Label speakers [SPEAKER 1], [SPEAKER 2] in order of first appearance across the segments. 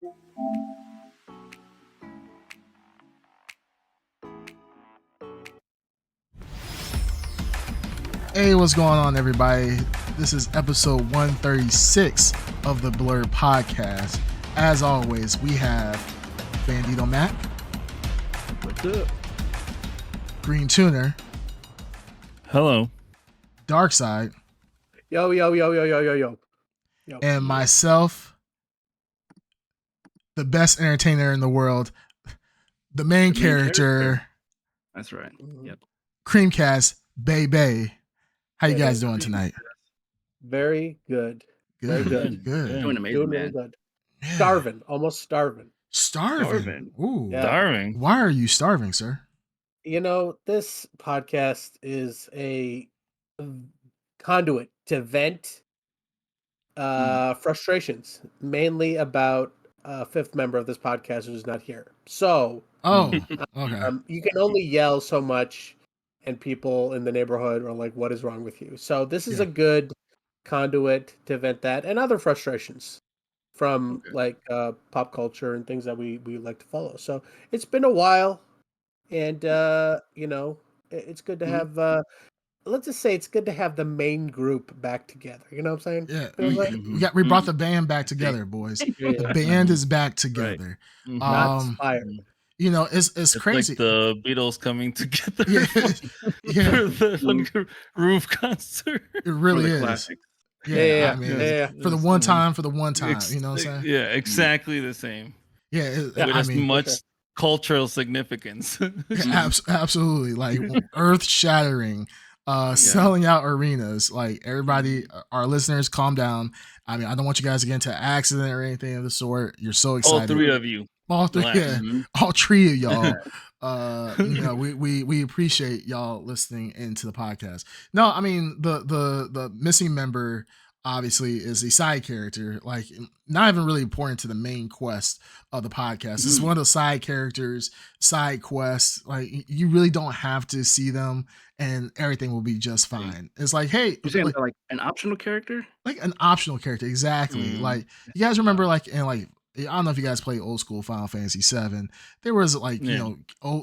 [SPEAKER 1] Hey, what's going on, everybody? This is episode 136 of the Blrd podcast. As always, we have Bandito Mac.
[SPEAKER 2] What's up?
[SPEAKER 1] Green Tuner.
[SPEAKER 3] Hello.
[SPEAKER 1] Dark Side.
[SPEAKER 2] Yo.
[SPEAKER 1] And myself, the best entertainer in the world, the main character.
[SPEAKER 3] That's right. Yep.
[SPEAKER 1] Creamcast Bay. How you guys doing tonight?
[SPEAKER 2] Very good.
[SPEAKER 1] Good.
[SPEAKER 2] Very good.
[SPEAKER 3] Doing amazing,
[SPEAKER 2] Doing
[SPEAKER 3] man.
[SPEAKER 2] really good.
[SPEAKER 1] Yeah.
[SPEAKER 2] Starving. Almost starving.
[SPEAKER 1] Starving. Ooh.
[SPEAKER 2] Yeah.
[SPEAKER 3] Starving.
[SPEAKER 1] Why are you starving, sir?
[SPEAKER 2] You know, this podcast is a conduit to vent frustrations, mainly about a fifth member of this podcast who's not here. So,
[SPEAKER 1] okay.
[SPEAKER 2] You can only yell so much, and people in the neighborhood are like, "What is wrong with you?" So this is a good conduit to vent that and other frustrations from pop culture and things that we like to follow. So it's been a while, and it's good to have. Let's just say it's good to have the main group back together. You know what I'm saying?
[SPEAKER 1] Yeah, we brought the band back together, boys. The band is back together.
[SPEAKER 3] Right.
[SPEAKER 2] Not inspired.
[SPEAKER 1] You know, it's crazy.
[SPEAKER 3] Like the Beatles coming together
[SPEAKER 1] Yeah.
[SPEAKER 3] for the roof concert.
[SPEAKER 1] It really is.
[SPEAKER 3] Classics.
[SPEAKER 1] Yeah. I mean, for the one time, you know what I'm saying?
[SPEAKER 3] Yeah, exactly the same.
[SPEAKER 1] Yeah,
[SPEAKER 3] with as much cultural significance.
[SPEAKER 1] Absolutely, like earth-shattering, selling out arenas. Like, everybody, our listeners, calm down. I mean, I don't want you guys to get into an accident or anything of the sort. You're so excited.
[SPEAKER 3] All three of you.
[SPEAKER 1] All three, all three of y'all. We appreciate y'all listening into the podcast. No, I mean, the missing member obviously is a side character, like not even really important to the main quest of the podcast. It's one of the side characters, side quests. Like, you really don't have to see them, and everything will be just fine. It's like, hey,
[SPEAKER 4] you're saying like an optional character,
[SPEAKER 1] like an optional character, exactly. Like, you guys remember, like, in like, I don't know if you guys play old school Final Fantasy VII. There was like,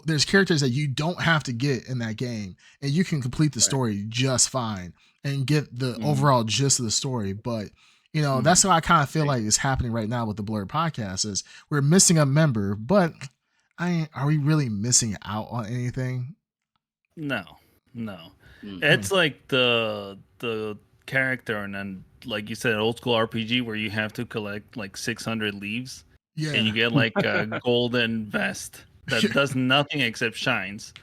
[SPEAKER 1] there's characters that you don't have to get in that game, and you can complete the story just fine and get the overall gist of the story. But, that's how I kind of feel like is happening right now with the Blrd podcast is we're missing a member, but are we really missing out on anything?
[SPEAKER 3] No. It's like the character, and then, like you said, old school RPG where you have to collect like 600 leaves, and you get like a golden vest that does nothing except shines.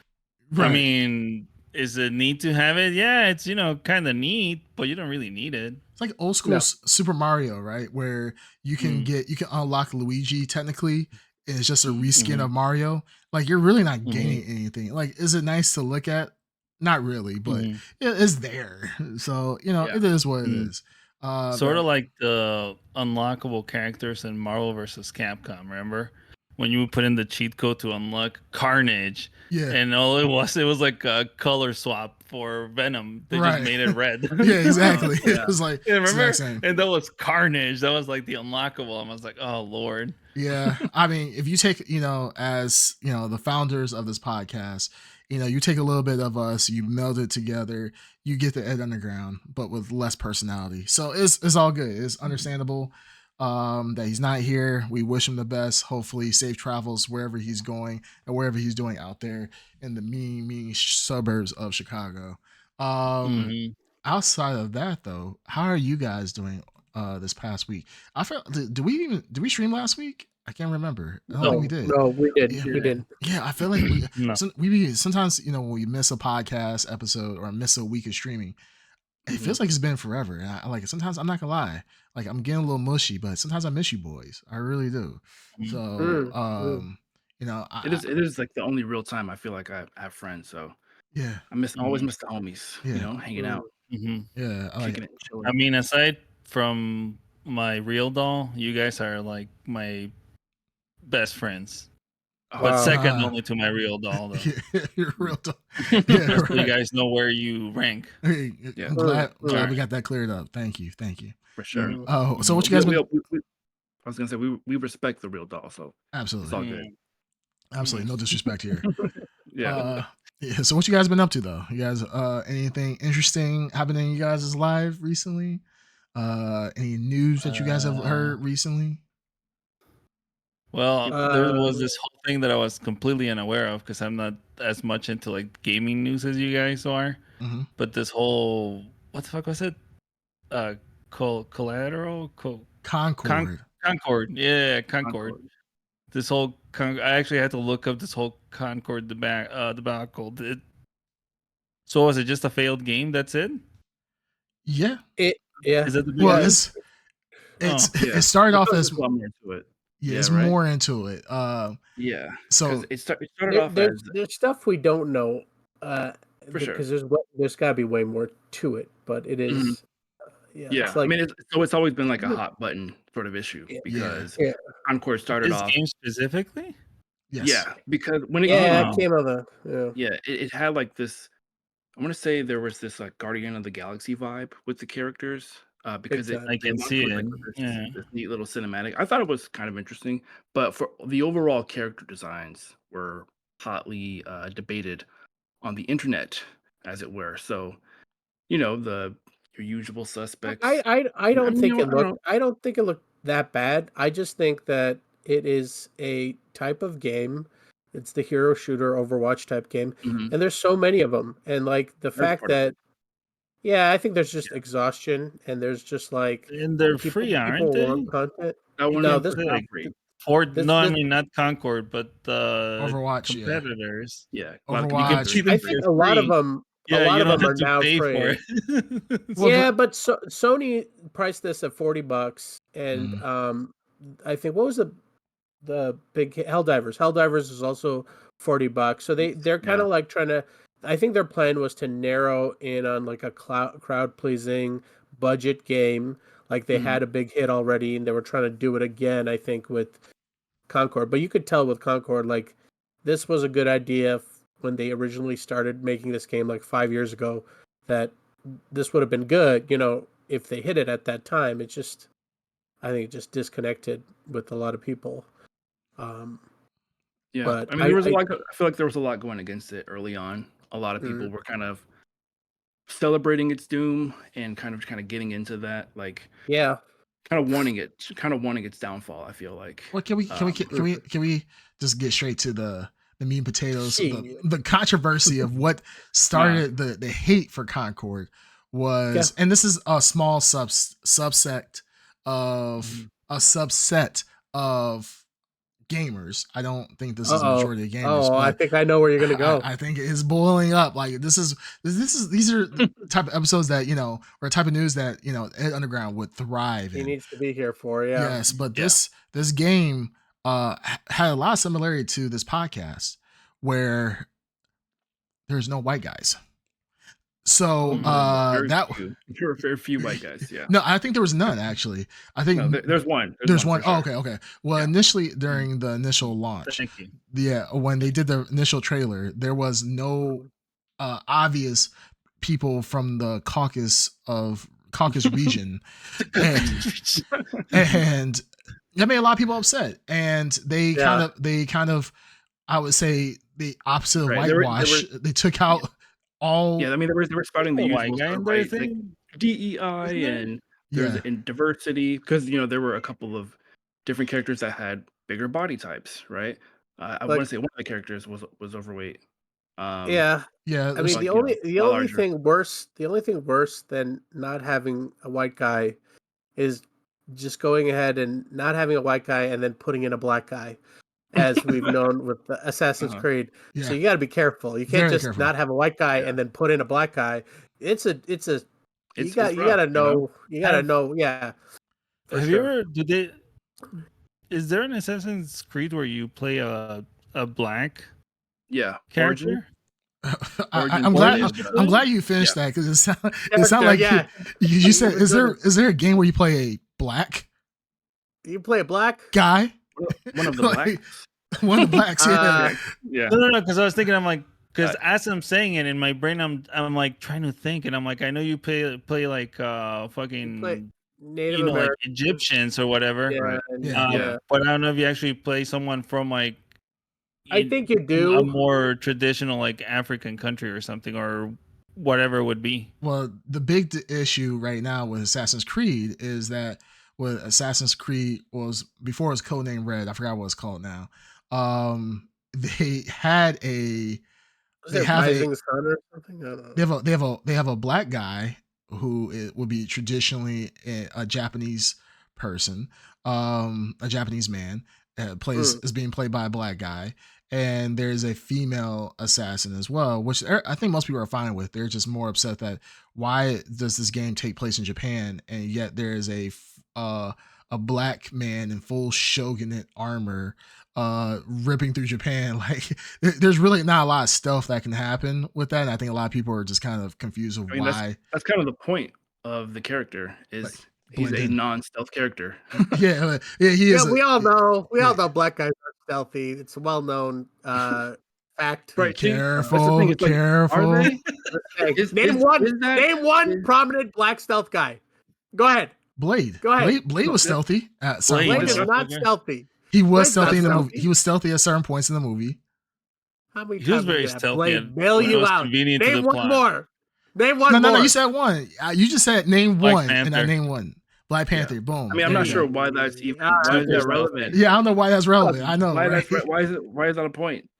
[SPEAKER 3] Right. I mean, is it neat to have it? Yeah, it's kind of neat, but you don't really need it.
[SPEAKER 1] It's like old school Super Mario, right? Where you can unlock Luigi technically. And it's just a reskin of Mario. Like, you're really not gaining anything. Like, is it nice to look at? Not really, but it's there. So, it is what it is.
[SPEAKER 3] Sort of like the unlockable characters in Marvel vs. Capcom, remember? When you would put in the cheat code to unlock Carnage, and all it was like a color swap for Venom. They just made it red.
[SPEAKER 1] Yeah, exactly. It was like,
[SPEAKER 3] remember? And that was Carnage. That was like the unlockable. I was like, oh, Lord.
[SPEAKER 1] Yeah. I mean, if you take, as, the founders of this podcast, you take a little bit of us, you meld it together, you get the Ed Underground, but with less personality. So it's all good. It's understandable that he's not here. We wish him the best. Hopefully safe travels wherever he's going and wherever he's doing out there in the mean suburbs of Chicago. Outside of that, though, how are you guys doing this past week? I felt, did we stream last week? I can't remember. I don't think we did.
[SPEAKER 2] No, we did.
[SPEAKER 1] Yeah.
[SPEAKER 2] We did.
[SPEAKER 1] Yeah, I feel like we sometimes, when we miss a podcast episode or miss a week of streaming, it feels like it's been forever. And I like, sometimes, I'm not gonna lie, like, I'm getting a little mushy, but sometimes I miss you boys. I really do. So,
[SPEAKER 4] it is like the only real time I feel like I have friends. So
[SPEAKER 1] yeah,
[SPEAKER 4] I always miss the homies. Hanging out.
[SPEAKER 1] Yeah,
[SPEAKER 3] I mean, aside from my real doll, you guys are like my best friends. But second only to my real doll, though.
[SPEAKER 1] Your real doll.
[SPEAKER 3] Yeah, so you guys know where you rank.
[SPEAKER 1] Hey, I'm glad we got that cleared up. Thank you.
[SPEAKER 4] For sure.
[SPEAKER 1] Oh, so what you guys been?
[SPEAKER 4] I was gonna say we respect the real doll, so it's all
[SPEAKER 1] Absolutely.
[SPEAKER 4] good.
[SPEAKER 1] Absolutely. No disrespect here.
[SPEAKER 4] Yeah.
[SPEAKER 1] Yeah. So what you guys been up to though? You guys anything interesting happening in you guys' live recently? Any news that you guys have heard recently?
[SPEAKER 3] Well, there was this whole thing that I was completely unaware of because I'm not as much into like gaming news as you guys are.
[SPEAKER 1] Mm-hmm.
[SPEAKER 3] But this whole what the fuck was it? Collateral
[SPEAKER 1] Concord.
[SPEAKER 3] Concord. Yeah, Concord. This whole I actually had to look up this whole Concord debacle. So was it just a failed game? That's it?
[SPEAKER 1] Yeah.
[SPEAKER 2] Yeah.
[SPEAKER 3] Is that the big
[SPEAKER 1] Well,
[SPEAKER 3] news?
[SPEAKER 1] it started off as
[SPEAKER 4] more into it.
[SPEAKER 1] Yeah, it's
[SPEAKER 4] right?
[SPEAKER 1] more into it.
[SPEAKER 4] Yeah.
[SPEAKER 1] So
[SPEAKER 4] it started off
[SPEAKER 2] there's
[SPEAKER 4] as
[SPEAKER 2] there's stuff we don't know.
[SPEAKER 4] For sure.
[SPEAKER 2] Because there's got to be way more to it, but it is. Yeah. It's like,
[SPEAKER 4] I mean, it's always been like a hot button sort of issue because Concord started
[SPEAKER 3] this
[SPEAKER 4] off.
[SPEAKER 3] game specifically.
[SPEAKER 1] Yes.
[SPEAKER 4] Yeah, because when it
[SPEAKER 2] came on the
[SPEAKER 4] it had like this. I want to say there was this like Guardian of the Galaxy vibe with the characters because
[SPEAKER 3] I can see it.
[SPEAKER 4] This neat little cinematic. I thought it was kind of interesting, but for the overall character designs were hotly debated on the internet, as it were. So, your usual suspects.
[SPEAKER 2] I don't think it looked that bad. I just think that it is a type of game. It's the hero shooter Overwatch type game, and there's so many of them. And like the fact that, I think there's just exhaustion, and there's just like,
[SPEAKER 3] and they're free, aren't they?
[SPEAKER 2] Want content.
[SPEAKER 4] No, this is not free.
[SPEAKER 3] I mean not Concord, but
[SPEAKER 1] Overwatch
[SPEAKER 3] competitors.
[SPEAKER 4] Yeah,
[SPEAKER 1] Overwatch.
[SPEAKER 2] I think a lot of them.
[SPEAKER 3] Yeah,
[SPEAKER 2] a lot
[SPEAKER 3] you
[SPEAKER 2] of
[SPEAKER 3] don't
[SPEAKER 2] them
[SPEAKER 3] have
[SPEAKER 2] are
[SPEAKER 3] to
[SPEAKER 2] now
[SPEAKER 3] pay
[SPEAKER 2] free.
[SPEAKER 3] for it.
[SPEAKER 2] Yeah, but Sony priced this at $40, and I think what was the big Helldivers? Helldivers is also $40, so they're kind of like trying to. I think their plan was to narrow in on like a crowd pleasing budget game. Like they had a big hit already, and they were trying to do it again. I think with Concord, but you could tell with Concord, like this was a good idea when they originally started making this game like 5 years ago, that this would have been good, if they hit it at that time. I think it just disconnected with a lot of people.
[SPEAKER 4] But I mean, there was a lot. I feel like there was a lot going against it early on. A lot of people were kind of celebrating its doom and kind of getting into that, like kind of wanting its downfall. I feel like.
[SPEAKER 1] Well, can we just get straight to the meat and potatoes? The controversy of what started the hate for Concord was, and this is a small subset of gamers. I don't think this is the majority of gamers.
[SPEAKER 2] I think I know where you're gonna go.
[SPEAKER 1] I think it is boiling up. Like these are the type of episodes that or type of news that Ed Underground would thrive in.
[SPEAKER 2] He needs to be here for.
[SPEAKER 1] Yes, but this game had a lot of similarity to this podcast where there's no white guys. So
[SPEAKER 4] there were very few white guys. Yeah.
[SPEAKER 1] No, I think there was none actually. I think
[SPEAKER 4] there's one.
[SPEAKER 1] There's one. Sure. Oh, okay. Well, initially during the initial launch, when they did the initial trailer, there was no obvious people from the Caucasus region, and that made a lot of people upset. And they kind of, I would say, the opposite of whitewash. They took out. I
[SPEAKER 4] mean, they were spouting the usual stuff, right? Like DEI and diversity, because there were a couple of different characters that had bigger body types, right? I want to say one of the characters was overweight.
[SPEAKER 2] I mean, the only thing worse than not having a white guy is just going ahead and not having a white guy and then putting in a black guy, as we've known with the Assassin's Creed. So you got to be careful. You can't not have a white guy and then put in a black guy. You got to know.
[SPEAKER 3] Have you ever? Is there an Assassin's Creed where you play a black character?
[SPEAKER 1] I'm glad you finished that, because it sounded like you said. Is there a game where you play a black?
[SPEAKER 2] You play a black
[SPEAKER 1] guy.
[SPEAKER 4] One of the blacks.
[SPEAKER 1] One of the blacks.
[SPEAKER 3] No. Because I was thinking, I'm like, because as I'm saying it in my brain, I'm like trying to think, and I'm like, I know you play like fucking
[SPEAKER 2] Native
[SPEAKER 3] like
[SPEAKER 2] American.
[SPEAKER 3] Egyptians or whatever.
[SPEAKER 2] Yeah.
[SPEAKER 3] But I don't know if you actually play someone from like
[SPEAKER 2] I think you do.
[SPEAKER 3] a more traditional like African country or something or whatever it would be.
[SPEAKER 1] Well, the big issue right now with Assassin's Creed is that what Assassin's Creed was before it was codenamed Red. I forgot what it's called now. They had a
[SPEAKER 2] Rising Sun or something. I don't know.
[SPEAKER 1] They have a black guy who would be traditionally a Japanese person, a Japanese man, is being played by a black guy, and there's a female assassin as well, which I think most people are fine with. They're just more upset that why does this game take place in Japan and yet there is a black man in full shogunate armor ripping through Japan. Like there's really not a lot of stuff that can happen with that, and I think a lot of people are just kind of confused of why.
[SPEAKER 4] That's kind of the point of the character is like, he's a non-stealth character.
[SPEAKER 1] He is.
[SPEAKER 2] We all know black guys are stealthy. It's a well-known fact.
[SPEAKER 4] Right.
[SPEAKER 1] Careful.
[SPEAKER 4] Like,
[SPEAKER 1] careful.
[SPEAKER 4] Are they?
[SPEAKER 2] Name one prominent black stealth guy. Go ahead.
[SPEAKER 1] Blade.
[SPEAKER 2] Go ahead.
[SPEAKER 1] Blade was stealthy.
[SPEAKER 2] Blade is not stealthy.
[SPEAKER 1] He was stealthy in the movie. He was stealthy at certain points in the movie.
[SPEAKER 2] How many
[SPEAKER 3] he was very stealthy.
[SPEAKER 2] Bail you out. Name one more. Name one more.
[SPEAKER 1] No, you said one. You just said name
[SPEAKER 3] Black
[SPEAKER 1] one,
[SPEAKER 3] Panther.
[SPEAKER 1] and I named one. Black Panther. Boom.
[SPEAKER 4] I mean, I'm not sure why that's even why is that relevant.
[SPEAKER 1] Yeah, I don't know why that's relevant. I know.
[SPEAKER 4] Why is that a point?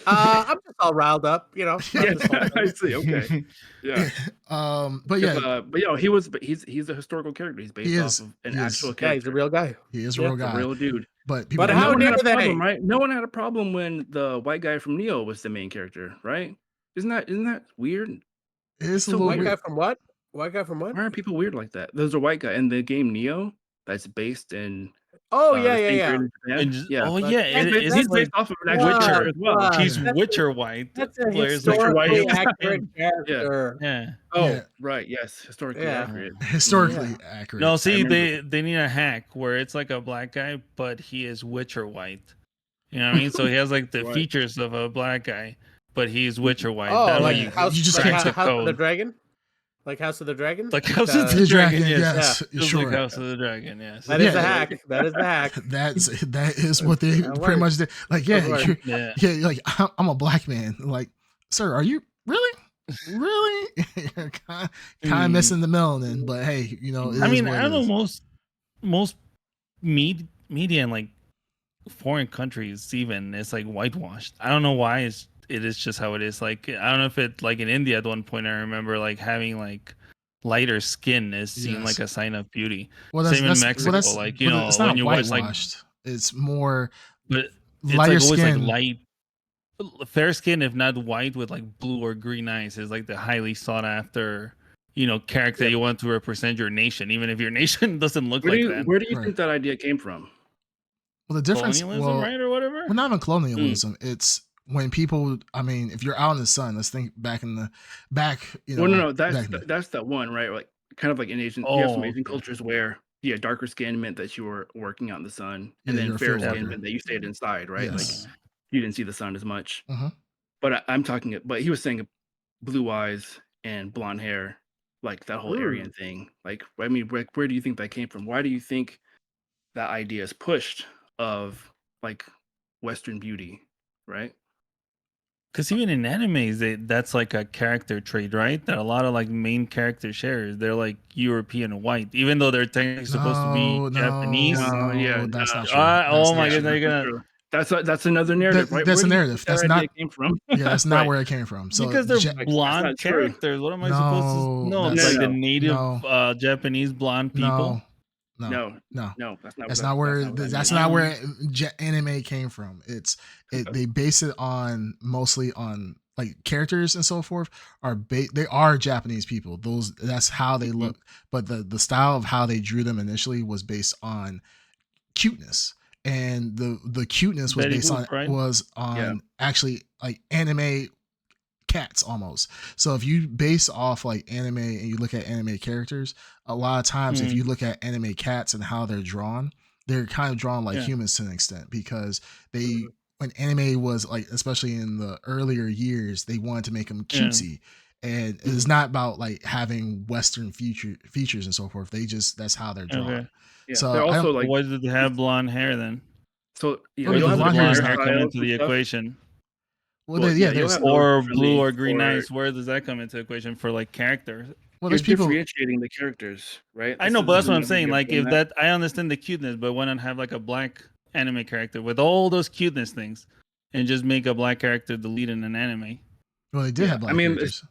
[SPEAKER 2] I'm just all riled up, you know.
[SPEAKER 4] I see. Okay. Yeah.
[SPEAKER 1] But
[SPEAKER 4] he's a historical character. He's based off of an actual character.
[SPEAKER 2] Yeah, he's a real guy.
[SPEAKER 1] He is a real guy.
[SPEAKER 4] A real dude.
[SPEAKER 1] But
[SPEAKER 2] how dare they?
[SPEAKER 4] Right? No one had a problem when the white guy from Neo was the main character, right? Isn't that weird?
[SPEAKER 1] It's a
[SPEAKER 2] little
[SPEAKER 1] white
[SPEAKER 2] guy from what? White guy from what?
[SPEAKER 4] Why are people weird like that? There's a white guy in the game Neo that's based in.
[SPEAKER 2] Oh
[SPEAKER 3] he's
[SPEAKER 4] based off of an actual Witcher as well.
[SPEAKER 3] He's Witcher white.
[SPEAKER 2] That's a historically accurate character.
[SPEAKER 3] Yeah.
[SPEAKER 4] Oh, right. Yes, historically accurate.
[SPEAKER 1] Historically accurate.
[SPEAKER 3] No, see, they need a hack where it's like a black guy, but he is Witcher white. You know what I mean? So he has like the features of a black guy, but he's Witcher white.
[SPEAKER 2] Oh,
[SPEAKER 3] that
[SPEAKER 2] like
[SPEAKER 3] way
[SPEAKER 1] you just can't
[SPEAKER 2] House of the Dragon? Like House of the Dragon?
[SPEAKER 3] Like House of the Dragon,
[SPEAKER 1] yes.
[SPEAKER 3] Sure. Like House of the Dragon, yes.
[SPEAKER 2] That is a hack. That is the hack.
[SPEAKER 1] That is what they pretty much did. Like, like I'm a black man. Like, sir, are you really? You're kind of missing the melanin, but hey, you know.
[SPEAKER 3] I mean, I don't know most media in like foreign countries even it's like whitewashed. I don't know why it is just how it is. Like I don't know if it like in India at one point I remember like having like lighter skin is seen like a sign of beauty.
[SPEAKER 1] Well,
[SPEAKER 3] same in Mexico, like you know when you watch like
[SPEAKER 1] it's more
[SPEAKER 3] but
[SPEAKER 1] it's lighter
[SPEAKER 3] like always
[SPEAKER 1] skin.
[SPEAKER 3] Like light fair skin if not white with like blue or green eyes is like the highly sought after character you want to represent your nation, even if your nation doesn't look like that.
[SPEAKER 4] Where do you think that idea came from?
[SPEAKER 1] Well, the difference,
[SPEAKER 3] right, or whatever.
[SPEAKER 1] Well, not even colonialism. It's when people. I mean, if you're out in the sun, let's think back in the back.
[SPEAKER 4] No. That's that one, right? Like kind of like in Asian. You have some Asian cultures where darker skin meant that you were working out in the sun, and then fair skin meant that you stayed inside, right?
[SPEAKER 1] Yes.
[SPEAKER 4] Like you didn't see the sun as much.
[SPEAKER 1] Uh-huh.
[SPEAKER 4] But I'm talking. But he was saying blue eyes and blonde hair, like that whole Aryan thing. Like, I mean, where do you think that came from? Why do you think that idea is pushed of like Western beauty, right?
[SPEAKER 3] Because even in animes, that's like a character trait, right? That a lot of like main character shares. They're like European white, even though they're technically supposed to be Japanese.
[SPEAKER 1] That's not true.
[SPEAKER 3] Oh my god, they're gonna.
[SPEAKER 4] That's another narrative, right?
[SPEAKER 1] That's a narrative. That's not
[SPEAKER 4] came from.
[SPEAKER 1] Yeah, that's not where it came from. So
[SPEAKER 3] because they're blonde characters. What am I supposed to know? It's like the native Japanese blonde people.
[SPEAKER 4] No,
[SPEAKER 1] that's not where anime came from. They base it on mostly on like characters and so forth they are Japanese people. That's how they look, but the style of how they drew them initially was based on cuteness, and the cuteness was based on actually like anime cats almost. So if you base off like anime and you look at anime characters, a lot of times if you look at anime cats and how they're drawn, they're kind of drawn like humans to an extent, because when anime was like, especially in the earlier years, they wanted to make them cutesy. and it's not about like having Western features and so forth. That's how they're drawn.
[SPEAKER 3] Okay.
[SPEAKER 4] Yeah,
[SPEAKER 1] So
[SPEAKER 4] they're also like.
[SPEAKER 3] Why did they have blonde hair then?
[SPEAKER 4] So yeah,
[SPEAKER 1] Well,
[SPEAKER 3] Where
[SPEAKER 4] you'll
[SPEAKER 3] does
[SPEAKER 4] have
[SPEAKER 3] the
[SPEAKER 1] blonde hair
[SPEAKER 3] blonde
[SPEAKER 1] is
[SPEAKER 3] hair
[SPEAKER 1] not-
[SPEAKER 3] come
[SPEAKER 4] hairstyles
[SPEAKER 3] into the
[SPEAKER 4] and stuff.
[SPEAKER 3] equation?
[SPEAKER 1] Well,
[SPEAKER 4] Well, yeah,
[SPEAKER 1] there's
[SPEAKER 4] you'll have those
[SPEAKER 3] Or
[SPEAKER 4] differently
[SPEAKER 3] blue or green
[SPEAKER 4] for-
[SPEAKER 3] eyes. Where does that come into equation for like characters?
[SPEAKER 1] well,
[SPEAKER 4] You're
[SPEAKER 1] there's people.
[SPEAKER 4] differentiating the characters, right?
[SPEAKER 3] I
[SPEAKER 4] This
[SPEAKER 3] know,
[SPEAKER 4] is
[SPEAKER 3] but that's what I'm
[SPEAKER 4] whenever
[SPEAKER 3] saying.
[SPEAKER 4] you're
[SPEAKER 3] Like,
[SPEAKER 4] doing
[SPEAKER 3] if that, I understand the cuteness, but why not have like a black anime character with all those cuteness things, and just make a black character the lead in an anime?
[SPEAKER 1] Well, they did
[SPEAKER 4] Yeah,
[SPEAKER 1] have black
[SPEAKER 4] I mean,
[SPEAKER 1] characters,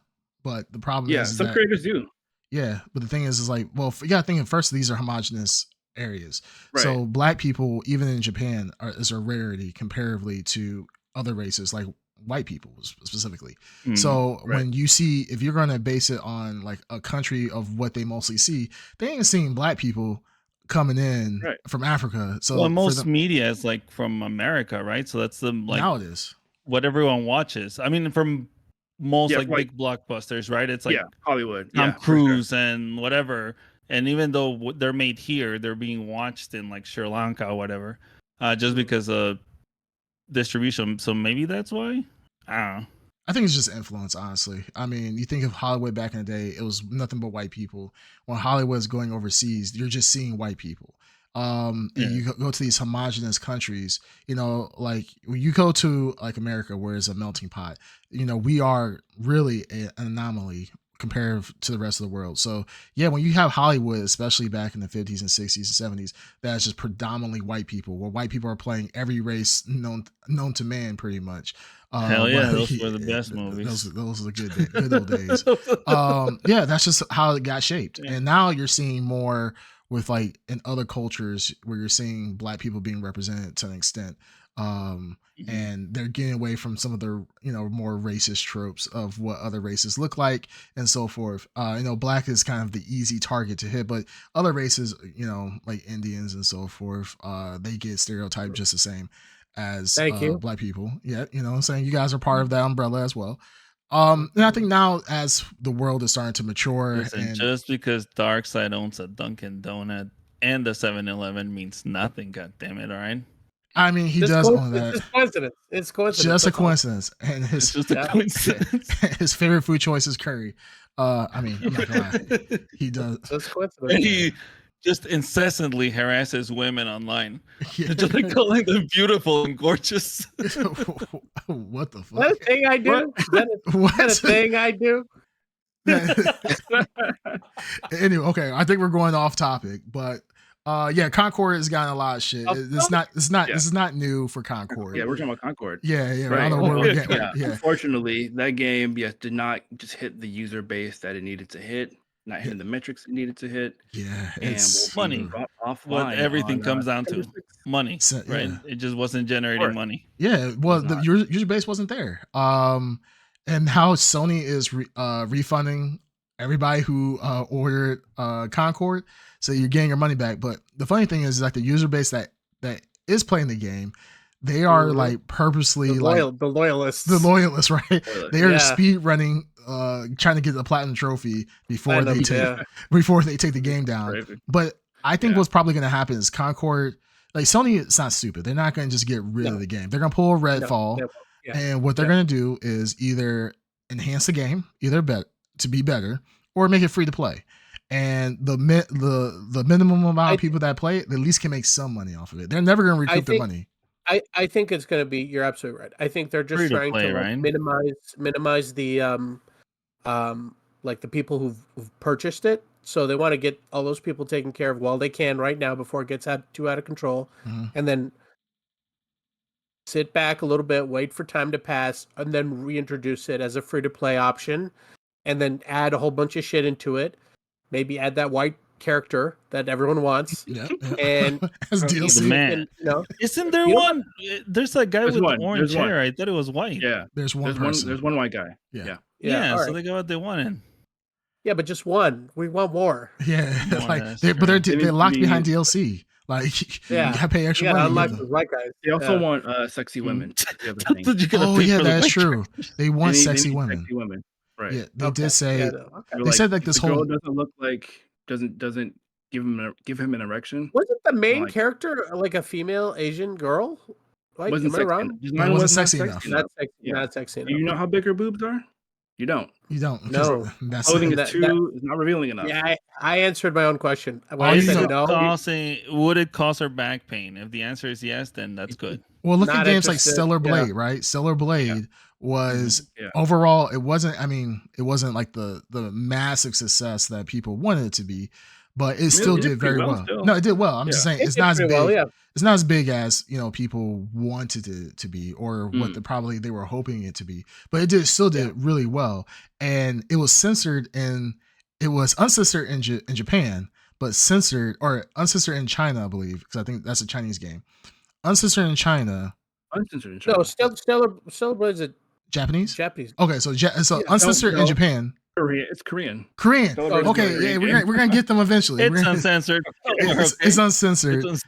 [SPEAKER 1] but the problem
[SPEAKER 4] yeah,
[SPEAKER 1] is
[SPEAKER 4] some
[SPEAKER 1] that
[SPEAKER 4] creators do.
[SPEAKER 1] yeah, but the thing is like, well, you gotta think at first these are homogenous areas.
[SPEAKER 4] Right.
[SPEAKER 1] So black people, even in Japan, is a rarity comparatively to other races, like white people specifically. So
[SPEAKER 4] Right.
[SPEAKER 1] when you see, if you're gonna base it on like a country of what they mostly see, they ain't seeing black people coming in
[SPEAKER 4] Right.
[SPEAKER 1] from Africa. So
[SPEAKER 3] Well,
[SPEAKER 1] for
[SPEAKER 3] most
[SPEAKER 1] them,
[SPEAKER 3] media is like from America, right? So that's the like
[SPEAKER 1] now it is.
[SPEAKER 3] what everyone watches. I mean, from most
[SPEAKER 4] Yeah,
[SPEAKER 3] like
[SPEAKER 4] like-
[SPEAKER 3] big blockbusters, right? It's like
[SPEAKER 4] Yeah, Hollywood.
[SPEAKER 3] Tom
[SPEAKER 4] Yeah, for sure.
[SPEAKER 3] Cruise and whatever. And even though they're made here, they're being watched in like Sri Lanka or whatever, just because of distribution. So maybe that's why. I don't know.
[SPEAKER 1] I think it's just influence, honestly. I mean, you think of Hollywood back in the day, it was nothing but white people. When Hollywood is going overseas, you're just seeing white people. And you go to these homogenous countries, you know, like when you go to like America, where it's a melting pot, you know, we are really an anomaly compared to the rest of the world. So yeah, when you have Hollywood, especially back in the 50s and 60s and 70s, that's just predominantly white people, where white people are playing every race known to man, pretty much.
[SPEAKER 3] Hell yeah,
[SPEAKER 1] but-
[SPEAKER 3] those were the best movies.
[SPEAKER 1] Those are the good old days. Yeah, that's just how it got shaped.
[SPEAKER 3] Yeah.
[SPEAKER 1] And now you're seeing more with like in other cultures where you're seeing black people being represented to an extent. And they're getting away from some of the, you know, more racist tropes of what other races look like and so forth. You know, black is kind of the easy target to hit, but other races, you know, like Indians and so forth, they get stereotyped just the same as black people. Yeah, you know what I'm saying? You guys are part of that umbrella as well. And I think now as the world is starting to mature,
[SPEAKER 3] Listen,
[SPEAKER 1] and
[SPEAKER 3] just because Darkseid owns a Dunkin' Donut and a 7-Eleven means nothing. God damn it! All right.
[SPEAKER 1] I mean, he does own that.
[SPEAKER 2] It's coincidence. It's coincidence.
[SPEAKER 1] Just a
[SPEAKER 2] That's all.
[SPEAKER 1] coincidence. And
[SPEAKER 3] It's just a coincidence.
[SPEAKER 1] his favorite food choice is curry. I mean, I'm not gonna lie. He does.
[SPEAKER 2] That's coincidence.
[SPEAKER 3] And he just incessantly harasses women online,
[SPEAKER 1] Yeah.
[SPEAKER 3] just like calling them beautiful and gorgeous.
[SPEAKER 1] What the
[SPEAKER 2] Is that a
[SPEAKER 1] fuck?
[SPEAKER 2] thing I do? Is that a thing I do?
[SPEAKER 1] Anyway, okay. I think we're going off topic, but yeah, Concord has gotten a lot of shit. This is not new for Concord.
[SPEAKER 4] Yeah, we're talking about Concord.
[SPEAKER 1] Yeah.
[SPEAKER 4] Right.
[SPEAKER 1] I don't know where we're getting.
[SPEAKER 4] Yeah.
[SPEAKER 1] Yeah.
[SPEAKER 4] Unfortunately, that game did not just hit the user base that it needed to hit, not hitting the metrics it needed to hit.
[SPEAKER 1] Yeah,
[SPEAKER 4] And
[SPEAKER 1] it's
[SPEAKER 4] we'll
[SPEAKER 3] money.
[SPEAKER 4] be offline
[SPEAKER 3] What everything
[SPEAKER 4] on,
[SPEAKER 3] comes down to
[SPEAKER 4] September 6th.
[SPEAKER 3] money,
[SPEAKER 1] So,
[SPEAKER 3] right?
[SPEAKER 1] yeah.
[SPEAKER 3] It just wasn't generating
[SPEAKER 4] Sure.
[SPEAKER 3] money.
[SPEAKER 1] Yeah, well,
[SPEAKER 4] It's
[SPEAKER 1] the
[SPEAKER 4] not.
[SPEAKER 1] user base wasn't there. And how Sony is refunding everybody who ordered Concord, so you're getting your money back. But the funny thing is like the user base that is playing the game, they are
[SPEAKER 2] Mhm.
[SPEAKER 1] like purposely
[SPEAKER 2] The loyalists.
[SPEAKER 1] the loyalists, right?
[SPEAKER 4] Loyalists.
[SPEAKER 1] They are
[SPEAKER 2] Yeah.
[SPEAKER 1] speed running, trying to get the platinum trophy before they take the game down.
[SPEAKER 4] Crazy.
[SPEAKER 1] But I think
[SPEAKER 4] Yeah.
[SPEAKER 1] what's probably going to happen is Concord, like Sony, it's not stupid. They're not going to just get rid of the game. They're going to pull a Redfall,
[SPEAKER 2] Yeah.
[SPEAKER 1] and what they're going to do is either enhance the game, to be better, or make it free to play. And the minimum amount of people that play it, at least can make some money off of it. They're never going to recoup their money.
[SPEAKER 2] I think it's going to be. You're absolutely right. I think they're just
[SPEAKER 3] Free to
[SPEAKER 2] trying
[SPEAKER 3] play,
[SPEAKER 2] to like,
[SPEAKER 3] right?
[SPEAKER 2] minimize the like the people who've purchased it. So they want to get all those people taken care of while they can right now before it gets too out of control, and then sit back a little bit, wait for time to pass, and then reintroduce it as a free to play option, and then add a whole bunch of shit into it. Maybe add that white character that everyone wants.
[SPEAKER 1] Yeah.
[SPEAKER 2] And
[SPEAKER 1] as
[SPEAKER 3] The
[SPEAKER 1] DLC.
[SPEAKER 3] man. Isn't there
[SPEAKER 2] You know
[SPEAKER 3] one? There's that guy
[SPEAKER 4] There's
[SPEAKER 3] with
[SPEAKER 4] one.
[SPEAKER 3] the orange
[SPEAKER 4] There's one.
[SPEAKER 3] hair. I thought it was white.
[SPEAKER 4] Yeah.
[SPEAKER 1] There's one
[SPEAKER 4] There's
[SPEAKER 1] person.
[SPEAKER 4] there's one white guy.
[SPEAKER 1] Yeah.
[SPEAKER 3] Yeah,
[SPEAKER 2] all
[SPEAKER 3] so
[SPEAKER 2] right.
[SPEAKER 3] they got what they wanted.
[SPEAKER 2] Yeah, but just one. We want more.
[SPEAKER 1] Yeah,
[SPEAKER 3] Come on,
[SPEAKER 1] like
[SPEAKER 3] that's
[SPEAKER 1] they're
[SPEAKER 3] true.
[SPEAKER 1] they're locked behind DLC. Like
[SPEAKER 2] Yeah.
[SPEAKER 1] you gotta pay extra
[SPEAKER 2] Yeah,
[SPEAKER 1] money.
[SPEAKER 2] unlike
[SPEAKER 1] to
[SPEAKER 2] the
[SPEAKER 1] get them.
[SPEAKER 2] white guys.
[SPEAKER 4] They also
[SPEAKER 2] Yeah.
[SPEAKER 4] want sexy women. That's the other
[SPEAKER 3] That's
[SPEAKER 4] thing.
[SPEAKER 3] what you gotta
[SPEAKER 1] Oh
[SPEAKER 3] pay
[SPEAKER 1] yeah,
[SPEAKER 3] for the
[SPEAKER 1] that's
[SPEAKER 3] white
[SPEAKER 1] true. They want
[SPEAKER 4] They need
[SPEAKER 1] sexy women.
[SPEAKER 4] Sexy women. Right.
[SPEAKER 1] Yeah, they
[SPEAKER 2] Okay.
[SPEAKER 1] did say
[SPEAKER 2] Yeah, no, okay.
[SPEAKER 4] They're
[SPEAKER 1] they said like
[SPEAKER 4] if
[SPEAKER 1] this
[SPEAKER 4] the girl
[SPEAKER 1] whole
[SPEAKER 4] doesn't look like doesn't give him an erection.
[SPEAKER 2] Wasn't the main
[SPEAKER 4] Like-
[SPEAKER 2] character like a female Asian girl? Like,
[SPEAKER 4] Wasn't
[SPEAKER 2] am I
[SPEAKER 4] sexy
[SPEAKER 2] wrong?
[SPEAKER 4] enough. His
[SPEAKER 1] No, it
[SPEAKER 4] mind
[SPEAKER 1] wasn't
[SPEAKER 4] was not
[SPEAKER 1] sexy
[SPEAKER 4] sexy
[SPEAKER 1] enough.
[SPEAKER 4] enough.
[SPEAKER 2] Not sexy.
[SPEAKER 4] Do you know
[SPEAKER 2] enough.
[SPEAKER 4] how big her boobs are? You don't.
[SPEAKER 1] You don't.
[SPEAKER 2] No.
[SPEAKER 1] That's
[SPEAKER 4] Clothing
[SPEAKER 1] it.
[SPEAKER 4] is not revealing enough.
[SPEAKER 2] Yeah, I answered my own question. When
[SPEAKER 1] Oh,
[SPEAKER 2] I
[SPEAKER 1] you
[SPEAKER 2] said
[SPEAKER 1] know-
[SPEAKER 2] no,
[SPEAKER 3] Would it cause her back pain? If the answer is yes, then that's good.
[SPEAKER 1] Well, look at
[SPEAKER 2] Not
[SPEAKER 1] games like
[SPEAKER 2] interested,
[SPEAKER 1] Stellar
[SPEAKER 2] yeah.
[SPEAKER 1] Blade, right? Stellar Blade was
[SPEAKER 4] Yeah.
[SPEAKER 1] overall, it wasn't. I mean, it wasn't like the massive success that people wanted it to be, but it still
[SPEAKER 4] it did
[SPEAKER 1] did
[SPEAKER 4] pretty
[SPEAKER 1] very
[SPEAKER 4] well
[SPEAKER 1] well.
[SPEAKER 4] still.
[SPEAKER 1] No, it did well. I'm
[SPEAKER 4] Yeah.
[SPEAKER 1] just saying
[SPEAKER 2] It
[SPEAKER 1] it's
[SPEAKER 2] did
[SPEAKER 1] not as
[SPEAKER 2] pretty
[SPEAKER 1] big.
[SPEAKER 2] well, yeah.
[SPEAKER 1] It's not as big as people wanted it to be, or what they were hoping it to be. But it still did really well, and it was censored it was uncensored in Japan, but uncensored in China, I believe, because I think that's a Chinese game. Uncensored in China.
[SPEAKER 4] Uncensored in China.
[SPEAKER 2] No, Stellar Blade's a
[SPEAKER 1] Japanese?
[SPEAKER 2] Japanese.
[SPEAKER 1] Okay, so uncensored in Japan.
[SPEAKER 4] Korean. It's Korean.
[SPEAKER 1] Korean.
[SPEAKER 4] Stellar Blade's
[SPEAKER 1] Okay,
[SPEAKER 4] Korean.
[SPEAKER 1] yeah, we're gonna get them eventually.
[SPEAKER 3] It's uncensored.
[SPEAKER 1] It's uncensored
[SPEAKER 3] It's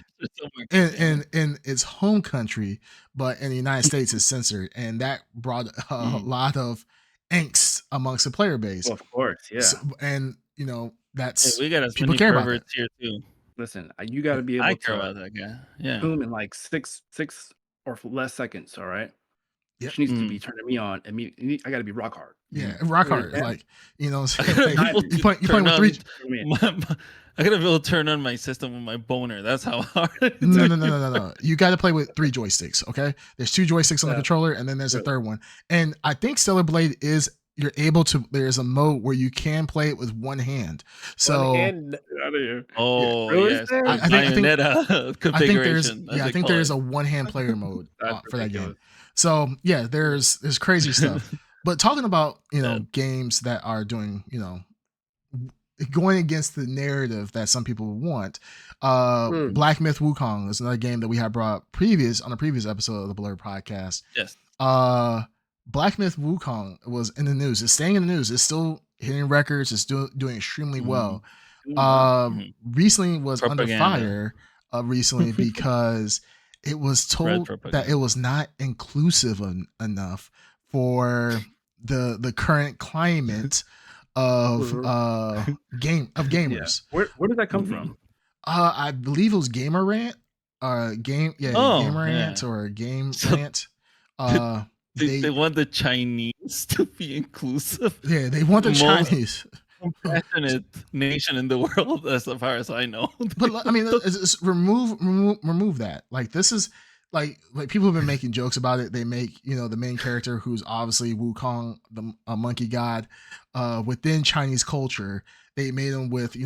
[SPEAKER 3] uncensored.
[SPEAKER 1] in its home country, but in the United States it's censored, and that brought a lot of angst amongst the player base.
[SPEAKER 4] Well, of course, yeah.
[SPEAKER 1] So, and that's
[SPEAKER 3] we got as
[SPEAKER 1] people
[SPEAKER 3] many
[SPEAKER 1] care about
[SPEAKER 3] perverts
[SPEAKER 1] that.
[SPEAKER 3] here too.
[SPEAKER 4] Listen, you got to be able
[SPEAKER 3] I care
[SPEAKER 4] to
[SPEAKER 3] about that guy. Yeah.
[SPEAKER 4] boom in like six or less seconds. All right.
[SPEAKER 1] Yep.
[SPEAKER 4] She needs to be turning me on immediately. I got to be rock hard.
[SPEAKER 1] Yeah, rock hard.
[SPEAKER 4] Yeah.
[SPEAKER 1] Like you
[SPEAKER 3] playing
[SPEAKER 1] with three.
[SPEAKER 3] I gotta be able to turn on my system with my boner. That's how hard.
[SPEAKER 1] No. You got to play with 3 joysticks. Okay, there's 2 joysticks on the controller, and then there's a third one. And I think Stellar Blade you're able to. There's a mode where you can play it with one hand. So
[SPEAKER 2] One hand,
[SPEAKER 4] Get out of here.
[SPEAKER 3] Oh
[SPEAKER 4] Really?
[SPEAKER 3] yes,
[SPEAKER 1] I think
[SPEAKER 3] configuration.
[SPEAKER 1] I think there's a one hand player mode for that game. So yeah, there's crazy stuff. But talking about games that are doing going against the narrative that some people want, Black Myth Wukong is another game that we had brought on a previous episode of the Blrd podcast.
[SPEAKER 3] Yes.
[SPEAKER 1] Black Myth Wukong was in the news. It's staying in the news. It's still hitting records. It's doing extremely well. Recently was under fire recently because it was told that it was not inclusive enough for the current climate of gamers.
[SPEAKER 4] Yeah. Where did that come from?
[SPEAKER 1] I believe it was Gamer Rant, Gamer Rant or Game Rant.
[SPEAKER 3] They want the Chinese to be inclusive.
[SPEAKER 1] Yeah, they want the Chinese.
[SPEAKER 3] Compassionate nation in the world, as far as I know.
[SPEAKER 1] But I mean, it's remove that. Like this is like people have been making jokes about it. They make the main character, who's obviously Wukong, a monkey god, within Chinese culture. They made him with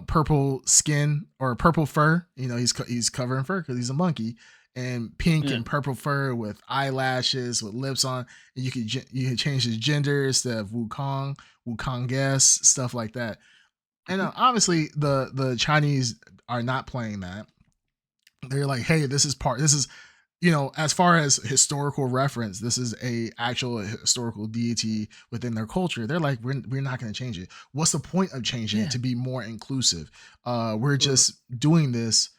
[SPEAKER 1] purple skin or purple fur. He's covered in fur because he's a monkey, and pink and purple fur with eyelashes, with lips on. And you could change his gender instead of Wukong-esque, stuff like that. And obviously the Chinese are not playing that. They're like, hey, this is as far as historical reference, this is a actual historical deity within their culture. They're like, we're not going to change it. What's the point of changing it to be more inclusive? We're just doing this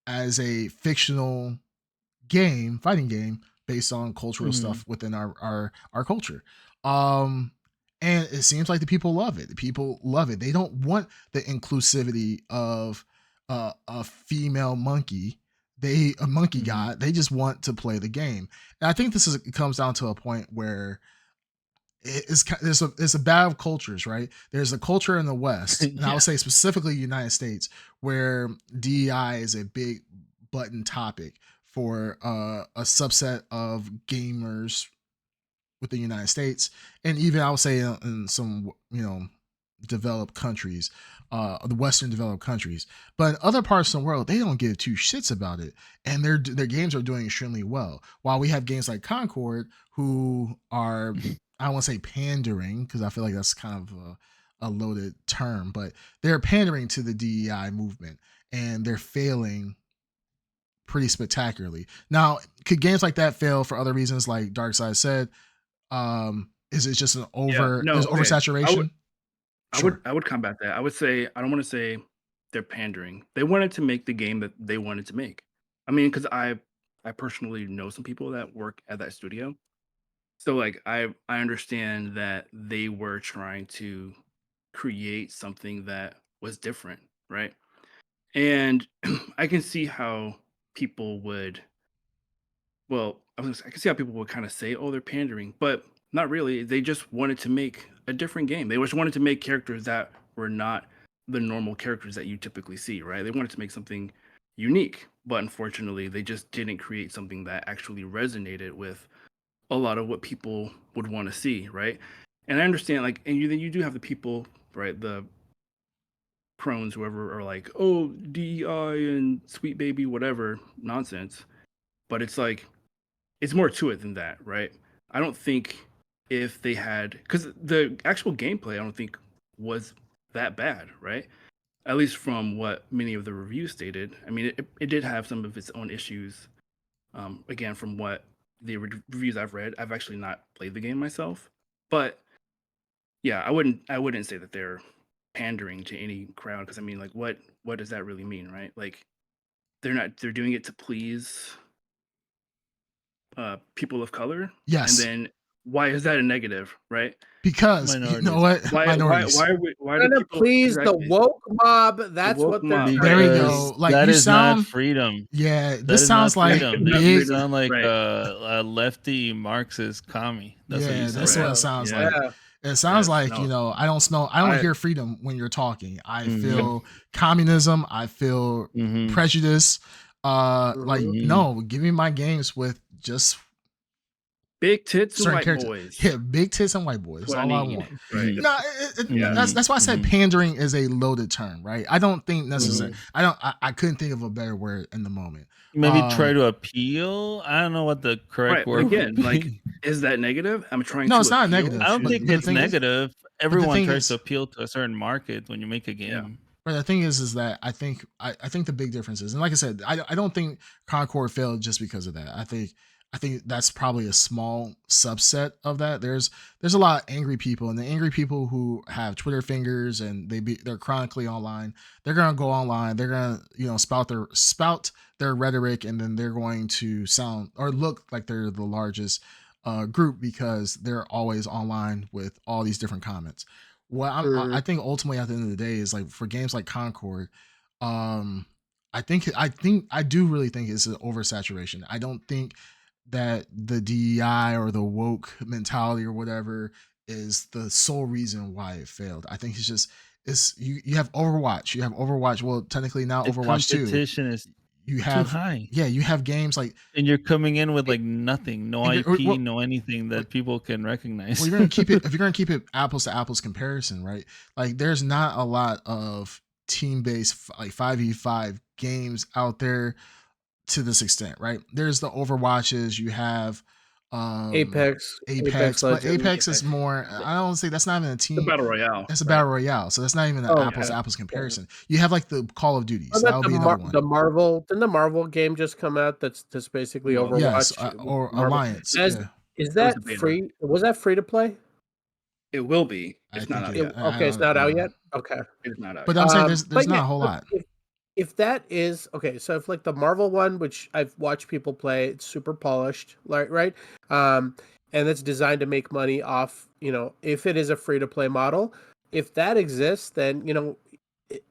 [SPEAKER 1] as a fictional fighting game based on cultural stuff within our culture. And it seems like the people love it. The people love it. They don't want the inclusivity of a female monkey. A monkey god. They just want to play the game. And I think it comes down to a point where it's a battle of cultures, right? There's a culture in the West, and I would say specifically United States, where DEI is a big button topic for a subset of gamers with the United States, and even I would say in some developed countries, the Western developed countries. But in other parts of the world, they don't give two shits about it, and their games are doing extremely well. While we have games like Concord, who are, I don't want to say pandering, because I feel like that's kind of a loaded term, but they're pandering to the DEI movement, and they're failing pretty spectacularly. Now, could games like that fail for other reasons, like Darkside said? Is it just an oversaturation?
[SPEAKER 4] I would combat that. I would say, I don't want to say they're pandering. They wanted to make the game that they wanted to make. I mean, because I personally know some people that work at that studio, so like I understand that they were trying to create something that was different, right? And I can see how people would, I can see how people would kind of say, oh, they're pandering, but Not really. They just wanted to make a different game. They just wanted to make characters that were not the normal characters that you typically see, right? They wanted to make something unique, but unfortunately, they just didn't create something that actually resonated with a lot of what people would want to see, right? And I understand, like, and you do have the people, right? The crones, whoever, are like, oh, DEI and sweet baby, whatever nonsense. But it's like, it's more to it than that, right? I don't think if they had, because the actual gameplay, I don't think was that bad, right? At least from what many of the reviews stated. I mean, it did have some of its own issues. Again, from what the reviews I've read, I've actually not played the game myself, but yeah, I wouldn't say that they're pandering to any crowd, because I mean, like, what does that really mean, right? Like, they're doing it to please people of color.
[SPEAKER 1] Yes.
[SPEAKER 4] And then why is that a negative, right?
[SPEAKER 1] Because you know what? Minorities.
[SPEAKER 4] Why do people
[SPEAKER 2] please the woke mob? That's
[SPEAKER 4] woke
[SPEAKER 2] what they're
[SPEAKER 4] mob.
[SPEAKER 1] There we go. Like,
[SPEAKER 3] that
[SPEAKER 1] you
[SPEAKER 3] is
[SPEAKER 1] sound
[SPEAKER 3] not freedom.
[SPEAKER 1] Yeah,
[SPEAKER 3] That
[SPEAKER 1] this
[SPEAKER 3] is
[SPEAKER 1] sounds
[SPEAKER 3] not
[SPEAKER 1] like
[SPEAKER 3] freedom.
[SPEAKER 1] big.
[SPEAKER 3] You sound like
[SPEAKER 4] Right.
[SPEAKER 3] a lefty Marxist commie. That's what you
[SPEAKER 1] Yeah,
[SPEAKER 3] sound
[SPEAKER 1] that's
[SPEAKER 3] like.
[SPEAKER 1] what it sounds
[SPEAKER 2] Yeah.
[SPEAKER 1] like. It sounds
[SPEAKER 4] Yes,
[SPEAKER 1] like,
[SPEAKER 4] no.
[SPEAKER 1] you know, I don't hear freedom when you're talking. I feel communism. I feel prejudice. Like, no, give me my games with just
[SPEAKER 4] big tits and
[SPEAKER 1] certain
[SPEAKER 4] white
[SPEAKER 1] characters.
[SPEAKER 4] boys.
[SPEAKER 1] Yeah, big tits and white boys. That's all I want.
[SPEAKER 4] Right.
[SPEAKER 1] No, that's why I said pandering is a loaded term, right? I don't think necessarily. I couldn't think of a better word in the moment.
[SPEAKER 3] Maybe try to appeal. I don't know what the correct word
[SPEAKER 4] again,
[SPEAKER 3] would be.
[SPEAKER 4] like, is that negative? I'm trying
[SPEAKER 1] No,
[SPEAKER 4] to
[SPEAKER 1] it's not
[SPEAKER 4] appeal.
[SPEAKER 1] negative.
[SPEAKER 3] I don't think it's negative. Everyone tries to
[SPEAKER 1] is,
[SPEAKER 3] appeal to a certain market when you make a game.
[SPEAKER 4] Yeah.
[SPEAKER 1] But the thing is that I think the big difference is, and like I said, I don't think Concord failed just because of that. I think that's probably a small subset of that. There's a lot of angry people, and the angry people who have Twitter fingers and they're chronically online. They're gonna go online. They're gonna spout their rhetoric, and then they're going to sound or look like they're the largest group because they're always online with all these different comments. What I think ultimately at the end of the day is, like, for games like Concord, I do really think it's an oversaturation. I don't think that the DEI or the woke mentality or whatever is the sole reason why it failed. I think you have Overwatch. You have Overwatch. Well, technically now
[SPEAKER 3] The
[SPEAKER 1] Overwatch 2.
[SPEAKER 3] competition is
[SPEAKER 1] You have
[SPEAKER 3] too high.
[SPEAKER 1] Yeah, you have games like,
[SPEAKER 3] and you're coming in with like nothing, no IP, no anything that people can recognize.
[SPEAKER 1] Well, you're gonna keep it if you're gonna keep it apples to apples comparison, right? Like, there's not a lot of team-based like 5v5 games out there to this extent, right? There's the Overwatches, you have
[SPEAKER 2] Apex,
[SPEAKER 1] but Apex is more. I don't say that's not even a team.
[SPEAKER 4] It's a battle royale.
[SPEAKER 1] It's a battle royale, so that's not even an apples to apples comparison. You have like the Call of Duties. That would be another one.
[SPEAKER 2] Didn't the Marvel game just come out? That's basically Overwatch.
[SPEAKER 1] Yes, or Marvel. Alliance.
[SPEAKER 2] Is that free? Was that free to play?
[SPEAKER 4] It will be. It's not out yet.
[SPEAKER 2] Okay, it's not out yet. Okay,
[SPEAKER 4] it's not out.
[SPEAKER 1] But I'm saying there's not a whole lot.
[SPEAKER 2] If that is okay, so if like the Marvel one, which I've watched people play, it's super polished, right? And it's designed to make money off, if it is a free to play model, if that exists, then,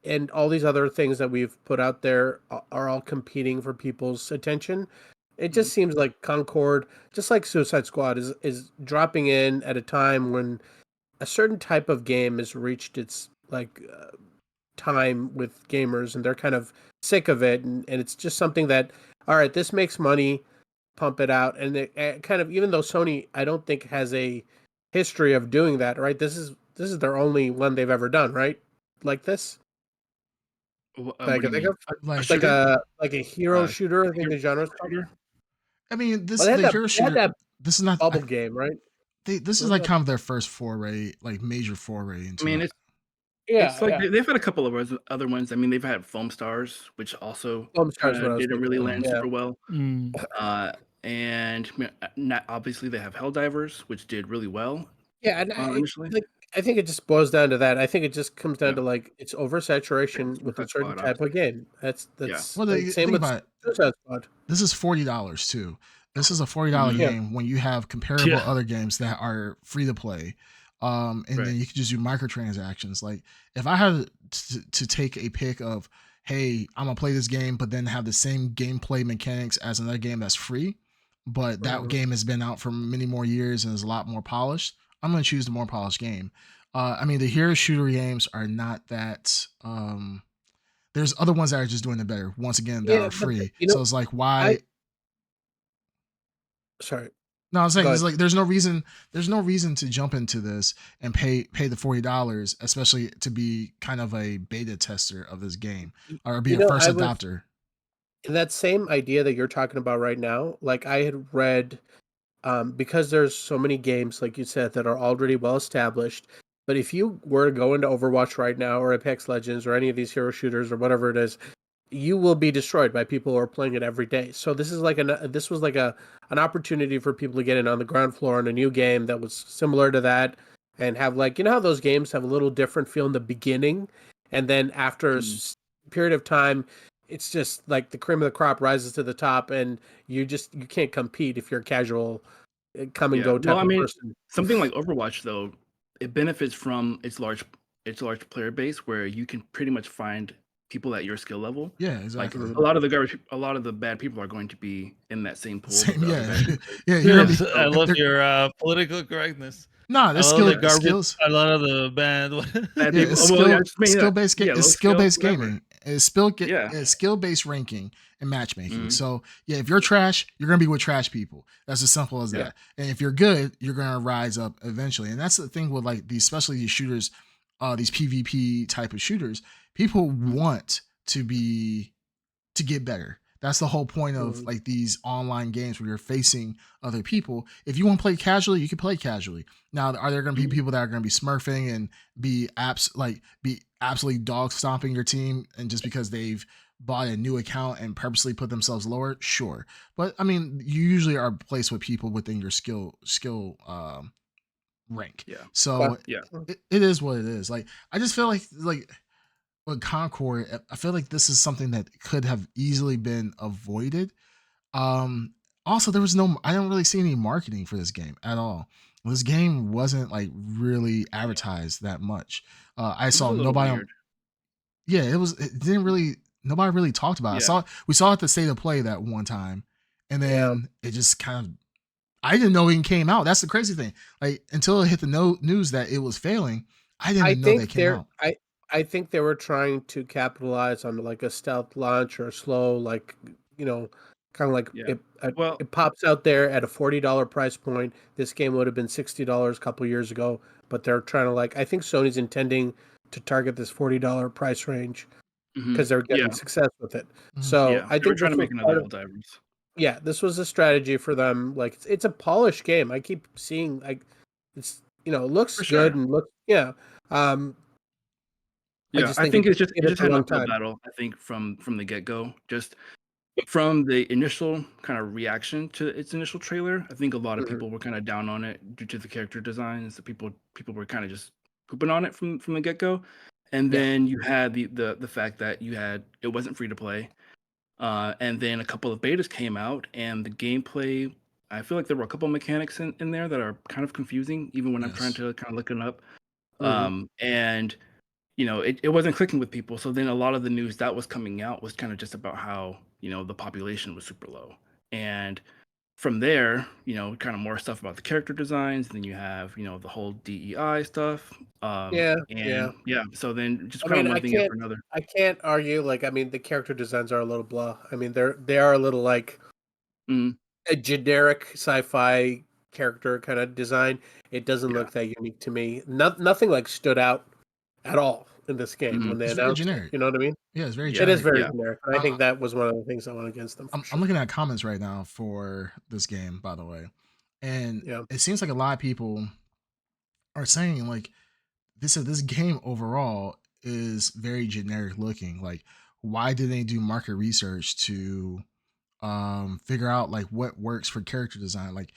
[SPEAKER 2] and all these other things that we've put out there are all competing for people's attention. It just seems like Concord, just like Suicide Squad, is dropping in at a time when a certain type of game has reached its time with gamers, and they're kind of sick of it, and it's just something that, all right, this makes money, pump it out. And it kind of, even though Sony, I don't think, has a history of doing that, right? This is their only one they've ever done, right? Like this. Like a hero shooter. I think the genre's called.
[SPEAKER 1] I mean, this is the hero shooter. This is not
[SPEAKER 2] bubble game, right?
[SPEAKER 1] This is like kind of their first foray, like major foray into.
[SPEAKER 4] I mean, it's like they've had a couple of other ones. I mean, they've had Foam Stars, which also didn't really land super well. And obviously they have Helldivers, which did really well.
[SPEAKER 2] Yeah, and I think it just boils down to that. I think it just comes down to like it's oversaturation with a certain type of game. That's
[SPEAKER 1] well, same with Suicide Squad. This is $40 too. This is a $40 game when you have comparable other games that are free to play. And then you can just do microtransactions. Like, if I had to take a pick of, hey, I'm gonna play this game, but then have the same gameplay mechanics as another game that's free, but that game has been out for many more years and is a lot more polished. I'm going to choose the more polished game. I mean, the hero shooter games are not that. There's other ones that are just doing it better. Once again, that are free. So it's like, why?
[SPEAKER 2] Sorry.
[SPEAKER 1] No, I'm saying it's like there's no reason to jump into this and pay the $40, especially to be kind of a beta tester of this game or be a first adopter.
[SPEAKER 2] In that same idea that you're talking about right now, like I had read, because there's so many games, like you said, that are already well established. But if you were to go into Overwatch right now or Apex Legends or any of these hero shooters or whatever it is, you will be destroyed by people who are playing it every day. So this was like an opportunity for people to get in on the ground floor in a new game that was similar to that and have, like, you know how those games have a little different feel in the beginning, and then after a period of time, it's just like the cream of the crop rises to the top, and you can't compete if you're a casual come and go type of person.
[SPEAKER 4] Something like Overwatch, though, it benefits from its large player base where you can pretty much find people at your skill level.
[SPEAKER 1] Yeah, exactly.
[SPEAKER 4] Like a lot of the bad people are going to be in that same pool.
[SPEAKER 3] I love your political correctness.
[SPEAKER 1] No, there's skills.
[SPEAKER 3] A lot of the bad
[SPEAKER 1] people. Skill-based game. It's skill-based gaming. It's skill-based ranking and matchmaking. So yeah, if you're trash, you're gonna be with trash people. That's as simple as that. And if you're good, you're gonna rise up eventually. And that's the thing with like these, especially these shooters, these PvP type of shooters. People want to get better. That's the whole point of like these online games where you're facing other people. If you want to play casually, you can play casually. Now, are there going to be people that are going to be smurfing and be absolutely dog stomping your team, and just because they've bought a new account and purposely put themselves lower? Sure, but I mean, you usually are placed with people within your skill rank.
[SPEAKER 4] Yeah.
[SPEAKER 1] So it is what it is. Like I just feel like. With Concord, I feel like this is something that could have easily been avoided. Also, I didn't really see any marketing for this game at all. This game wasn't like really advertised that much. I saw nobody. Nobody really talked about it. We saw it at the State of Play that one time, and then it just kind of. I didn't know it even came out. That's the crazy thing. Like until it hit the news that it was failing, I didn't know that came out.
[SPEAKER 2] I think they were trying to capitalize on like a stealth launch or a slow, like, kind of like it pops out there at a $40 price point. This game would have been $60 a couple years ago, but they're trying to I think Sony's intending to target this $40 price range because they're getting success with it. So I think
[SPEAKER 4] we're trying to make another Helldivers.
[SPEAKER 2] Yeah, this was a strategy for them. Like it's a polished game. I keep seeing it's it looks good and looks
[SPEAKER 4] I think it just had an uphill battle. I think from the get-go, just from the initial kind of reaction to its initial trailer, I think a lot of people were kind of down on it due to the character designs. People were kind of just pooping on it from the get-go, and then you had the fact that it wasn't free to play, and then a couple of betas came out, and the gameplay. I feel like there were a couple of mechanics in there that are kind of confusing, even when I'm trying to kind of look it up, and. It wasn't clicking with people. So then a lot of the news that was coming out was kind of just about how, the population was super low. And from there, kind of more stuff about the character designs. Then you have, the whole DEI stuff. So then just kind of one thing after another.
[SPEAKER 2] I can't argue. The character designs are a little blah. They are a little like a generic sci-fi character kind of design. It doesn't look that unique to me. Nothing like stood out at all in this game when they announced it. You know what I mean?
[SPEAKER 1] Yeah, it's very generic.
[SPEAKER 2] It is very generic. And I think that was one of the things I went against them.
[SPEAKER 1] I'm looking at comments right now for this game, by the way. And it seems like a lot of people are saying like this game overall is very generic looking. Like, why did they do market research to figure out like what works for character design? Like,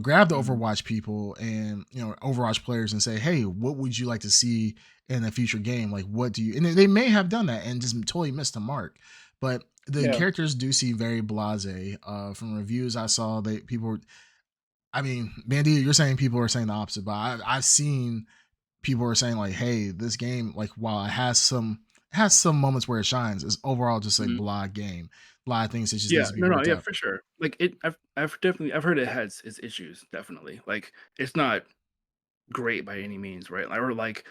[SPEAKER 1] grab the Overwatch people and Overwatch players and say, hey, what would you like to see in a future game? Like, what do you? And they may have done that and just totally missed the mark. But the characters do seem very blasé. From reviews I saw, Bandy, you're saying people are saying the opposite, but I've seen people are saying like, hey, this game, like, while it has some moments where it shines, is overall just a blah game. A lot of things that just needs to be worked out.
[SPEAKER 4] For sure. like I've heard it has its issues, definitely. Like it's not great by any means, right? Or like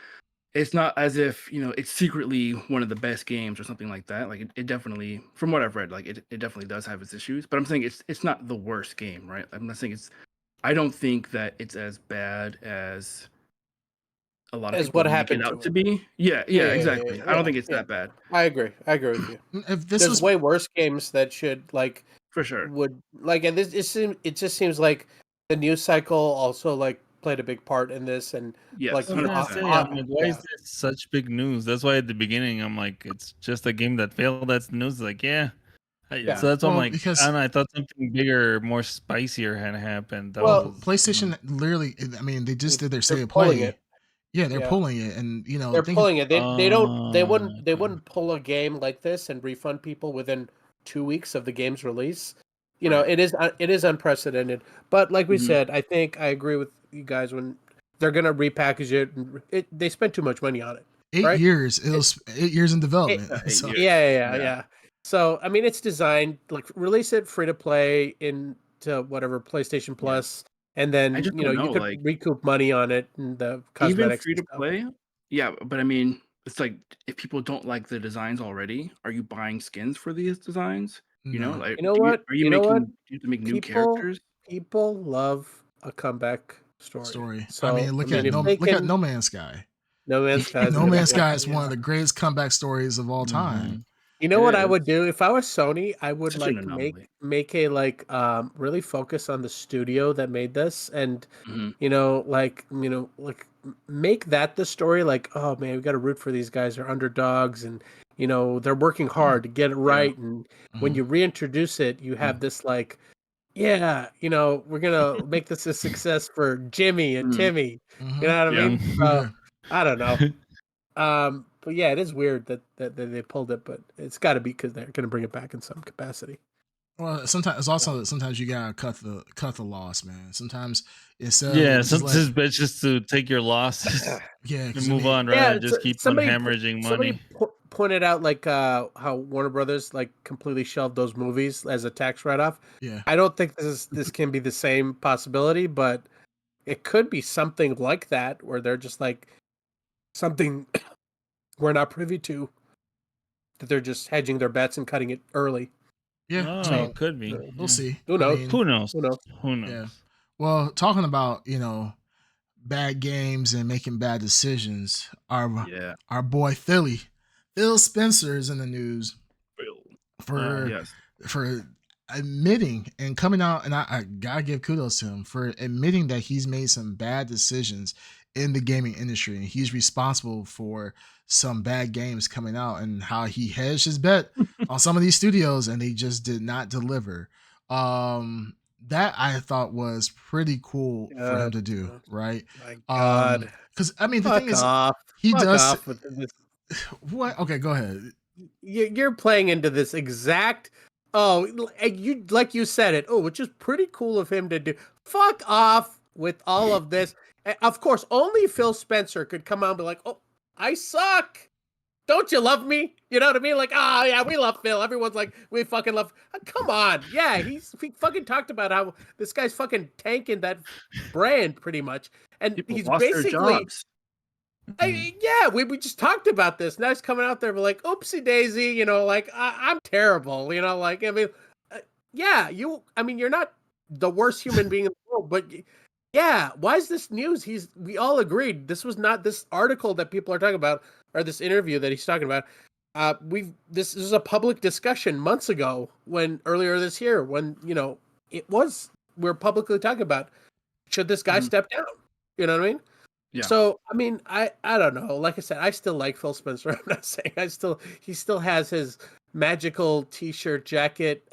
[SPEAKER 4] it's not as if it's secretly one of the best games or something like that. Like it definitely, from what I've read, like it definitely does have its issues. But I'm saying it's not the worst game, right? I'm not saying I don't think that it's as bad as a lot of
[SPEAKER 2] As
[SPEAKER 4] people
[SPEAKER 2] what
[SPEAKER 4] make it
[SPEAKER 2] happened
[SPEAKER 4] out
[SPEAKER 2] to
[SPEAKER 4] to
[SPEAKER 2] it.
[SPEAKER 4] be. Yeah, exactly. I don't think it's that bad.
[SPEAKER 2] I agree with you.
[SPEAKER 1] If this
[SPEAKER 2] There's
[SPEAKER 1] was
[SPEAKER 2] way worse games that should like
[SPEAKER 4] For sure.
[SPEAKER 2] would like, and it just seems like the news cycle also like played a big part in this, and
[SPEAKER 4] Yes,
[SPEAKER 2] like
[SPEAKER 3] I was gonna say, I'm like, why is this such big news? That's why at the beginning I'm like, it's just a game that failed. That's the news. Like, yeah. So that's why I'm
[SPEAKER 1] well,
[SPEAKER 3] like, I
[SPEAKER 1] because
[SPEAKER 3] don't know. I thought something bigger, more spicier had happened. That
[SPEAKER 2] Well,
[SPEAKER 3] was
[SPEAKER 1] PlayStation literally, I mean, they just did their
[SPEAKER 2] they're
[SPEAKER 1] state of
[SPEAKER 2] pulling
[SPEAKER 1] play.
[SPEAKER 2] it.
[SPEAKER 1] Yeah, they're
[SPEAKER 2] Yeah.
[SPEAKER 1] pulling it, and
[SPEAKER 2] They're
[SPEAKER 1] think
[SPEAKER 2] pulling it. They
[SPEAKER 3] okay.
[SPEAKER 2] wouldn't pull a game like this and refund people within 2 weeks of the game's release.
[SPEAKER 4] Right.
[SPEAKER 2] It is unprecedented. But like we
[SPEAKER 4] Mhm.
[SPEAKER 2] said, I think I agree with you guys when they're gonna repackage it. And they spent too much money on it,
[SPEAKER 1] 8
[SPEAKER 2] right?
[SPEAKER 1] years. It was 8 years in
[SPEAKER 2] It,
[SPEAKER 1] development.
[SPEAKER 4] 8
[SPEAKER 1] So
[SPEAKER 4] years.
[SPEAKER 2] yeah. So I mean, it's designed like release it free to play into whatever PlayStation
[SPEAKER 4] Yeah.
[SPEAKER 2] Plus, and then
[SPEAKER 4] I just don't
[SPEAKER 2] you
[SPEAKER 4] know,
[SPEAKER 2] could
[SPEAKER 4] like
[SPEAKER 2] recoup money on it and the
[SPEAKER 4] even
[SPEAKER 2] cosmetics
[SPEAKER 4] free
[SPEAKER 2] and
[SPEAKER 4] to
[SPEAKER 2] stuff.
[SPEAKER 4] play. Yeah, but I mean, it's like if people don't like the designs already, are you buying skins for these designs?
[SPEAKER 1] no.
[SPEAKER 4] Like
[SPEAKER 2] You know what?
[SPEAKER 4] are you
[SPEAKER 2] You know what?
[SPEAKER 4] do you have to make new
[SPEAKER 2] People
[SPEAKER 4] characters?
[SPEAKER 2] people love a comeback story.
[SPEAKER 1] Story. I mean,
[SPEAKER 2] So I mean, if they
[SPEAKER 1] look at
[SPEAKER 2] can,
[SPEAKER 1] No Man's Sky.
[SPEAKER 2] No Man's Sky is a
[SPEAKER 1] No
[SPEAKER 2] good
[SPEAKER 1] Man's Sky
[SPEAKER 2] example.
[SPEAKER 1] is one of the greatest comeback stories of all time.
[SPEAKER 2] You know
[SPEAKER 4] It
[SPEAKER 2] what I
[SPEAKER 4] is.
[SPEAKER 2] would do if I was Sony? I would
[SPEAKER 4] Such an
[SPEAKER 2] like
[SPEAKER 4] anomaly.
[SPEAKER 2] make a like really focus on the studio that made this, and
[SPEAKER 4] Mhm.
[SPEAKER 2] make that the story. Like, oh man, we got to root for these guys. They're underdogs, and they're working hard to get it
[SPEAKER 4] Yeah.
[SPEAKER 2] right. And when you reintroduce it, you have this like, yeah, we're gonna make this a success for Jimmy and
[SPEAKER 4] Mhm.
[SPEAKER 2] Timmy. You know what I
[SPEAKER 4] Yeah.
[SPEAKER 2] mean? So I don't know. But yeah, it is weird that they pulled it, but it's got to be because they're gonna bring it back in some capacity.
[SPEAKER 1] Well, sometimes it's also that sometimes you gotta cut the loss, man. Sometimes instead
[SPEAKER 3] Yeah,
[SPEAKER 1] of just
[SPEAKER 3] sometimes it's best just to take your losses
[SPEAKER 1] yeah,
[SPEAKER 3] and
[SPEAKER 1] because I
[SPEAKER 3] move
[SPEAKER 1] mean,
[SPEAKER 3] on rather
[SPEAKER 2] Yeah,
[SPEAKER 3] than just keep on hemorrhaging money.
[SPEAKER 2] Pointed out like how Warner Brothers like completely shelved those movies as a tax write-off.
[SPEAKER 1] yeah,
[SPEAKER 2] I don't think this can be the same possibility, but it could be something like that where they're just like something we're not privy to, that they're just hedging their bets and cutting it early.
[SPEAKER 1] yeah. I
[SPEAKER 3] Oh,
[SPEAKER 1] mean,
[SPEAKER 3] it could be.
[SPEAKER 1] we'll
[SPEAKER 3] Yeah.
[SPEAKER 1] see.
[SPEAKER 2] Who
[SPEAKER 1] I
[SPEAKER 2] knows?
[SPEAKER 1] mean,
[SPEAKER 3] Who knows?
[SPEAKER 2] Who knows?
[SPEAKER 3] Who
[SPEAKER 1] yeah.
[SPEAKER 3] knows?
[SPEAKER 1] Well, talking about bad games and making bad decisions,
[SPEAKER 4] Yeah.
[SPEAKER 1] our boy Phil Spencer is in the news for
[SPEAKER 4] Yes.
[SPEAKER 1] for admitting and coming out, and I gotta give kudos to him for admitting that he's made some bad decisions in the gaming industry, and he's responsible for some bad games coming out, and how he hedged his bet on some of these studios and they just did not deliver. That I thought was pretty cool for him
[SPEAKER 2] God,
[SPEAKER 1] to do, right?
[SPEAKER 2] my God.
[SPEAKER 1] Because I mean, the thing
[SPEAKER 2] Fuck
[SPEAKER 1] is,
[SPEAKER 2] off.
[SPEAKER 1] he
[SPEAKER 2] Fuck
[SPEAKER 1] does
[SPEAKER 2] off with this.
[SPEAKER 1] what? Okay, go ahead.
[SPEAKER 2] You're playing into this exact. Oh, and you like you said it. Oh, which is pretty cool of him to do. Fuck off with all of this. Of course, only Phil Spencer could come out and be like, "Oh, I suck. Don't you love me?" You know what I mean? Like, oh yeah, we love Phil. Everyone's like, we fucking love. Come on, yeah, he fucking talked about how this guy's fucking tanking that brand pretty much, and
[SPEAKER 4] People
[SPEAKER 2] he's
[SPEAKER 4] lost their
[SPEAKER 2] basically.
[SPEAKER 4] jobs.
[SPEAKER 2] Yeah, we just talked about this. Now he's coming out there, we're like, oopsie daisy, like I'm terrible, like I mean, yeah, I mean, you're not the worst human being in the world, but yeah, why is this news? We all agreed this was not this article that people are talking about, or this interview that he's talking about. This is a public discussion months ago, earlier this year, when we're publicly talking about, should this guy step down? You know what I mean?
[SPEAKER 4] Yeah.
[SPEAKER 2] So I mean, I don't know. Like I said, I still like Phil Spencer. I'm not saying he still has his magical t-shirt, jacket,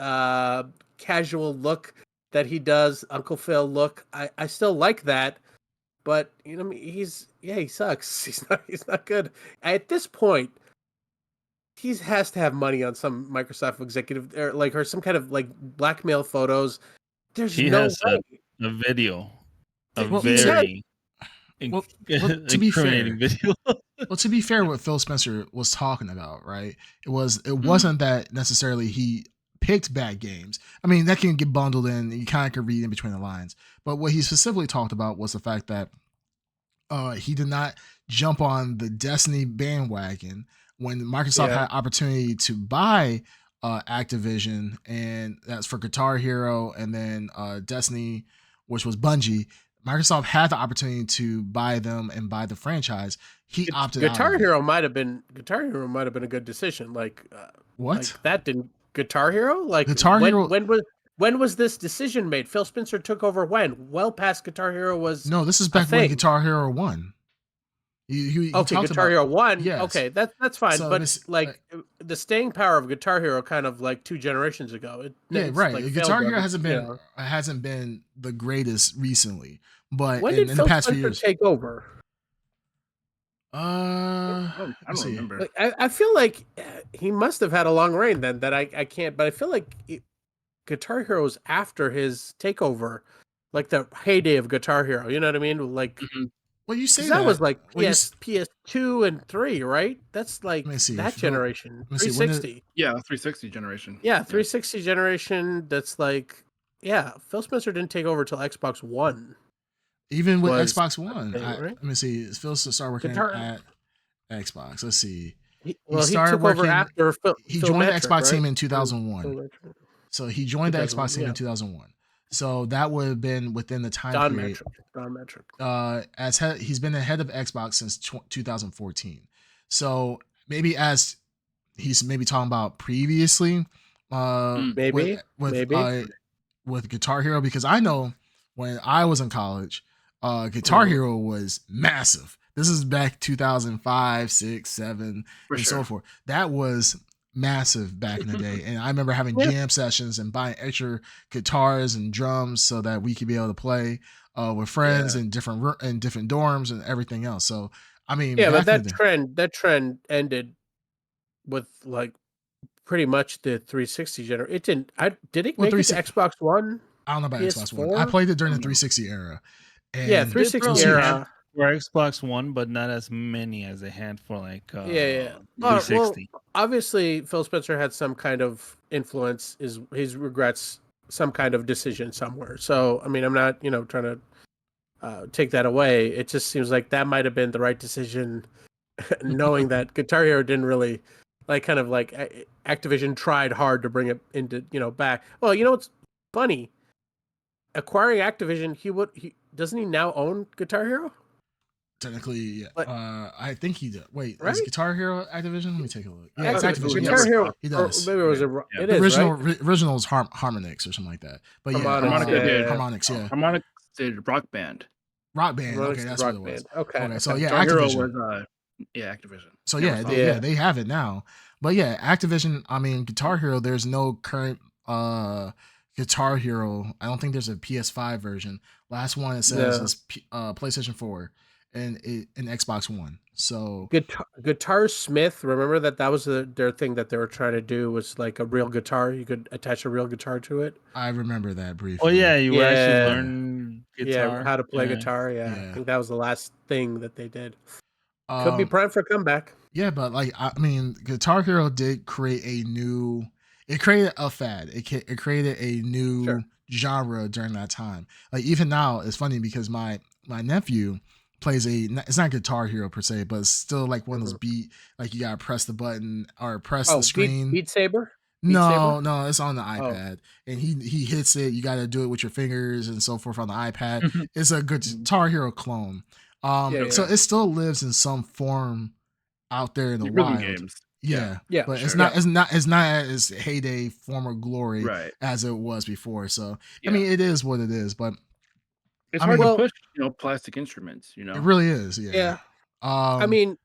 [SPEAKER 2] casual look that he does, Uncle Phil look. I still like that, but he sucks. He's not good. At this point, he has to have money on some Microsoft executive, or some kind of like blackmail photos. There's
[SPEAKER 3] He
[SPEAKER 2] no
[SPEAKER 3] has
[SPEAKER 2] way.
[SPEAKER 3] a video, a
[SPEAKER 2] He has.
[SPEAKER 3] very
[SPEAKER 1] Well, to be
[SPEAKER 3] incriminating
[SPEAKER 1] fair,
[SPEAKER 3] video.
[SPEAKER 1] well, to be fair, what Phil Spencer was talking about, right? It wasn't that necessarily he picked bad games. I mean, that can get bundled in. You kind of can read in between the lines. But what he specifically talked about was the fact that he did not jump on the Destiny bandwagon when Microsoft had opportunity to buy Activision, and that's for Guitar Hero, and then Destiny, which was Bungie. Microsoft had the opportunity to buy them and buy the franchise. He opted out.
[SPEAKER 2] Guitar Hero might have been a good decision. Like
[SPEAKER 1] what?
[SPEAKER 2] Like that didn't Guitar Hero? Like
[SPEAKER 1] Hero.
[SPEAKER 2] When was this decision made? Phil Spencer took over when? Well past Guitar Hero was.
[SPEAKER 1] No, this is back when Guitar Hero 1. He
[SPEAKER 2] Guitar Hero 1.
[SPEAKER 1] Yes.
[SPEAKER 2] Okay, that's fine.
[SPEAKER 1] So
[SPEAKER 2] but the staying power of Guitar Hero kind of like 2 generations ago.
[SPEAKER 1] Right.
[SPEAKER 2] Like
[SPEAKER 1] Guitar Hero hasn't been the greatest recently, but
[SPEAKER 2] when did
[SPEAKER 1] in
[SPEAKER 2] Phil
[SPEAKER 1] the past
[SPEAKER 2] Spencer
[SPEAKER 1] few years
[SPEAKER 2] take over?
[SPEAKER 4] I don't remember.
[SPEAKER 2] I feel like he must have had a long reign then. That I can't. But I feel like Guitar Hero was after his takeover, like the heyday of Guitar Hero. You know what I mean? Like.
[SPEAKER 1] Mm-hmm. Well, you say
[SPEAKER 2] that was like PS2 and 3, right? That's like that generation. 360.
[SPEAKER 4] 360 generation.
[SPEAKER 2] Yeah, 360 generation. That's like, Phil Spencer didn't take over till Xbox One.
[SPEAKER 1] Even with Xbox One,
[SPEAKER 2] right?
[SPEAKER 1] Let me see. Phil started working at Xbox. Let's see.
[SPEAKER 2] He took over after Phil.
[SPEAKER 1] He joined the Xbox team in 2001. So he joined the Xbox team in 2001. So that would have been within the time period.
[SPEAKER 2] Don Metric.
[SPEAKER 1] He's been the head of Xbox since 2014. So maybe as he's maybe talking about previously,
[SPEAKER 2] maybe
[SPEAKER 1] with Guitar Hero, because I know when I was in college, Guitar Hero was massive. This is back 2005, 6, 7, so forth. That was massive back in the day, and I remember having jam sessions and buying extra guitars and drums so that we could be able to play with friends in different dorms and everything else. So I mean,
[SPEAKER 2] but that trend ended with like pretty much the 360 generation. It didn't. Did it make it to Xbox One?
[SPEAKER 1] I don't know about PS4? Xbox One. I played it during the 360 era. And
[SPEAKER 2] 360 era.
[SPEAKER 3] For Xbox One, but not as many as they had for like 360.
[SPEAKER 2] Well, obviously, Phil Spencer had some kind of influence. His regrets some kind of decision somewhere. So, I mean, I'm not trying to take that away. It just seems like that might have been the right decision, knowing that Guitar Hero didn't really Activision tried hard to bring it into back. Well, what's funny? Acquiring Activision, he doesn't he now own Guitar Hero?
[SPEAKER 1] Technically, I think he did. Wait, right? Is Guitar Hero Activision? Let me take a look. Yeah, it's
[SPEAKER 2] Activision. Guitar Hero.
[SPEAKER 1] He does.
[SPEAKER 2] Maybe it was
[SPEAKER 1] the original is Harmonix or something like that. But Harmonix, yeah.
[SPEAKER 4] Harmonix did Rock Band.
[SPEAKER 1] Rock Band. Okay, that's what it was.
[SPEAKER 2] Okay.
[SPEAKER 1] So
[SPEAKER 4] Guitar Hero was Activision.
[SPEAKER 1] So they have it now. But yeah, Activision. I mean, Guitar Hero. There's no current Guitar Hero. I don't think there's a PS5 version. Last one it says is PlayStation 4 and an Xbox One. So
[SPEAKER 2] Guitar Smith, remember that was their thing that they were trying to do, was like a real guitar. You could attach a real guitar to it.
[SPEAKER 1] I remember that briefly.
[SPEAKER 3] Oh yeah, you actually learn guitar.
[SPEAKER 2] Yeah, how to play guitar. Yeah, I think that was the last thing that they did. Could be prime for a comeback.
[SPEAKER 1] Yeah, but I mean, Guitar Hero did create it created a fad. It created a new genre during that time. Like even now, it's funny because my nephew plays it's not Guitar Hero per se, but it's still like one of those like you gotta press the button or press the screen.
[SPEAKER 2] Beat Saber?
[SPEAKER 1] No, it's on the iPad, and he hits it. You gotta do it with your fingers and so forth on the iPad. It's a Guitar Hero clone. So it still lives in some form out there in the wild.
[SPEAKER 4] Games.
[SPEAKER 1] Yeah, but it's not at its heyday, former glory as it was before. So I mean, it is what it is, but
[SPEAKER 4] it's hard to push, plastic instruments.
[SPEAKER 1] It really is. Yeah.
[SPEAKER 2] I mean,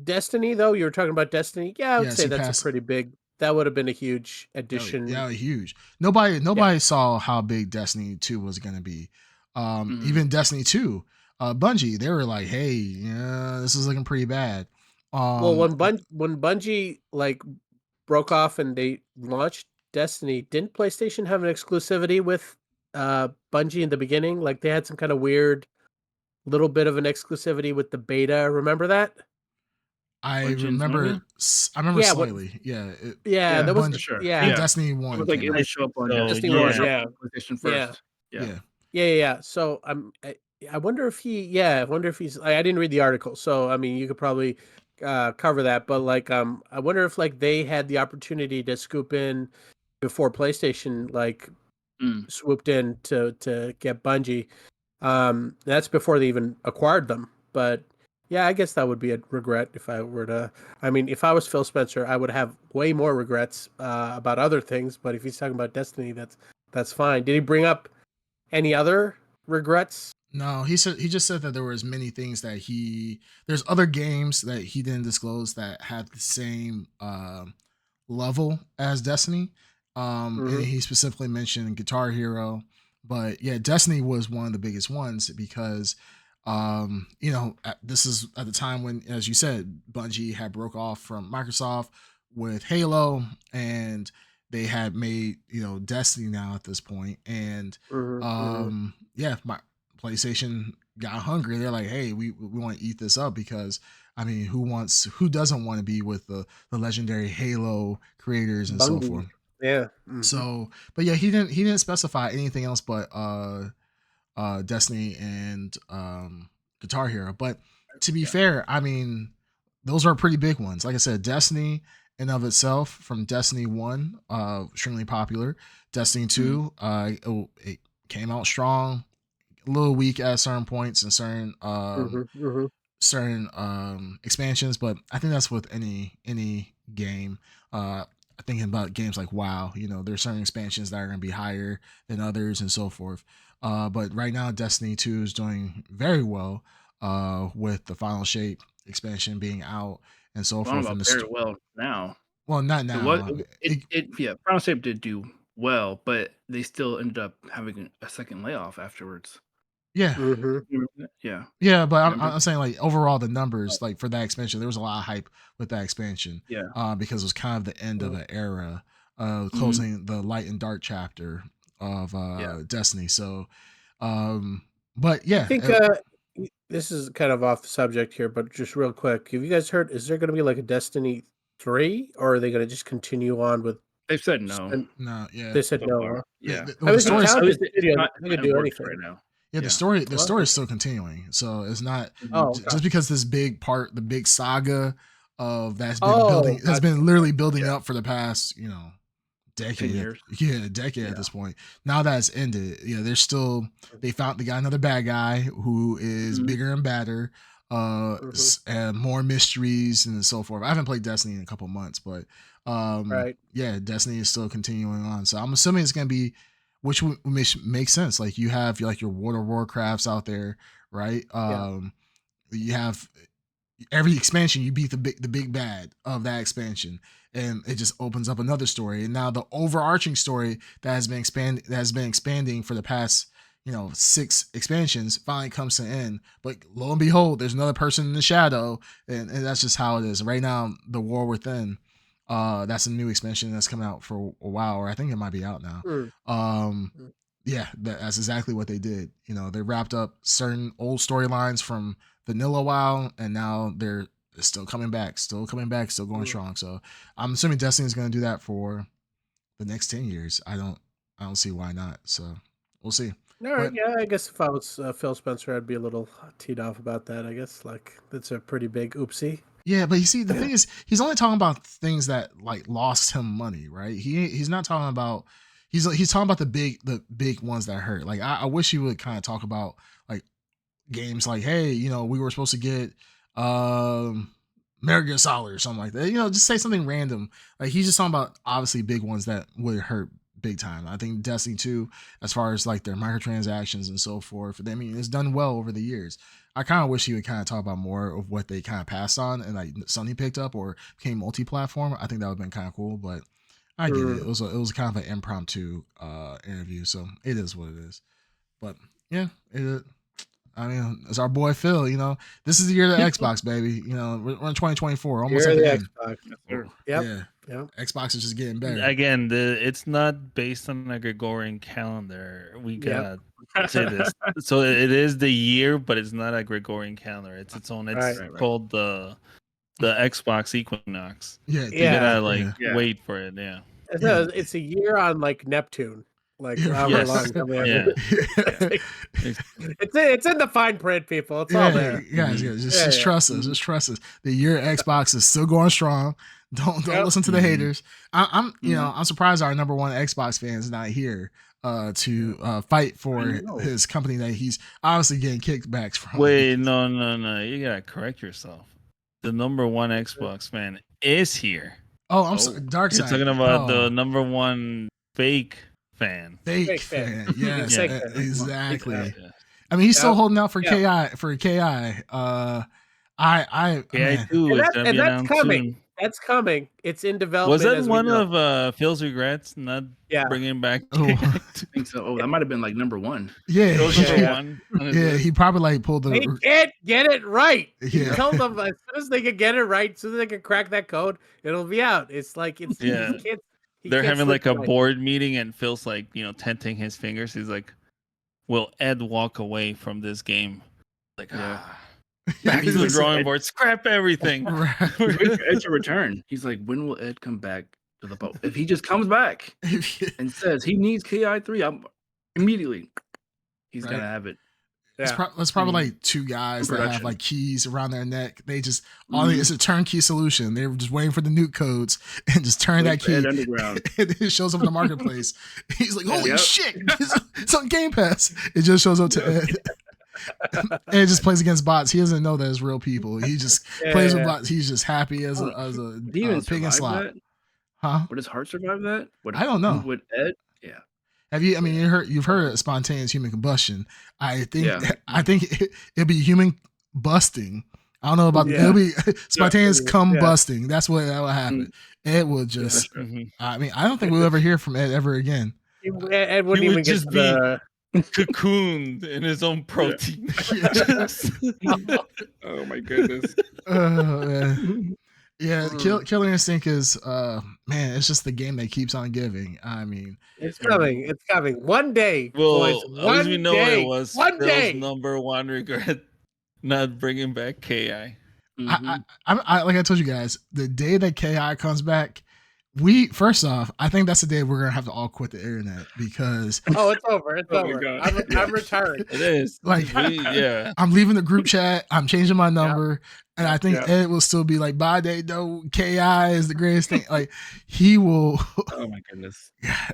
[SPEAKER 2] Destiny though. You were talking about Destiny. Yeah, I would say that's a pretty big. That would have been a huge addition.
[SPEAKER 1] Yeah, huge. Nobody saw how big Destiny 2 was going to be. Even Destiny 2, Bungie, they were like, "Hey, this is looking pretty bad."
[SPEAKER 2] Well, when Bungie like broke off and they launched Destiny, didn't PlayStation have an exclusivity with Bungie in the beginning? Like they had some kind of weird little bit of an exclusivity with the beta. Remember that?
[SPEAKER 1] I
[SPEAKER 4] Bungie
[SPEAKER 1] remember
[SPEAKER 2] Yeah,
[SPEAKER 1] slightly.
[SPEAKER 2] that was
[SPEAKER 1] Bungie.
[SPEAKER 2] yeah.
[SPEAKER 1] Destiny
[SPEAKER 4] It
[SPEAKER 1] 1
[SPEAKER 4] was like
[SPEAKER 1] came
[SPEAKER 4] it
[SPEAKER 1] out.
[SPEAKER 4] would show up on
[SPEAKER 3] So,
[SPEAKER 2] Destiny
[SPEAKER 4] Destiny.
[SPEAKER 2] 1,
[SPEAKER 4] It showed
[SPEAKER 2] yeah.
[SPEAKER 4] up on PlayStation
[SPEAKER 2] Yeah.
[SPEAKER 4] first.
[SPEAKER 1] Yeah.
[SPEAKER 2] Yeah. So I wonder if I wonder if he's. I didn't read the article, so I mean, you could probably cover that. But like, I wonder if like they had the opportunity to scoop in before PlayStation like swooped in to get Bungie. That's before they even acquired them. But yeah, I guess that would be a regret if I were to. I mean, if I was Phil Spencer, I would have way more regrets about other things. But if he's talking about Destiny, that's fine. Did he bring up any other regrets?
[SPEAKER 1] No, he just said that there was many things that there's other games that he didn't disclose that had the same level as Destiny. And he specifically mentioned Guitar Hero, but yeah, Destiny was one of the biggest ones because this is at the time when, as you said, Bungie had broke off from Microsoft with Halo, and they had made Destiny now at this point, and my PlayStation got hungry. They're like, hey, we want to eat this up because I mean, who doesn't want to be with the legendary Halo creators and so forth?
[SPEAKER 2] Yeah.
[SPEAKER 1] So, but yeah, he didn't specify anything else but Destiny and Guitar Hero. But to be fair, I mean, those are pretty big ones. Like I said, Destiny in of itself, from Destiny 1, extremely popular. Destiny 2, it came out strong, a little weak at certain points and certain expansions, but I think that's with any game. Thinking about games like WoW, there's certain expansions that are going to be higher than others and so forth. But right now, Destiny 2 is doing very well with the Final Shape expansion being out and so forth.
[SPEAKER 4] And very well now.
[SPEAKER 1] Well, not now.
[SPEAKER 4] Final Shape did do well, but they still ended up having a second layoff afterwards.
[SPEAKER 1] Yeah.
[SPEAKER 4] Yeah.
[SPEAKER 1] Yeah, but I'm saying like overall the numbers like for that expansion, there was a lot of hype with that expansion.
[SPEAKER 4] Yeah.
[SPEAKER 1] Because it was kind of the end of an era, closing the light and dark chapter of Destiny. So, but yeah,
[SPEAKER 2] I think this is kind of off the subject here, but just real quick, have you guys heard? Is there going to be like a Destiny 3, or are they going to just continue on with?
[SPEAKER 4] They've said no.
[SPEAKER 1] No, yeah,
[SPEAKER 2] they said
[SPEAKER 4] so
[SPEAKER 2] no.
[SPEAKER 4] Far. Yeah,
[SPEAKER 1] the story
[SPEAKER 2] they could do anything
[SPEAKER 1] right now. Yeah, the story is still continuing, so it's not just because this big part, the big saga of that's been building has been literally building up for the past decade.
[SPEAKER 4] 10 years.
[SPEAKER 1] Yeah, a decade at this point. Now that it's ended, they got another bad guy who is bigger and badder, and more mysteries and so forth. I haven't played Destiny in a couple months, but yeah, Destiny is still continuing on. So I'm assuming it's gonna be, which makes sense. Like you have like your World of Warcrafts out there, right? You have every expansion, you beat the big bad of that expansion, and it just opens up another story. And now the overarching story that has been expanding for the past 6 expansions finally comes to an end. But lo and behold, there's another person in the shadow, and that's just how it is right now. The War Within, that's a new expansion that's coming out for a while, or I think it might be out now. Yeah, that's exactly what they did. They wrapped up certain old storylines from vanilla WoW, and now they're still coming back, still going strong. So I'm assuming Destiny is going to do that for the next 10 years. I don't see why not. So we'll see.
[SPEAKER 2] All right, yeah, I guess if I was Phil Spencer, I'd be a little teed off about that. I guess like that's a pretty big oopsie.
[SPEAKER 1] Yeah, but you see, the thing is, he's only talking about things that like lost him money, right? He's not talking about. He's talking about the big ones that hurt. Like I wish he would kind of talk about like games like, hey, we were supposed to get Metal Gear Solid or something like that. Just say something random. Like he's just talking about obviously big ones that would hurt big time. I think Destiny 2, as far as like their microtransactions and so forth, I mean, it's done well over the years. I kind of wish he would kind of talk about more of what they kind of passed on and like Sony picked up or became multi-platform. I think that would have been kind of cool, but I get it. It was kind of an impromptu interview, so it is what it is. But yeah, I mean, it's our boy Phil. This is the year of the Xbox, baby. We're in 2024, almost at the end.
[SPEAKER 2] Xbox. Yeah.
[SPEAKER 1] Xbox is just getting better.
[SPEAKER 3] Again, it's not based on a Gregorian calendar. We gotta say this. So it is the year, but it's not a Gregorian calendar. It's its own. It's called the the Xbox Equinox.
[SPEAKER 1] Yeah,
[SPEAKER 3] You gotta wait for it. Yeah.
[SPEAKER 2] It's a year on like Neptune, like however long. It's in the fine print, people. It's all there.
[SPEAKER 1] Guys, just trust us. Just trust us. The year Xbox is still going strong. Don't listen to the haters. I'm I'm surprised our number one Xbox fan is not here to fight for his company that he's obviously getting kickbacks from.
[SPEAKER 3] Wait, no. You gotta correct yourself. The number one Xbox fan is here.
[SPEAKER 1] Oh, I'm sorry. Dark Side.
[SPEAKER 3] You're talking about the number one fake fan.
[SPEAKER 1] Fake fan. Yes, exactly.
[SPEAKER 3] Yeah.
[SPEAKER 1] I mean, he's still holding out for KI. KI.
[SPEAKER 3] KI 2 is gonna be
[SPEAKER 2] that's coming.
[SPEAKER 3] Soon.
[SPEAKER 2] That's coming. It's in development.
[SPEAKER 3] Was that one of Phil's regrets not bringing back?
[SPEAKER 4] I think so. Oh, that might have been like number one.
[SPEAKER 1] Yeah,
[SPEAKER 3] number one.
[SPEAKER 1] Yeah, he probably like pulled the.
[SPEAKER 2] They can't get it right. He told them as soon as they can get it right, as soon as they can crack that code, it'll be out. It's like it's
[SPEAKER 3] They're having like a board meeting, and Phil's like tenting his fingers. He's like, "Will Ed walk away from this game?" Like back to the drawing board, scrap everything.
[SPEAKER 4] Ed to return. He's like, when will Ed come back to the boat? If he just comes back and says he needs KI3, I'm immediately he's gonna have it.
[SPEAKER 1] It's probably like two guys that have like keys around their neck. They just it's a turnkey solution. They're just waiting for the nuke codes and just turn that key.
[SPEAKER 4] Underground.
[SPEAKER 1] And it shows up in the marketplace. He's like, holy shit, it's on Game Pass. It just shows up to Ed. And it just plays against bots. He doesn't know that it's real people. He just plays with bots. He's just happy as a pig in slop. Huh?
[SPEAKER 4] Would his heart survive that?
[SPEAKER 1] I don't know.
[SPEAKER 4] Would Ed? Yeah.
[SPEAKER 1] Have you? I mean, you've heard of spontaneous human combustion. I think it'll be human busting. I don't know about it'll be spontaneous combusting. That's what that will happen. Ed will just. I mean, I don't think we'll ever hear from Ed ever again.
[SPEAKER 2] Ed wouldn't even just be
[SPEAKER 3] cocooned in his own protein.
[SPEAKER 4] Oh my goodness.
[SPEAKER 1] Yeah, Killer Instinct is man, it's just the game that keeps on giving. I mean,
[SPEAKER 2] it's coming. It's coming. One day,
[SPEAKER 3] boys.
[SPEAKER 2] One
[SPEAKER 3] we know
[SPEAKER 2] day,
[SPEAKER 3] it was
[SPEAKER 2] one day.
[SPEAKER 3] number one regret not bringing back KI.
[SPEAKER 1] I like I told you guys, the day that KI comes back, first off, I think that's the day we're gonna have to all quit the internet because
[SPEAKER 2] it's over. It's over. I'm retiring.
[SPEAKER 3] It is
[SPEAKER 1] like I'm leaving the group chat. I'm changing my number, and I think Ed will still be like, "Bye, day, no, KI is the greatest thing." Like he will.
[SPEAKER 4] Oh my goodness!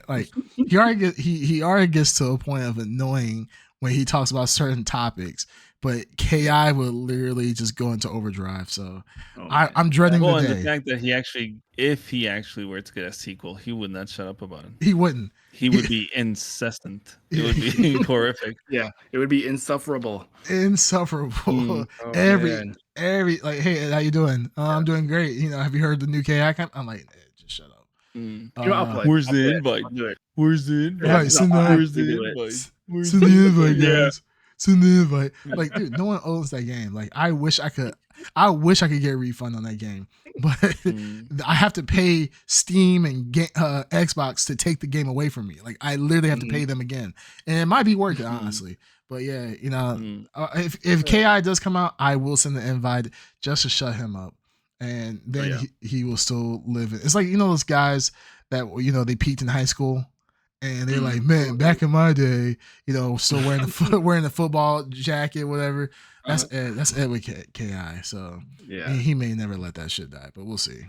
[SPEAKER 1] Like he already gets to a point of annoying when he talks about certain topics. But KI will literally just go into overdrive. So I'm dreading the day.
[SPEAKER 3] The fact that if he actually were to get a sequel, he would not shut up about it.
[SPEAKER 1] He wouldn't.
[SPEAKER 3] He would be incessant. It would be horrific.
[SPEAKER 4] Yeah, it would be insufferable.
[SPEAKER 1] Insufferable. Every like, hey, how you doing? I'm doing great. Have you heard the new KI? I'm like, just shut up.
[SPEAKER 4] I'll play.
[SPEAKER 3] Where's the invite?
[SPEAKER 1] Where's the invite? Send the invite, guys. Send the invite. Like, dude, no one owns that game. Like, I wish I could get a refund on that game, but I have to pay Steam and Xbox to take the game away from me. Like, I literally have to pay them again, and it might be worth it, honestly. But yeah, if KI does come out, I will send the invite just to shut him up, and then he will still live it. It's like those guys that they peaked in high school. And they're like, man, back in my day, still wearing the football jacket, whatever. That's Ed. That's Ed with KI. So he may never let that shit die, but we'll see.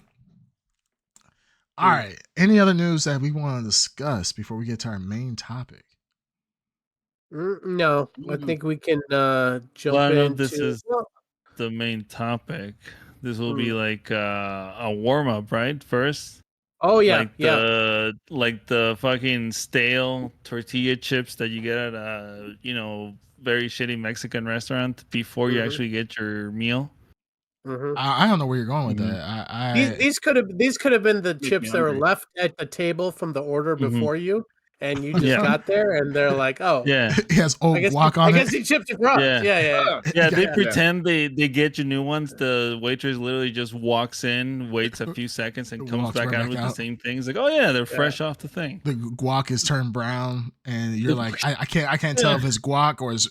[SPEAKER 1] All right. Any other news that we want to discuss before we get to our main topic?
[SPEAKER 2] No, I think we can jump into.
[SPEAKER 3] This is the main topic. This will be like a warm up, right? First.
[SPEAKER 2] Oh yeah,
[SPEAKER 3] like the fucking stale tortilla chips that you get at a very shitty Mexican restaurant before you actually get your meal.
[SPEAKER 1] I don't know where you're going with that.
[SPEAKER 2] These could have been the chips that were left at the table from the order before you, and you just got there, and they're like, "Oh,
[SPEAKER 3] yeah,
[SPEAKER 1] He has old guac on
[SPEAKER 2] I
[SPEAKER 1] it.
[SPEAKER 2] guess he chipped across." Yeah.
[SPEAKER 3] They pretend they get you new ones. The waitress literally just walks in, waits a few seconds, and comes
[SPEAKER 1] Walks
[SPEAKER 3] back
[SPEAKER 1] right
[SPEAKER 3] out
[SPEAKER 1] back
[SPEAKER 3] with the
[SPEAKER 1] out.
[SPEAKER 3] same things. Like, oh yeah, they're fresh off the thing.
[SPEAKER 1] The guac is turned brown, and you're like, I can't tell if it's guac or it's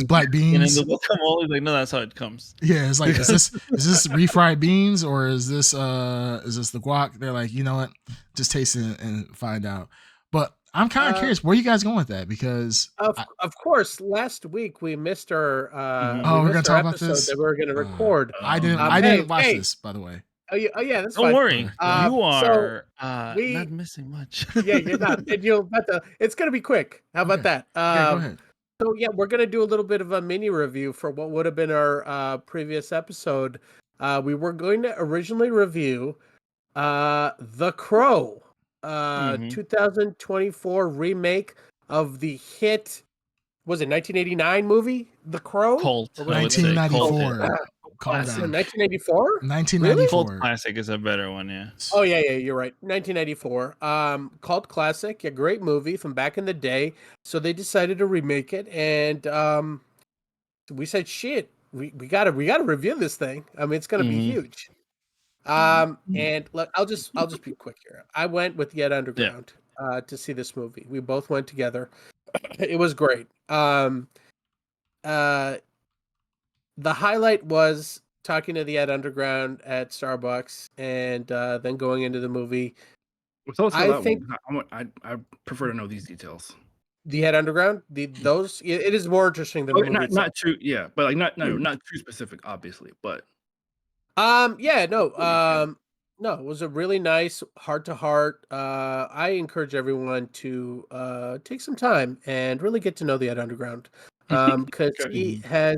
[SPEAKER 1] black beans.
[SPEAKER 3] And the guacamole, like, no, that's how it comes.
[SPEAKER 1] Yeah, it's like, is this refried beans or is this the guac? They're like, you know what? Just taste it and find out. But I'm kind of curious, where you guys going with that? Because
[SPEAKER 2] of course, last week we missed our
[SPEAKER 1] we're gonna talk about this
[SPEAKER 2] that we were gonna record.
[SPEAKER 1] I didn't watch this, by the way.
[SPEAKER 2] Oh yeah, that's
[SPEAKER 3] Don't
[SPEAKER 2] fine.
[SPEAKER 3] worry, you are not missing much.
[SPEAKER 2] Yeah, you're not, and it's gonna be quick. How about that?
[SPEAKER 1] Okay, go ahead.
[SPEAKER 2] So yeah, we're gonna do a little bit of a mini review for what would have been our previous episode. We were going to originally review The Crow, 2024 remake of the hit, was it 1989 movie The Crow?
[SPEAKER 3] Cult.
[SPEAKER 1] 1994. Calm
[SPEAKER 2] So
[SPEAKER 1] down.
[SPEAKER 2] 1984?
[SPEAKER 1] 1994.
[SPEAKER 3] Cult classic is a better one, yeah.
[SPEAKER 2] Oh yeah, you're right. 1994. Cult classic, a great movie from back in the day. So they decided to remake it, and we said, shit, we gotta review this thing. I mean, it's gonna be huge. And look, I'll just be quick here. I went with Yet Underground to see this movie. We both went together. It was great. The highlight was talking to the Yet Underground at Starbucks, and then going into the movie.
[SPEAKER 4] I think I prefer to know these details.
[SPEAKER 2] The Yet Underground, it is more interesting than the movie itself.
[SPEAKER 4] Not too, yeah, but like not too specific, obviously, but
[SPEAKER 2] no, it was a really nice heart to heart. I encourage everyone to take some time and really get to know the Yet Underground. Because he's a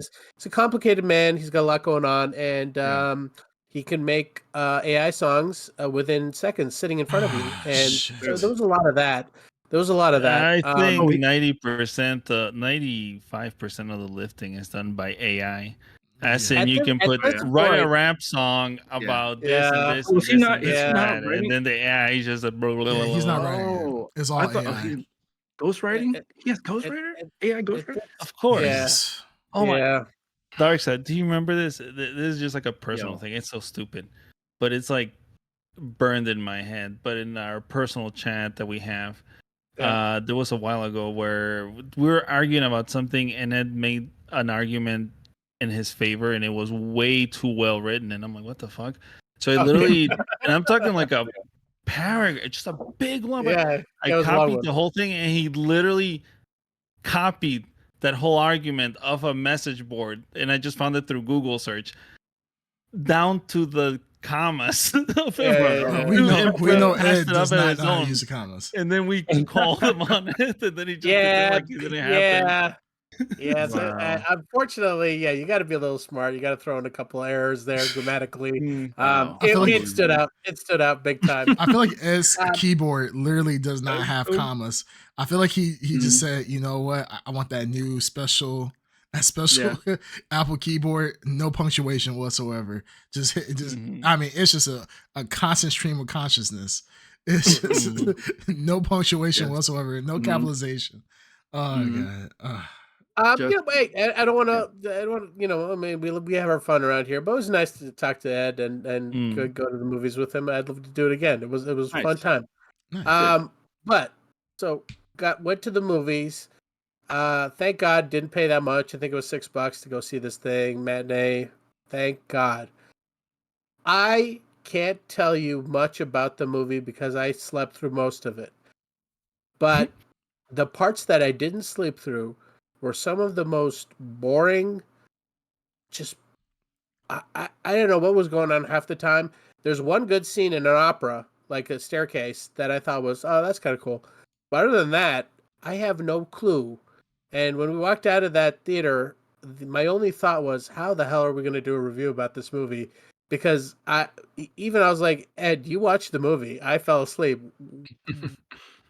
[SPEAKER 2] complicated man. He's got a lot going on, and he can make AI songs within seconds, sitting in front of you. And so there was a lot of that.
[SPEAKER 3] I think 90%, 95% of the lifting is done by AI. As in, you can write a rap song about this and this and this and that, and then the AI just
[SPEAKER 1] he's not writing. It's all AI.
[SPEAKER 4] Ghostwriting? Yes, ghostwriter? AI ghostwriter?
[SPEAKER 3] Of course.
[SPEAKER 1] Yes.
[SPEAKER 3] Oh my. Dark Side, do you remember this? This is just like a personal thing. It's so stupid, but it's like burned in my head. But in our personal chat that we have, there was a while ago where we were arguing about something, and Ed made an argument in his favor, and it was way too well written, and I'm like, what the fuck? So I literally, and I'm talking like a paragraph, just a big one. I copied the whole thing, and he literally copied that whole argument of a message board, and I just found it through Google search down to the commas.
[SPEAKER 1] We know Ed does not know how to use the commas,
[SPEAKER 3] and then we called him on it, and then he just like it didn't happen.
[SPEAKER 2] Yeah, so, unfortunately, you got to be a little smart. You got to throw in a couple errors there grammatically. It stood out. It stood out big time.
[SPEAKER 1] I feel like Ed's keyboard literally does not have commas. I feel like he just said, you know what? I want that new special Apple keyboard, no punctuation whatsoever. I mean, it's just a constant stream of consciousness. It's just no punctuation whatsoever, no capitalization. Oh god.
[SPEAKER 2] I don't want to. I mean, we have our fun around here, but it was nice to talk to Ed and go to the movies with him. I'd love to do it again. It was a fun time.
[SPEAKER 1] Nice.
[SPEAKER 2] But so went to the movies. Thank God didn't pay that much. I think it was $6 to go see this thing matinee. Thank God. I can't tell you much about the movie because I slept through most of it, but the parts that I didn't sleep through were some of the most boring. Just I don't know what was going on half the time. There's one good scene in an opera, like a staircase, that I thought was, that's kind of cool. But other than that, I have no clue. And when we walked out of that theater, my only thought was, how the hell are we going to do a review about this movie? Because I was like, Ed, you watched the movie. I fell asleep.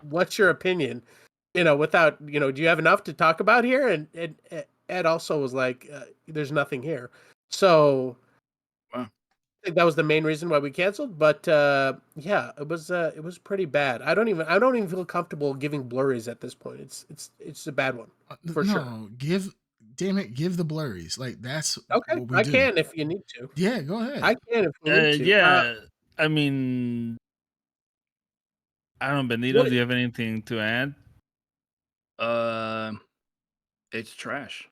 [SPEAKER 2] What's your opinion? Without, do you have enough to talk about here? And Ed also was like, there's nothing here. So, think that was the main reason why we canceled, but yeah, it was pretty bad. I don't even feel comfortable giving blurries at this point. It's a bad one for sure.
[SPEAKER 1] No, give the blurries. Like that's
[SPEAKER 2] Okay,
[SPEAKER 1] what we
[SPEAKER 2] I
[SPEAKER 1] do.
[SPEAKER 2] can if you need to.
[SPEAKER 1] Yeah, go ahead.
[SPEAKER 2] I can if you need to.
[SPEAKER 3] Yeah, I mean, I don't know, Benito,
[SPEAKER 2] What-
[SPEAKER 3] do you have anything to add?
[SPEAKER 4] It's trash.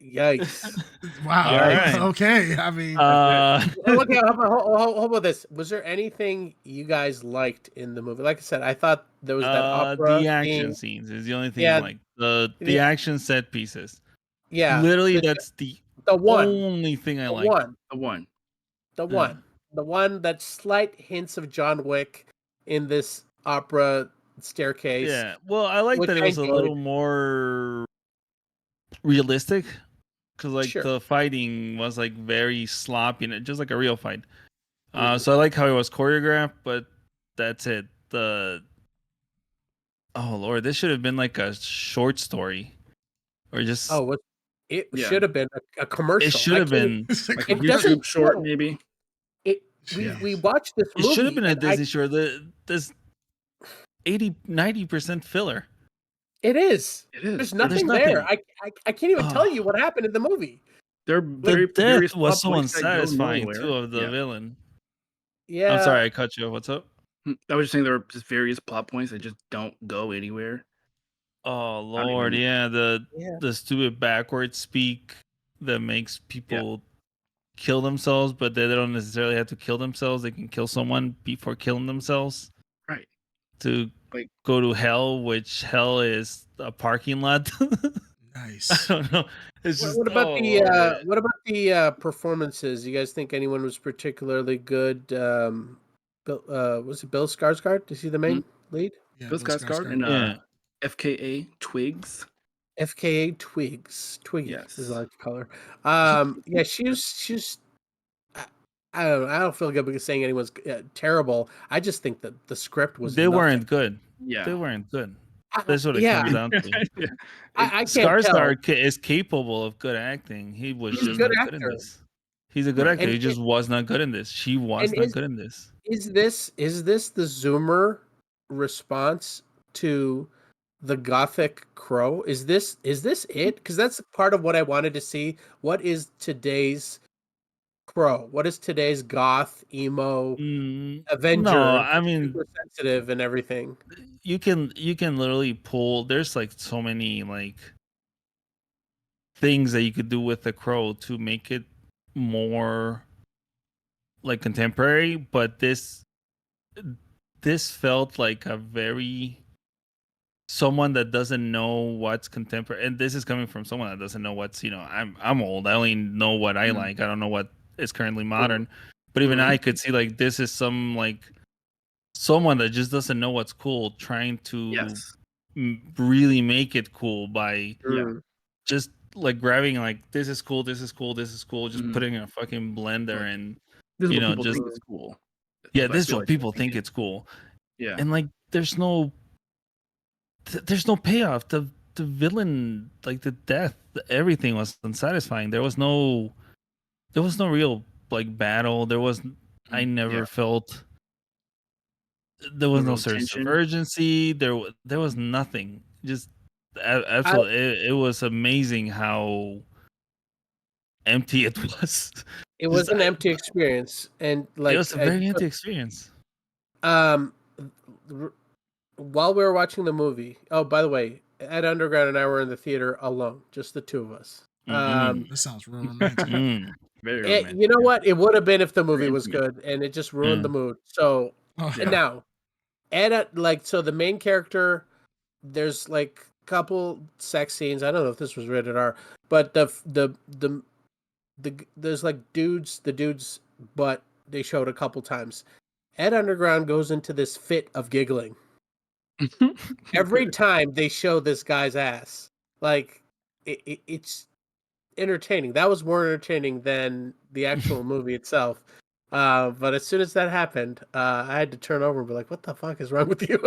[SPEAKER 2] Yikes!
[SPEAKER 1] Wow.
[SPEAKER 3] All right.
[SPEAKER 1] Okay. I mean,
[SPEAKER 2] Okay, how about this? Was there anything you guys liked in the movie? Like I said, I thought there was that opera
[SPEAKER 3] the action
[SPEAKER 2] scene.
[SPEAKER 3] scenes is the only thing
[SPEAKER 2] Yeah,
[SPEAKER 3] I like. The
[SPEAKER 2] the-
[SPEAKER 3] action set pieces.
[SPEAKER 2] Yeah,
[SPEAKER 3] Literally, that's the
[SPEAKER 2] one,
[SPEAKER 3] only thing I
[SPEAKER 2] the
[SPEAKER 3] like.
[SPEAKER 2] one,
[SPEAKER 4] The one.
[SPEAKER 2] the one that slight hints of John Wick in this opera staircase.
[SPEAKER 3] Yeah. Well, I like
[SPEAKER 2] which
[SPEAKER 3] that it
[SPEAKER 2] I
[SPEAKER 3] was a little
[SPEAKER 2] enjoyed.
[SPEAKER 3] more realistic because like
[SPEAKER 2] Sure.
[SPEAKER 3] the fighting was like very sloppy and just like a real fight. So I like how it was choreographed, but that's it. Oh Lord, this should have been like a short story, or just
[SPEAKER 2] It should have been a commercial.
[SPEAKER 3] it should have been
[SPEAKER 4] Like a
[SPEAKER 2] It doesn't
[SPEAKER 4] YouTube short,
[SPEAKER 2] feel-
[SPEAKER 4] maybe.
[SPEAKER 2] We watched this
[SPEAKER 3] it
[SPEAKER 2] movie.
[SPEAKER 3] should have been a
[SPEAKER 2] and
[SPEAKER 3] Disney short. This 90% filler.
[SPEAKER 2] It is.
[SPEAKER 4] It is.
[SPEAKER 2] There's nothing
[SPEAKER 3] There's nothing.
[SPEAKER 2] there. I can't even tell you what happened in the movie.
[SPEAKER 4] They're
[SPEAKER 3] The
[SPEAKER 4] various
[SPEAKER 3] death was
[SPEAKER 4] plot
[SPEAKER 3] so
[SPEAKER 4] points that go
[SPEAKER 3] unsatisfying
[SPEAKER 4] nowhere.
[SPEAKER 3] too of the
[SPEAKER 4] Yeah.
[SPEAKER 3] villain.
[SPEAKER 2] Yeah.
[SPEAKER 3] I'm sorry, I cut you off. What's up?
[SPEAKER 4] I was just saying there are just various plot points that just don't go anywhere.
[SPEAKER 3] Oh Lord,
[SPEAKER 4] even-
[SPEAKER 3] the stupid backwards speak that makes people kill themselves, but they don't necessarily have to kill themselves. They can kill someone before killing themselves.
[SPEAKER 4] Right.
[SPEAKER 3] To
[SPEAKER 4] Like-
[SPEAKER 3] go to hell, which hell is a parking lot.
[SPEAKER 1] nice.
[SPEAKER 3] I don't know. It's just
[SPEAKER 2] What about
[SPEAKER 3] Lord.
[SPEAKER 2] what about the performances? You guys think anyone was particularly good? Was it Bill Skarsgård? Is he the main lead?
[SPEAKER 1] Yeah,
[SPEAKER 4] Bill Skarsgård and
[SPEAKER 3] Yeah.
[SPEAKER 4] FKA Twigs.
[SPEAKER 2] FKA Twigs. Twiggy,
[SPEAKER 4] Yes.
[SPEAKER 2] as I like to call her. Yeah, she's. I don't know. I don't feel good because saying anyone's terrible. I just think that the script was.
[SPEAKER 3] They
[SPEAKER 2] nothing.
[SPEAKER 3] weren't good.
[SPEAKER 4] Yeah.
[SPEAKER 3] They weren't good. That's what it
[SPEAKER 2] Yeah.
[SPEAKER 3] comes down to.
[SPEAKER 2] I can't tell.
[SPEAKER 3] Skarsgård is capable of good acting. He was
[SPEAKER 2] He's a
[SPEAKER 3] just
[SPEAKER 2] good
[SPEAKER 3] not good in
[SPEAKER 2] actor.
[SPEAKER 3] this. He's a good
[SPEAKER 4] Right.
[SPEAKER 3] actor.
[SPEAKER 2] And
[SPEAKER 3] He just was not good in this. She was
[SPEAKER 2] and
[SPEAKER 3] not good in this.
[SPEAKER 2] Is this the Zoomer response to the Gothic Crow? Is this it? Because that's part of what I wanted to see. What is today's Crow? What is today's goth emo Avenger?
[SPEAKER 3] No, I mean,
[SPEAKER 2] super sensitive and everything.
[SPEAKER 3] you can literally pull. There's like so many like things that you could do with the Crow to make it more like contemporary, but this felt like a very someone that doesn't know what's contemporary, and this is coming from someone that doesn't know what's, I'm old. I only know what I like. I don't know what is currently modern. But even I could see like this is some like someone that just doesn't know what's cool trying to really make it cool by just like grabbing like this is cool, just putting in a fucking blender and
[SPEAKER 4] this is what people think is cool.
[SPEAKER 3] Yeah, this is what people think it's cool.
[SPEAKER 4] Yeah.
[SPEAKER 3] And like there's no payoff. The villain, like the death, everything was unsatisfying. There was no real like battle. I never felt there was no sense of urgency. There was nothing. Just absolutely, it was amazing how empty it was.
[SPEAKER 2] It was an empty experience, and like
[SPEAKER 3] it was a very empty experience.
[SPEAKER 2] While we were watching the movie, oh, by the way, Ed Underground and I were in the theater alone, just the two of us.
[SPEAKER 1] This sounds real romantic.
[SPEAKER 4] Very romantic.
[SPEAKER 2] You know what? It would have been if the movie was good, and it just ruined the mood. So, and now, Ed, so the main character, there's like a couple sex scenes. I don't know if this was rated R, but there's like the dude's butt they showed a couple times. Ed Underground goes into this fit of giggling every time they show this guy's ass. Like it's entertaining. That was more entertaining than the actual movie itself. But as soon as that happened, I had to turn over and be like, "What the fuck is wrong with you?"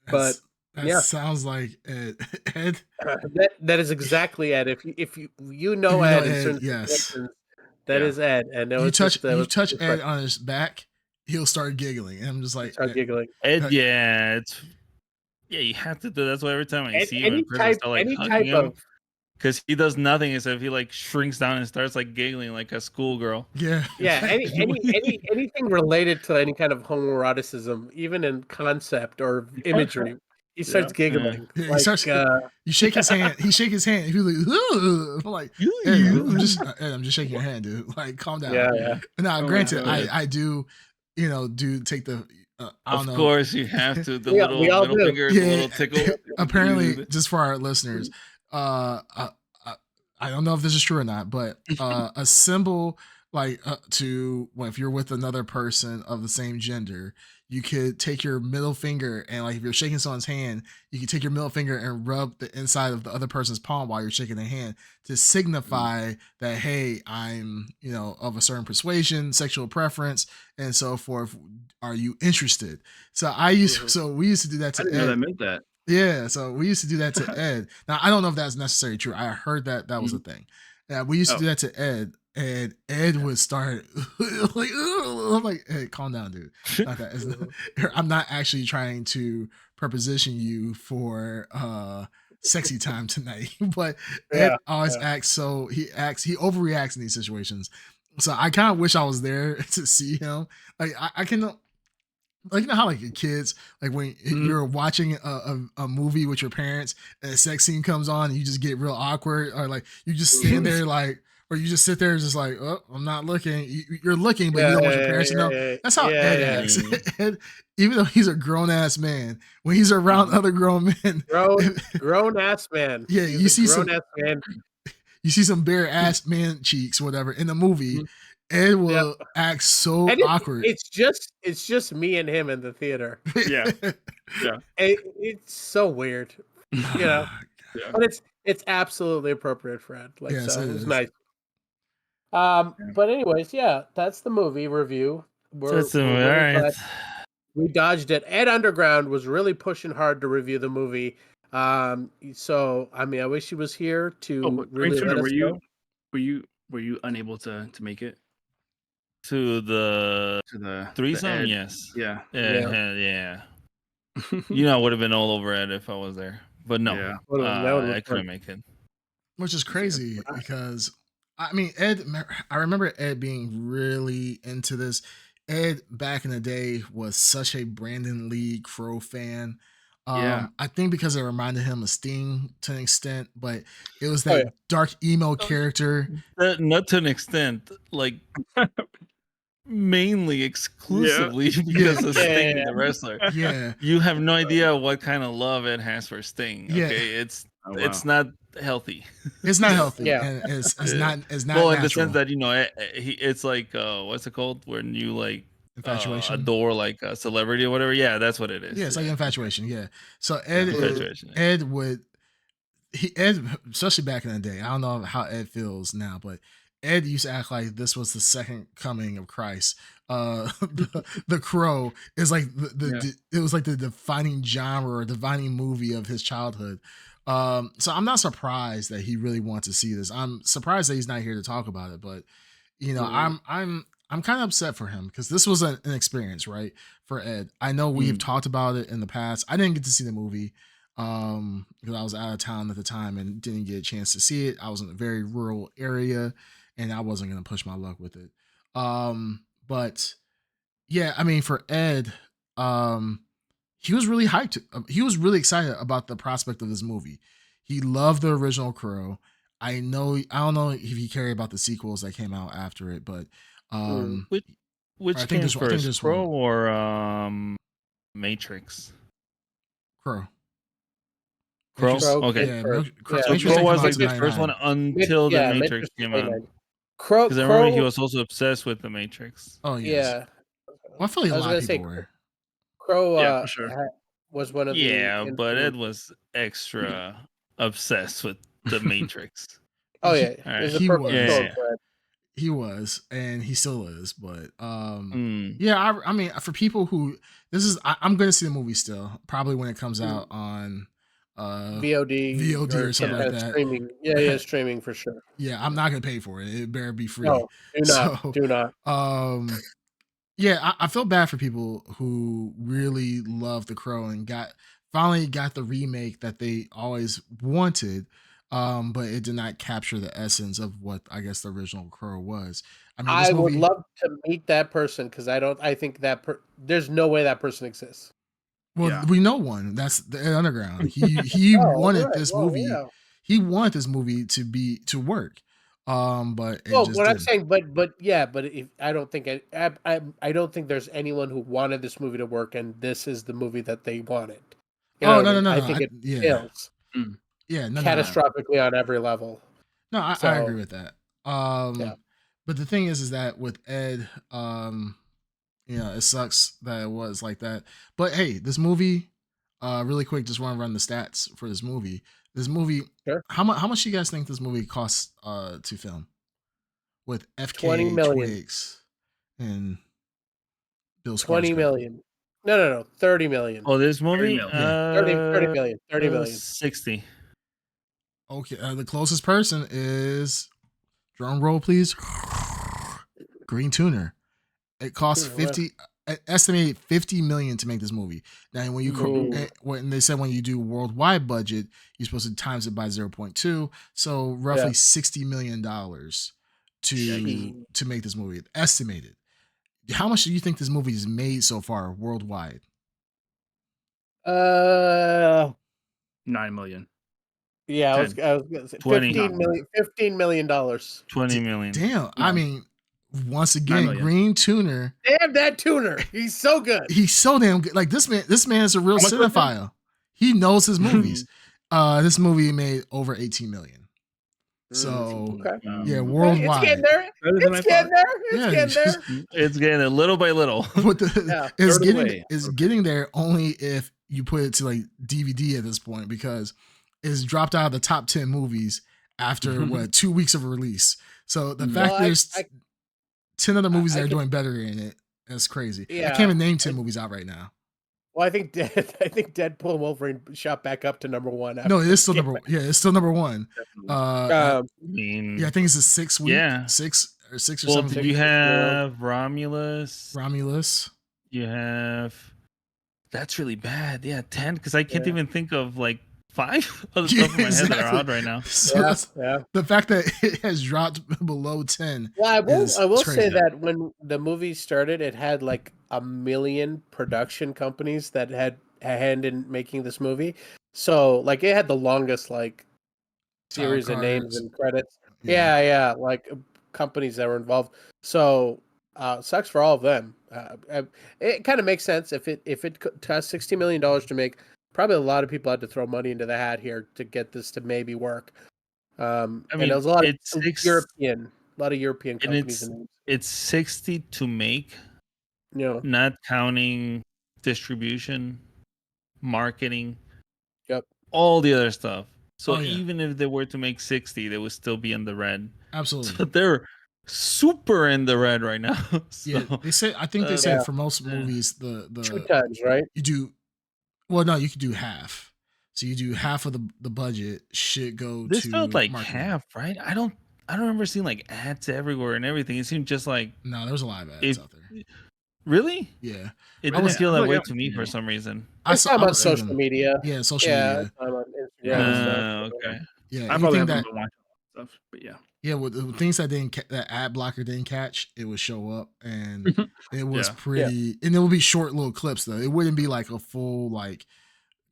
[SPEAKER 2] But
[SPEAKER 1] That sounds like Ed. Ed?
[SPEAKER 2] That is exactly Ed. If you know Ed in certain situations, that is Ed. And
[SPEAKER 1] you touch Ed on his back, he'll start giggling, and I'm just like,
[SPEAKER 2] start giggling.
[SPEAKER 3] Ed, you have to do. That's why every time I see him in person, I start like hugging him. Because he does nothing except he like shrinks down and starts like giggling like a schoolgirl.
[SPEAKER 1] Yeah.
[SPEAKER 2] Anything related to any kind of homoeroticism, even in concept or imagery, he starts giggling.
[SPEAKER 1] Yeah,
[SPEAKER 2] like,
[SPEAKER 1] you shake his hand. He shake his hand. He's like, ugh. I'm like, Ed, I'm just shaking your hand, dude. Like, calm down.
[SPEAKER 2] Yeah.
[SPEAKER 1] Now, granted, I do, do take the. I don't know.
[SPEAKER 3] Of course, you have to. The
[SPEAKER 2] we
[SPEAKER 3] little
[SPEAKER 2] all
[SPEAKER 3] finger, the little tickle.
[SPEAKER 1] Apparently, just for our listeners, I don't know if this is true or not, but a symbol like if you're with another person of the same gender, you could take your middle finger and like if you're shaking someone's hand, you can take your middle finger and rub the inside of the other person's palm while you're shaking their hand to signify that, hey, I'm of a certain persuasion, sexual preference, and so forth. Are you interested? So we used to do that to
[SPEAKER 4] I didn't know that meant that.
[SPEAKER 1] Yeah, so we used to do that to Ed. Now I don't know if that's necessarily true. I heard that was a thing. Yeah, we used to do that to Ed, and Ed would start like, I'm like, hey, calm down, dude. I'm not actually trying to preposition you for sexy time tonight, but Ed always acts so he overreacts in these situations. So I kind of wish I was there to see him. Like I can. Like, how like your kids, like when you're watching a movie with your parents and a sex scene comes on and you just get real awkward, or like you just stand there like, or you just sit there just like, oh, I'm not looking. You're looking, but you don't want your parents to know. That's how Ed acts. Ed, even though he's a grown ass man, when he's around other grown men,
[SPEAKER 2] grown ass man.
[SPEAKER 1] Yeah, you see some bare ass man cheeks, whatever, in the movie. Ed will act so awkward.
[SPEAKER 2] It's just me and him in the theater.
[SPEAKER 4] Yeah.
[SPEAKER 2] It's so weird, but it's absolutely appropriate for Ed. Like, so it was nice. But anyways, that's the movie review. We're really glad we dodged it. Ed Underground was really pushing hard to review the movie. So I mean, I wish he was here to really let us know.
[SPEAKER 4] Were you unable to make it
[SPEAKER 3] to the threesome? Yes.
[SPEAKER 4] Yeah.
[SPEAKER 3] I would have been all over Ed if I was there, but no, I couldn't make it.
[SPEAKER 1] Which is crazy because I mean, Ed. I remember Ed being really into this. Ed back in the day was such a Brandon Lee Crow fan. I think because it reminded him of Sting to an extent, but it was that dark emo character.
[SPEAKER 3] Not to an extent, like mainly exclusively because of Sting, the wrestler.
[SPEAKER 1] Yeah,
[SPEAKER 3] you have no idea what kind of love Ed has for Sting. Okay, it's not healthy.
[SPEAKER 1] It's not healthy. And it's not
[SPEAKER 3] well
[SPEAKER 1] natural.
[SPEAKER 3] In the sense that it's like what's it called when you like
[SPEAKER 1] infatuation,
[SPEAKER 3] adore like a celebrity or whatever. Yeah, that's what it is.
[SPEAKER 1] Yeah, it's like infatuation. Yeah. So Ed would especially back in the day. I don't know how Ed feels now, but Ed used to act like this was the second coming of Christ. The Crow is like it was like the defining genre or defining movie of his childhood. So I'm not surprised that he really wants to see this. I'm surprised that he's not here to talk about it, but I'm kind of upset for him because this was an experience, right, for Ed. I know we've talked about it in the past. I didn't get to see the movie because I was out of town at the time and didn't get a chance to see it. I was in a very rural area and I wasn't going to push my luck with it. But yeah, I mean, for Ed, he was really hyped. He was really excited about the prospect of this movie. He loved the original Crow. I don't know if he cared about the sequels that came out after it, but
[SPEAKER 3] which came first, Crow or Matrix?
[SPEAKER 1] Crow.
[SPEAKER 3] Okay.
[SPEAKER 1] Yeah,
[SPEAKER 3] Crow was like the first one until the Matrix came out. Because I remember he was also obsessed with the Matrix.
[SPEAKER 1] Oh yes. Yeah. Well, I feel like a lot of people were.
[SPEAKER 2] Crow for sure. Was one of the...
[SPEAKER 3] Yeah, but Ed was extra obsessed with the Matrix.
[SPEAKER 2] Oh yeah,
[SPEAKER 1] he He was, and he still is, but yeah, I mean, for people who I'm going to see the movie still, probably when it comes out on
[SPEAKER 2] VOD
[SPEAKER 1] or something like that.
[SPEAKER 2] Streaming. Yeah, streaming for sure.
[SPEAKER 1] Yeah, I'm not going to pay for it. It better be free.
[SPEAKER 2] No, do not.
[SPEAKER 1] So,
[SPEAKER 2] do not.
[SPEAKER 1] Yeah, I feel bad for people who really love The Crow and finally got the remake that they always wanted, but it did not capture the essence of what I guess the original Crow was. I mean,
[SPEAKER 2] I would love to meet that person because I think that there's no way that person exists.
[SPEAKER 1] Well, we know one. That's the Underground. He wanted this movie. Yeah. He wanted this movie to work. But it just
[SPEAKER 2] what
[SPEAKER 1] didn't.
[SPEAKER 2] I'm saying, but if I don't think I don't think there's anyone who wanted this movie to work, and this is the movie that they wanted.
[SPEAKER 1] No. I
[SPEAKER 2] think it fails.
[SPEAKER 1] Yeah,
[SPEAKER 2] catastrophically on every level.
[SPEAKER 1] No, I agree with that. But the thing is that with Ed, it sucks that it was like that. But hey, this movie, really quick, just want to run the stats for this movie. This movie,
[SPEAKER 2] sure.
[SPEAKER 1] How much do you guys think this movie costs to film? With FK
[SPEAKER 2] 20 million.
[SPEAKER 1] Twigs and Bill Skarsgård.
[SPEAKER 2] 20 million. No, 30 million.
[SPEAKER 3] Oh, this movie?
[SPEAKER 2] 30 million. 30 million.
[SPEAKER 3] 60.
[SPEAKER 1] Okay, the closest person is, drum roll please, Green Tuner. It costs estimated 50 million to make this movie. Now, when they said when you do worldwide budget, you're supposed to times it by 0.2, so roughly $60 million to make this movie. Estimated. How much do you think this movie has made so far worldwide?
[SPEAKER 4] 9 million.
[SPEAKER 2] Yeah, I was gonna say $15 million.
[SPEAKER 3] $20 million.
[SPEAKER 1] Damn, no. I mean, once again, Green Tuner.
[SPEAKER 2] Damn that tuner. He's so good.
[SPEAKER 1] He's so damn good. Like this man is a real cinephile. He knows his movies. This movie made over 18 million. So yeah, worldwide.
[SPEAKER 2] It's getting there.
[SPEAKER 3] It's getting there little by little.
[SPEAKER 1] It's getting there only if you put it to like DVD at this point, because it's dropped out of the top 10 movies after 2 weeks of release. So the fact there's 10 other movies that are doing better in it, that's crazy. I can't even name 10 movies out right now.
[SPEAKER 2] Well, I think Deadpool and Wolverine shot back up to number one.
[SPEAKER 1] No, it is still number one. Yeah, it's still number one. I think it's a 6 week.
[SPEAKER 3] Yeah,
[SPEAKER 1] 6 or 7.
[SPEAKER 3] Did you have Romulus? You have. That's really bad. Yeah, 10. Because I can't even think of like 5 of the stuff in my head that are out right now.
[SPEAKER 1] So the fact that it has dropped below 10.
[SPEAKER 2] Well, I will say that when the movie started, it had like 1 million production companies that had a hand in making this movie. So like it had the longest like series of names and credits. Yeah, like companies that were involved. So sucks for all of them. It kind of makes sense if it costs $60 million to make. Probably a lot of people had to throw money into the hat here to get this to maybe work. And there was a lot of European companies.
[SPEAKER 3] It's 60 to make, not counting distribution, marketing, all the other stuff. So even if they were to make 60, they would still be in the red.
[SPEAKER 1] Absolutely.
[SPEAKER 3] So they're super in the red right now. So,
[SPEAKER 1] yeah, they said for most movies the
[SPEAKER 2] 2 times, right?
[SPEAKER 1] You do. Well, no, you could do half. So you do half of the budget should go
[SPEAKER 3] this
[SPEAKER 1] to
[SPEAKER 3] felt like
[SPEAKER 1] marketing.
[SPEAKER 3] Half, right? I don't remember seeing like ads everywhere and everything. It seemed just like
[SPEAKER 1] no, there was a lot of ads out there.
[SPEAKER 3] Really?
[SPEAKER 1] Yeah.
[SPEAKER 3] It didn't feel that way to me for some reason.
[SPEAKER 2] I saw on social media.
[SPEAKER 1] Yeah, social media.
[SPEAKER 2] On Instagram.
[SPEAKER 3] Okay.
[SPEAKER 1] Yeah,
[SPEAKER 4] I probably haven't been watching stuff, but yeah.
[SPEAKER 1] Yeah, with the things that ad blocker didn't catch, it would show up, and it was pretty. And it would be short little clips though. It wouldn't be like a full like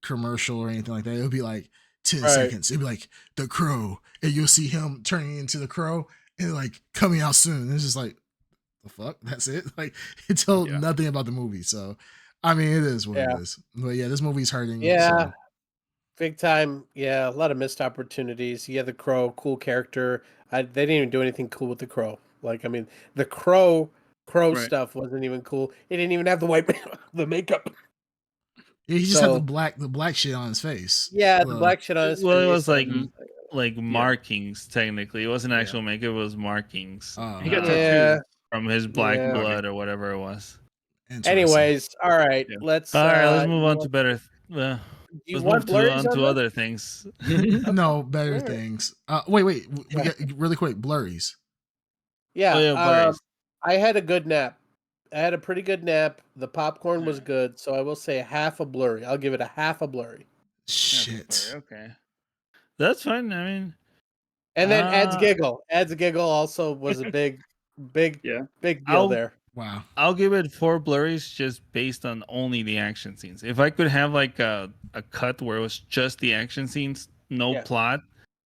[SPEAKER 1] commercial or anything like that. It would be like 10 seconds. It'd be like the Crow, and you'll see him turning into the Crow and like coming out soon. It's just like the fuck. That's it. Like it told nothing about the movie. So I mean, it is what it is. But yeah, this movie's hurting.
[SPEAKER 2] Yeah. So. Big time. Yeah, a lot of missed opportunities. Yeah, the Crow, cool character. They didn't even do anything cool with the Crow. Like, I mean, the Crow stuff wasn't even cool. He didn't even have the makeup.
[SPEAKER 1] Yeah, he just had the black shit on his face.
[SPEAKER 2] Yeah, the black shit on his face.
[SPEAKER 3] Well, it was like like markings. Technically, it wasn't actual makeup; it was markings.
[SPEAKER 4] He got tattoos
[SPEAKER 3] from his black blood or whatever it was.
[SPEAKER 2] Anyways, all right, let's
[SPEAKER 3] move on to better.
[SPEAKER 2] do you
[SPEAKER 3] Let's
[SPEAKER 2] want
[SPEAKER 3] move on to
[SPEAKER 2] this?
[SPEAKER 3] other things.
[SPEAKER 1] No, better things. Wait, we get really quick blurries.
[SPEAKER 2] Yeah,
[SPEAKER 3] blurries.
[SPEAKER 2] I had a good nap. I had a pretty good nap. The popcorn was good, so I will say half a blurry. I'll give it a half a blurry.
[SPEAKER 1] Shit.
[SPEAKER 3] Okay, that's fine. I mean,
[SPEAKER 2] and then Ed's giggle. Ed's giggle also was a big deal there.
[SPEAKER 1] Wow.
[SPEAKER 3] I'll give it 4 blurries just based on only the action scenes. If I could have like a cut where it was just the action scenes, no plot,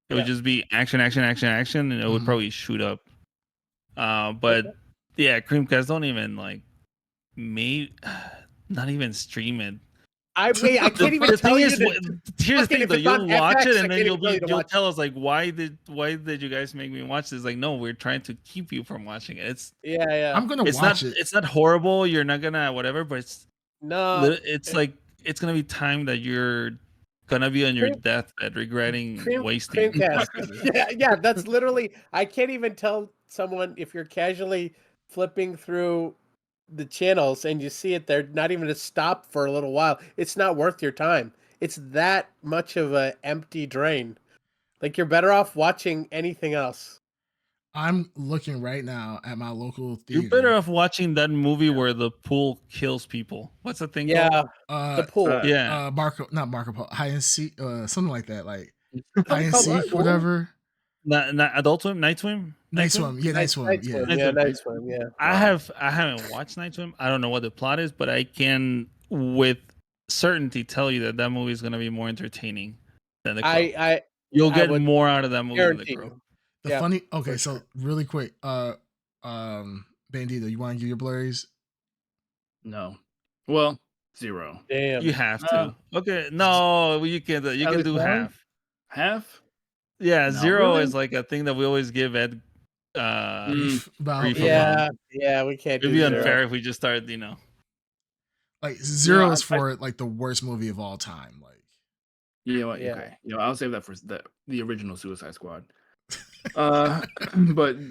[SPEAKER 3] it would just be action, and it would probably shoot up. But Creamcast don't even like not even stream it.
[SPEAKER 2] I can't even tell you.
[SPEAKER 3] Here's the thing, though. You'll watch it, and then you'll tell us like, why did you guys make me watch this? Like, no, we're trying to keep you from watching it. It's
[SPEAKER 1] I'm gonna watch it.
[SPEAKER 3] It's not horrible. You're not gonna whatever, but it's like it's gonna be time that you're gonna be on your deathbed regretting wasting.
[SPEAKER 2] yeah, that's literally. I can't even tell someone if you're casually flipping through the channels and you see it there, not even to stop for a little while, it's not worth your time. It's that much of a empty drain. Like, you're better off watching anything else.
[SPEAKER 1] I'm looking right now at my local theater.
[SPEAKER 3] You're better off watching that movie where the pool kills people. What's the thing called?
[SPEAKER 2] The pool.
[SPEAKER 1] Not Marco Polo, hide and seek, something like that, like hide and seek, whatever.
[SPEAKER 3] Not Adult Swim, Night Swim.
[SPEAKER 1] Night Swim.
[SPEAKER 2] Night Swim.
[SPEAKER 3] I haven't watched Night Swim. I don't know what the plot is, but I can with certainty tell you that movie is going to be more entertaining than the Crow. You'll get more out of that movie than the Crow.
[SPEAKER 1] So really quick, Bandito, you want to give your blurries?
[SPEAKER 4] No. Well, 0.
[SPEAKER 2] Damn.
[SPEAKER 3] You have to. Okay, no, you can do half.
[SPEAKER 4] Half?
[SPEAKER 3] Yeah, no, 0 is like a thing that we always give Ed.
[SPEAKER 2] We can't. It'd
[SPEAKER 3] be unfair if we just started,
[SPEAKER 1] like 0 is for like the worst movie of all time. Like,
[SPEAKER 4] okay. I'll save that for the original Suicide Squad. But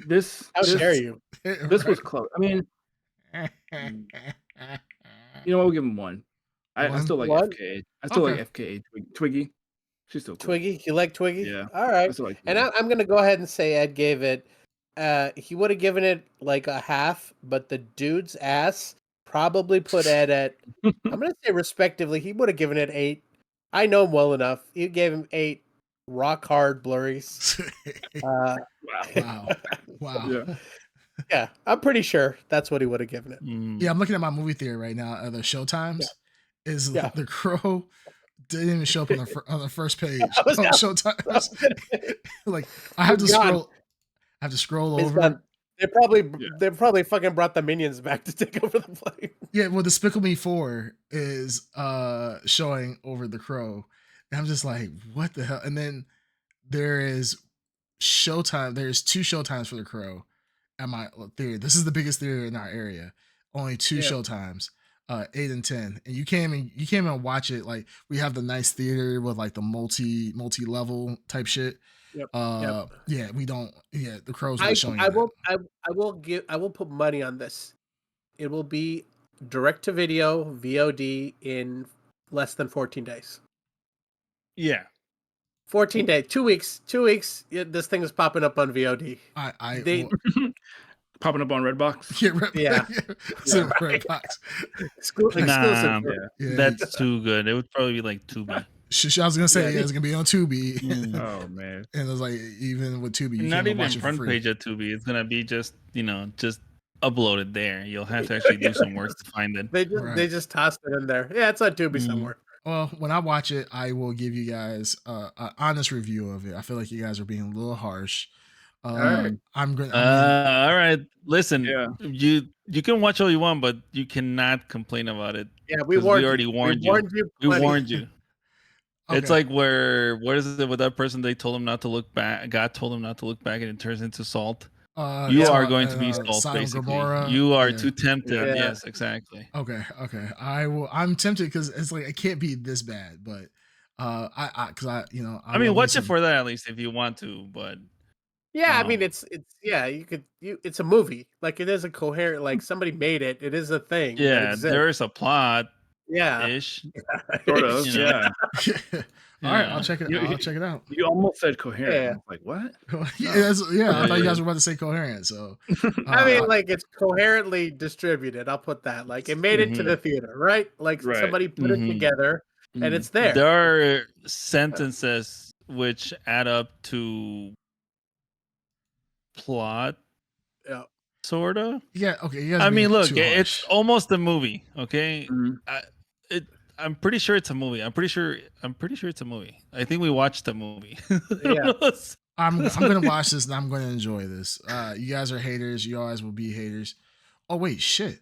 [SPEAKER 4] this.
[SPEAKER 2] How dare you?
[SPEAKER 4] This was close. I mean, we'll give him 1. I still like FKA. I still like FKA Twiggy. She's still cool.
[SPEAKER 2] Twiggy? You like Twiggy?
[SPEAKER 4] Yeah.
[SPEAKER 2] All right. And I'm going to go ahead and say Ed gave it, he would have given it like a half, but the dude's ass probably put Ed at, I'm going to say respectively, he would have given it 8. I know him well enough. He gave him 8 rock hard blurries.
[SPEAKER 1] Wow.
[SPEAKER 2] Yeah, I'm pretty sure that's what he would have given it.
[SPEAKER 1] Yeah, I'm looking at my movie theater right now. The showtimes is The Crow didn't even show up on the first page on Showtimes. Like, I have to scroll. I have to scroll over.
[SPEAKER 2] They probably fucking brought the minions back to take over the plane.
[SPEAKER 1] Yeah, well, Despicable Me 4 is showing over The Crow, and I'm just like, what the hell? And then there is Showtime. There's 2 showtimes for The Crow at my theater. This is the biggest theater in our area. Only 2 showtimes. 8 and 10, and you came and watch it. Like, we have the nice theater with like the multi level type shit. Yeah, we don't. Yeah, The Crow's not showing.
[SPEAKER 2] I will put money on this. It will be direct to video VOD in less than 14 days.
[SPEAKER 3] Yeah,
[SPEAKER 2] 14 days, 2 weeks. 2 weeks. This thing is popping up on VOD.
[SPEAKER 4] Popping up on Redbox.
[SPEAKER 1] Redbox.
[SPEAKER 2] Exclusive.
[SPEAKER 3] That's too good. It would probably be like Tubi.
[SPEAKER 1] I was gonna say it's gonna be on Tubi.
[SPEAKER 4] Oh man!
[SPEAKER 1] And it was like, even with Tubi, you
[SPEAKER 3] not even
[SPEAKER 1] watch it
[SPEAKER 3] front page at Tubi. It's gonna be just uploaded there. You'll have to actually do some work to find it.
[SPEAKER 2] They just tossed it in there. Yeah, it's on Tubi somewhere.
[SPEAKER 1] Well, when I watch it, I will give you guys an honest review of it. I feel like you guys are being a little harsh.
[SPEAKER 3] All right. Listen, you can watch all you want, but you cannot complain about it.
[SPEAKER 2] Yeah, we
[SPEAKER 3] already warned you. We warned you.
[SPEAKER 1] Okay.
[SPEAKER 3] It's like what is it with that person? They told him not to look back. God told him not to look back, and it turns into salt. You are going to be salt, basically. You are too tempted.
[SPEAKER 2] Yeah.
[SPEAKER 3] Yes, exactly.
[SPEAKER 1] Okay. I'm tempted because it's like, it can't be this bad, but
[SPEAKER 3] I mean, watch it for that at least if you want to, but
[SPEAKER 2] yeah, I mean, it's it's a movie. Like it is a coherent. Like somebody made it. It is a thing that
[SPEAKER 3] yeah,
[SPEAKER 2] exists.
[SPEAKER 3] there is a plot
[SPEAKER 2] Yeah,
[SPEAKER 3] ish.
[SPEAKER 4] Sort of,
[SPEAKER 3] You know?
[SPEAKER 4] yeah.
[SPEAKER 1] All right, I'll check it. I'll check it out.
[SPEAKER 4] You almost said coherent.
[SPEAKER 2] Yeah.
[SPEAKER 4] I was like, what?
[SPEAKER 1] I thought you guys were about to say coherent. So
[SPEAKER 2] I mean, like it's coherently distributed. I'll put that. Like it made it to the theater, right? Like somebody put it together, and it's there.
[SPEAKER 3] There are sentences which add up to plot.
[SPEAKER 2] Yeah.
[SPEAKER 1] Sorta. Yeah. Okay.
[SPEAKER 3] I mean, look, it's almost a movie. Okay. I'm pretty sure it's a movie. I'm pretty sure it's a movie. I think we watched the movie.
[SPEAKER 2] Yeah.
[SPEAKER 1] I'm gonna watch this and I'm gonna enjoy this. You guys are haters. You always will be haters. Oh wait, shit.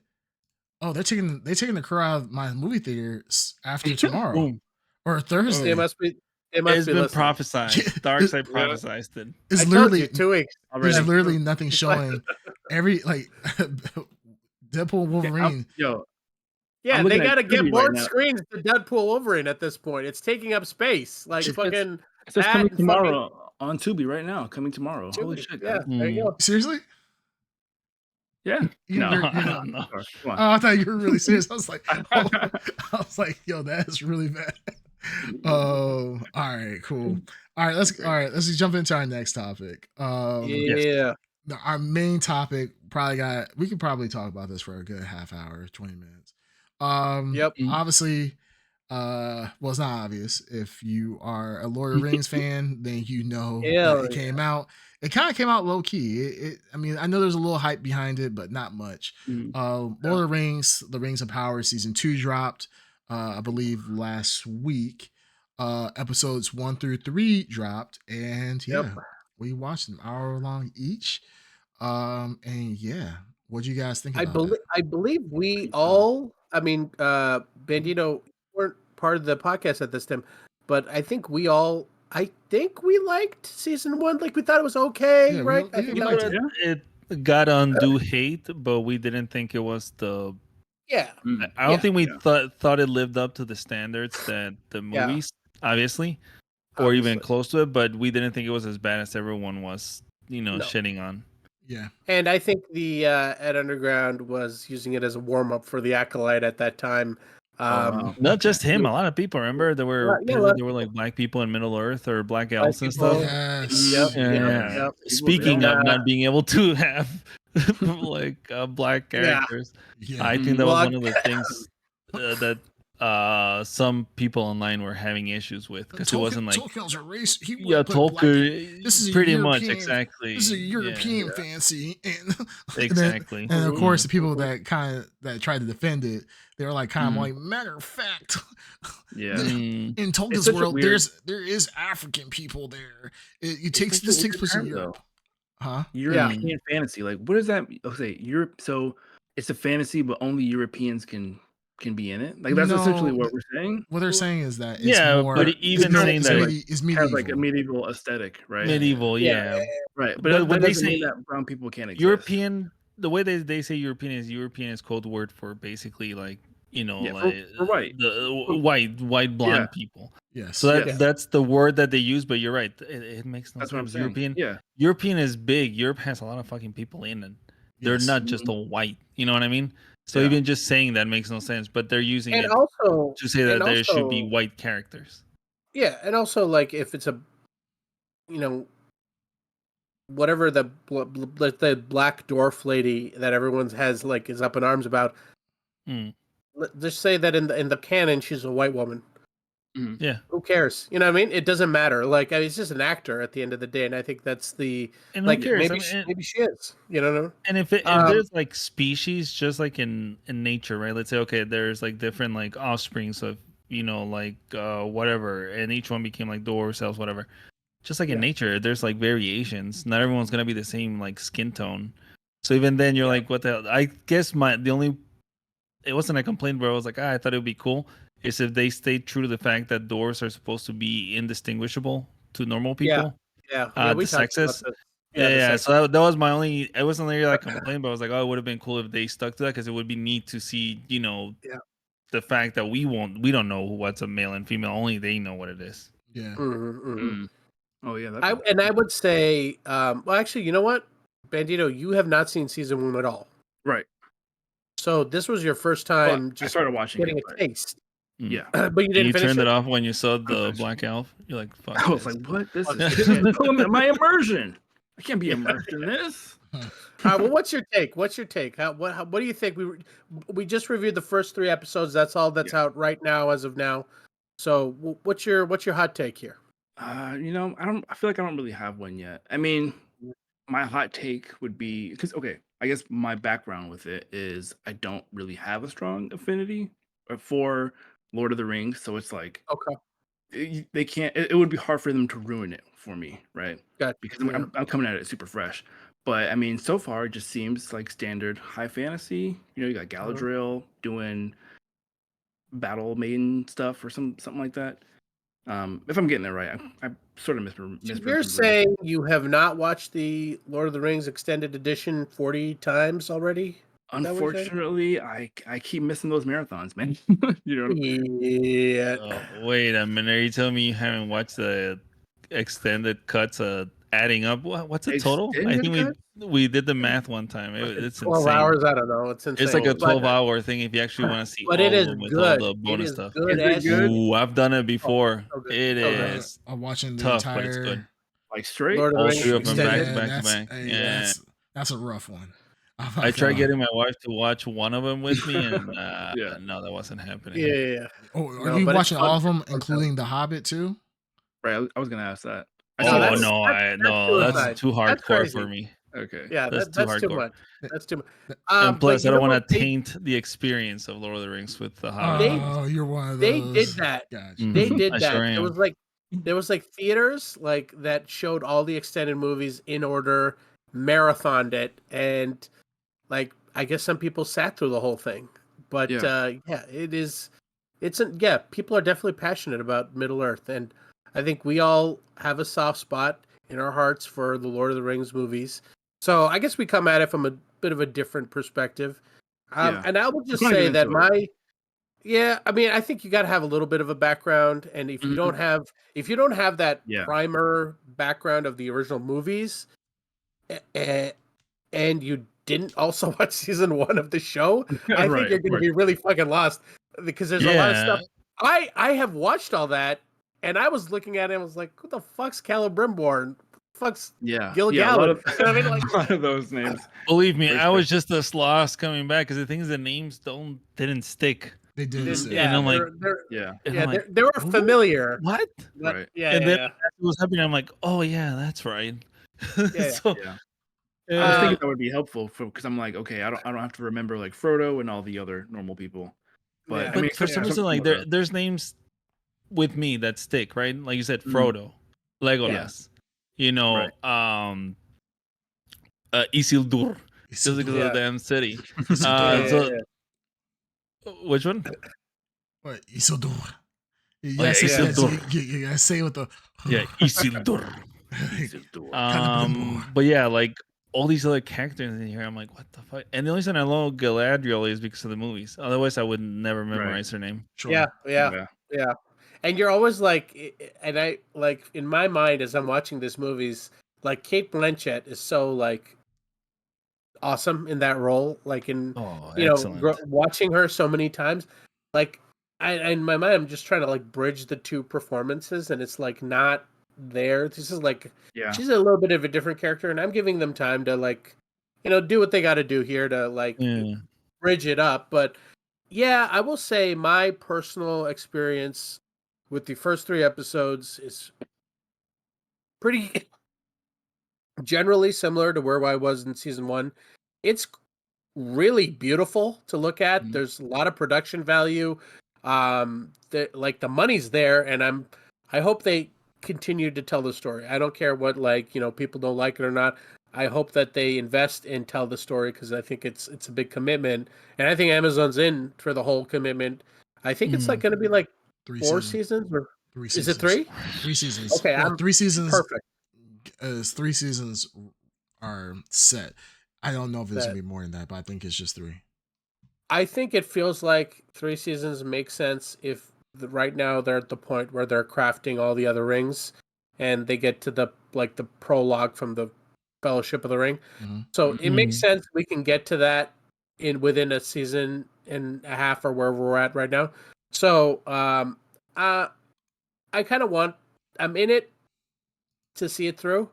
[SPEAKER 1] Oh, they're taking the crew out of my movie theater after tomorrow or Thursday.
[SPEAKER 2] It must be.
[SPEAKER 3] It's been prophesied. Darkseid prophesized it.
[SPEAKER 1] It's literally
[SPEAKER 2] 2 weeks.
[SPEAKER 1] There's literally nothing showing. Every Deadpool Wolverine.
[SPEAKER 2] Yeah, they got to get more screens to Deadpool Wolverine at this point. It's taking up space. Like fucking.
[SPEAKER 4] It's just coming tomorrow on Tubi right now. Coming tomorrow. Holy shit!
[SPEAKER 2] Yeah, there you go.
[SPEAKER 1] Seriously?
[SPEAKER 4] Yeah.
[SPEAKER 3] No.
[SPEAKER 1] Oh, I thought you were really serious. I was like, yo, that's really bad. Oh, all right, cool. All right, let's jump into our next topic. Our main topic we could probably talk about this for a good half hour, 20 minutes. Obviously, well, it's not obvious. If you are a Lord of the Rings fan, then you know that it came out. It kind of came out low key. I mean, I know there's a little hype behind it, but not much. Lord of the Rings, The Rings of Power season 2 dropped, I believe last week. Episodes 1 through 3 dropped, and we watched them hour long each. And what do you guys think about that?
[SPEAKER 2] I believe we all. I mean, Bandito weren't part of the podcast at this time, but I think we all. I think we liked season 1. Like we thought it was okay, right? I think
[SPEAKER 3] it got undue hate, but we didn't think it was the.
[SPEAKER 2] Yeah,
[SPEAKER 3] I don't think we thought it lived up to the standards that the movies, obviously, or even close to it. But we didn't think it was as bad as everyone was, shitting on.
[SPEAKER 1] Yeah,
[SPEAKER 2] and I think the Ed Underground was using it as a warm up for the Acolyte at that time.
[SPEAKER 3] Not just him, a lot of people. Remember, there were like black people in Middle Earth or black elves and stuff.
[SPEAKER 1] Yes.
[SPEAKER 3] Speaking of not being able to have like black characters, I think that was one of the things that some people online were having issues with, because it wasn't like
[SPEAKER 1] Tolkien's a race.
[SPEAKER 3] Tolkien.
[SPEAKER 1] This is
[SPEAKER 3] pretty much exactly.
[SPEAKER 1] This is a European fancy, and
[SPEAKER 3] exactly.
[SPEAKER 1] And of course, the people that tried to defend it, they were like kind of like, matter of fact, in Tolkien's world, there is African people there. This takes place in Europe. Huh?
[SPEAKER 4] European fantasy. Like, what does that mean? Okay, Europe. So it's a fantasy, but only Europeans can be in it. Like, that's essentially what we're saying.
[SPEAKER 1] What they're saying is that it's more,
[SPEAKER 3] but even saying that
[SPEAKER 1] it's medieval,
[SPEAKER 4] has like a medieval aesthetic, right?
[SPEAKER 3] Medieval,
[SPEAKER 4] right. But when they say that brown people can't exist.
[SPEAKER 3] European, the way they say European is code word for basically like, like
[SPEAKER 4] for white,
[SPEAKER 3] the white blonde people.
[SPEAKER 1] Yes.
[SPEAKER 3] So that's the word that they use. But you're right. It makes no sense.
[SPEAKER 4] What I'm saying.
[SPEAKER 3] European. Yeah. European is big. Europe has a lot of fucking people in it. They're not just all white. You know what I mean? So even just saying that makes no sense. But they're using it also to say that there should be white characters.
[SPEAKER 2] Yeah, and also like if it's a, whatever the black dwarf lady that everyone has like is up in arms about. Just say that in the canon she's a white woman.
[SPEAKER 3] Yeah,
[SPEAKER 2] who cares? You know what I mean? It doesn't matter. Like, it's just an actor at the end of the day, and I think that's the like maybe she is. You know?
[SPEAKER 3] And if there's like species, just like in nature, right? Let's say there's like different like offsprings of like whatever, and each one became like dwarves, elves, whatever. Just like in nature, there's like variations. Not everyone's gonna be the same like skin tone. So even then, you're like, what the hell? I guess it wasn't a complaint, but I was like, I thought it would be cool is if they stayed true to the fact that dwarves are supposed to be indistinguishable to normal people. The sexes. So that was my only. It wasn't really like a complaint, but I was like, it would have been cool if they stuck to that, because it would be neat to see, the fact that we don't know what's a male and female. Only they know what it is.
[SPEAKER 1] Yeah.
[SPEAKER 4] Oh yeah,
[SPEAKER 2] I would say, well, actually, you know what, Bandito, you have not seen season 1 at all,
[SPEAKER 4] right.
[SPEAKER 2] So this was your first time
[SPEAKER 4] I started watching
[SPEAKER 2] getting
[SPEAKER 4] it,
[SPEAKER 2] a taste.
[SPEAKER 4] Yeah,
[SPEAKER 2] but you didn't
[SPEAKER 3] you
[SPEAKER 2] finish
[SPEAKER 3] turned
[SPEAKER 2] it
[SPEAKER 3] off when you saw the Black Elf. You're like, fuck.
[SPEAKER 4] I was
[SPEAKER 3] this.
[SPEAKER 4] like, what? This
[SPEAKER 2] Fuck
[SPEAKER 4] is my immersion. I can't be immersed in this.
[SPEAKER 2] Well, what's your take? What's your take? What do you think? We just reviewed the first 3 episodes. That's all that's out right now as of now. So what's your hot take here?
[SPEAKER 4] You know, I feel like I don't really have one yet. I mean, my hot take would be because I guess my background with it is I don't really have a strong affinity for Lord of the Rings, so it's like they can't. It would be hard for them to ruin it for me, right?
[SPEAKER 2] Gotcha.
[SPEAKER 4] Because I'm coming at it super fresh. But I mean, so far it just seems like standard high fantasy. You know, you got Galadriel doing battle maiden stuff or something like that. If I'm getting it right, I sort of misremembered.
[SPEAKER 2] You're saying you have not watched the Lord of the Rings extended edition 40 times already?
[SPEAKER 4] Unfortunately, I keep missing those marathons, man. You know.
[SPEAKER 2] Yeah.
[SPEAKER 3] Wait a minute. Are you telling me you haven't watched the extended cuts? Adding up. What's the total? I think we did the math one time. It's
[SPEAKER 2] 12
[SPEAKER 3] insane.
[SPEAKER 2] hours. I don't know. It's insane.
[SPEAKER 3] It's like a 12-hour thing if you actually want to see
[SPEAKER 2] but
[SPEAKER 3] all
[SPEAKER 2] it is
[SPEAKER 3] of them with
[SPEAKER 2] good.
[SPEAKER 3] all the bonus stuff.
[SPEAKER 2] Good.
[SPEAKER 4] Is it good?
[SPEAKER 3] Ooh, I've done it before.
[SPEAKER 2] It
[SPEAKER 3] is.
[SPEAKER 1] I'm watching the
[SPEAKER 3] tough,
[SPEAKER 1] entire.
[SPEAKER 3] but it's good.
[SPEAKER 4] Like straight.
[SPEAKER 2] Lord of the
[SPEAKER 3] All
[SPEAKER 2] Rings
[SPEAKER 3] 3 of them
[SPEAKER 2] extended.
[SPEAKER 3] back to back. Yeah,
[SPEAKER 1] That's a rough one.
[SPEAKER 3] I tried getting my wife to watch one of them with me, and
[SPEAKER 4] Yeah.
[SPEAKER 3] no, that wasn't happening.
[SPEAKER 2] Yeah.
[SPEAKER 1] Oh, are you watching all of them, including The Hobbit too?
[SPEAKER 4] Right. I was gonna ask that.
[SPEAKER 3] That's too hardcore for me.
[SPEAKER 4] Okay.
[SPEAKER 2] Yeah, that's too much. That's too much.
[SPEAKER 3] And plus, I don't want to
[SPEAKER 2] they,
[SPEAKER 3] taint the experience of Lord of the Rings with The
[SPEAKER 2] Hobbit.
[SPEAKER 3] Hobbit.
[SPEAKER 1] You're one of those.
[SPEAKER 2] They did that.
[SPEAKER 1] Gotcha.
[SPEAKER 2] They did
[SPEAKER 3] I
[SPEAKER 2] that.
[SPEAKER 3] sure
[SPEAKER 2] There was like theaters like that showed all the extended movies in order, marathoned it, and like I guess some people sat through the whole thing. But people are definitely passionate about Middle Earth, and I think we all have a soft spot in our hearts for the Lord of the Rings movies. So I guess we come at it from a bit of a different perspective. And I would just say that I think you got to have a little bit of a background, and if you don't have that primer background of the original movies, and you didn't also watch season 1 of the show, I think you're going to be really fucking lost because there's a lot of stuff. I have watched all that, and I was looking at it and was like, "Who the fuck's Celebrimbor? Fuck's Gil Galad?"
[SPEAKER 4] I mean, like a lot of those names.
[SPEAKER 3] Believe me, I was just as lost coming back because the thing is, the names didn't stick.
[SPEAKER 1] They didn't.
[SPEAKER 2] Yeah,
[SPEAKER 3] and I'm like,
[SPEAKER 2] they were familiar.
[SPEAKER 3] What?
[SPEAKER 4] Right.
[SPEAKER 3] Yeah. And then it was happening. I'm like, oh yeah, that's right.
[SPEAKER 4] I was thinking that would be helpful because I'm like, okay, I don't have to remember like Frodo and all the other normal people. But I mean,
[SPEAKER 3] for some reason, like there's names with me that stick, right? Like you said, Frodo, Legolas, Isildur, just because of the damn city. Which one?
[SPEAKER 1] What, Isildur?
[SPEAKER 3] Isildur.
[SPEAKER 1] Yeah, say it with the
[SPEAKER 3] Isildur. But yeah, like all these other characters in here, I'm like, what the fuck? And the only reason I know Galadriel is because of the movies. Otherwise, I would never memorize her name.
[SPEAKER 2] Sure. Yeah. And you're always like, and I like in my mind as I'm watching these movies, like Kate Blanchett is so like awesome in that role. Like in watching her so many times, like in my mind, I'm just trying to like bridge the two performances, and it's like not there. This is like she's a little bit of a different character, and I'm giving them time to like do what they got to do here to like bridge it up. But I will say my personal experience with the first 3 episodes is pretty generally similar to where I was in season 1. It's really beautiful to look at. There's a lot of production value. Like the money's there, and I hope they continue to tell the story. I don't care what people don't like it or not. I hope that they invest and tell the story because I think it's a big commitment, and I think Amazon's in for the whole commitment. I think it's like going to be like 4 seasons or
[SPEAKER 1] 3 seasons.
[SPEAKER 2] Is it 3?
[SPEAKER 1] 3 seasons.
[SPEAKER 2] Okay,
[SPEAKER 1] 3 seasons.
[SPEAKER 2] Perfect.
[SPEAKER 1] 3 seasons are set. I don't know if it's gonna be more than that, but I think it's just 3.
[SPEAKER 2] I think it feels like 3 seasons makes sense if right now they're at the point where they're crafting all the other rings, and they get to the prologue from the Fellowship of the Ring.
[SPEAKER 1] Mm-hmm.
[SPEAKER 2] So it makes
[SPEAKER 3] Mhm.
[SPEAKER 2] sense we can get to that within a season and a half or wherever we're at right now. So I kind of I'm in it to see it through.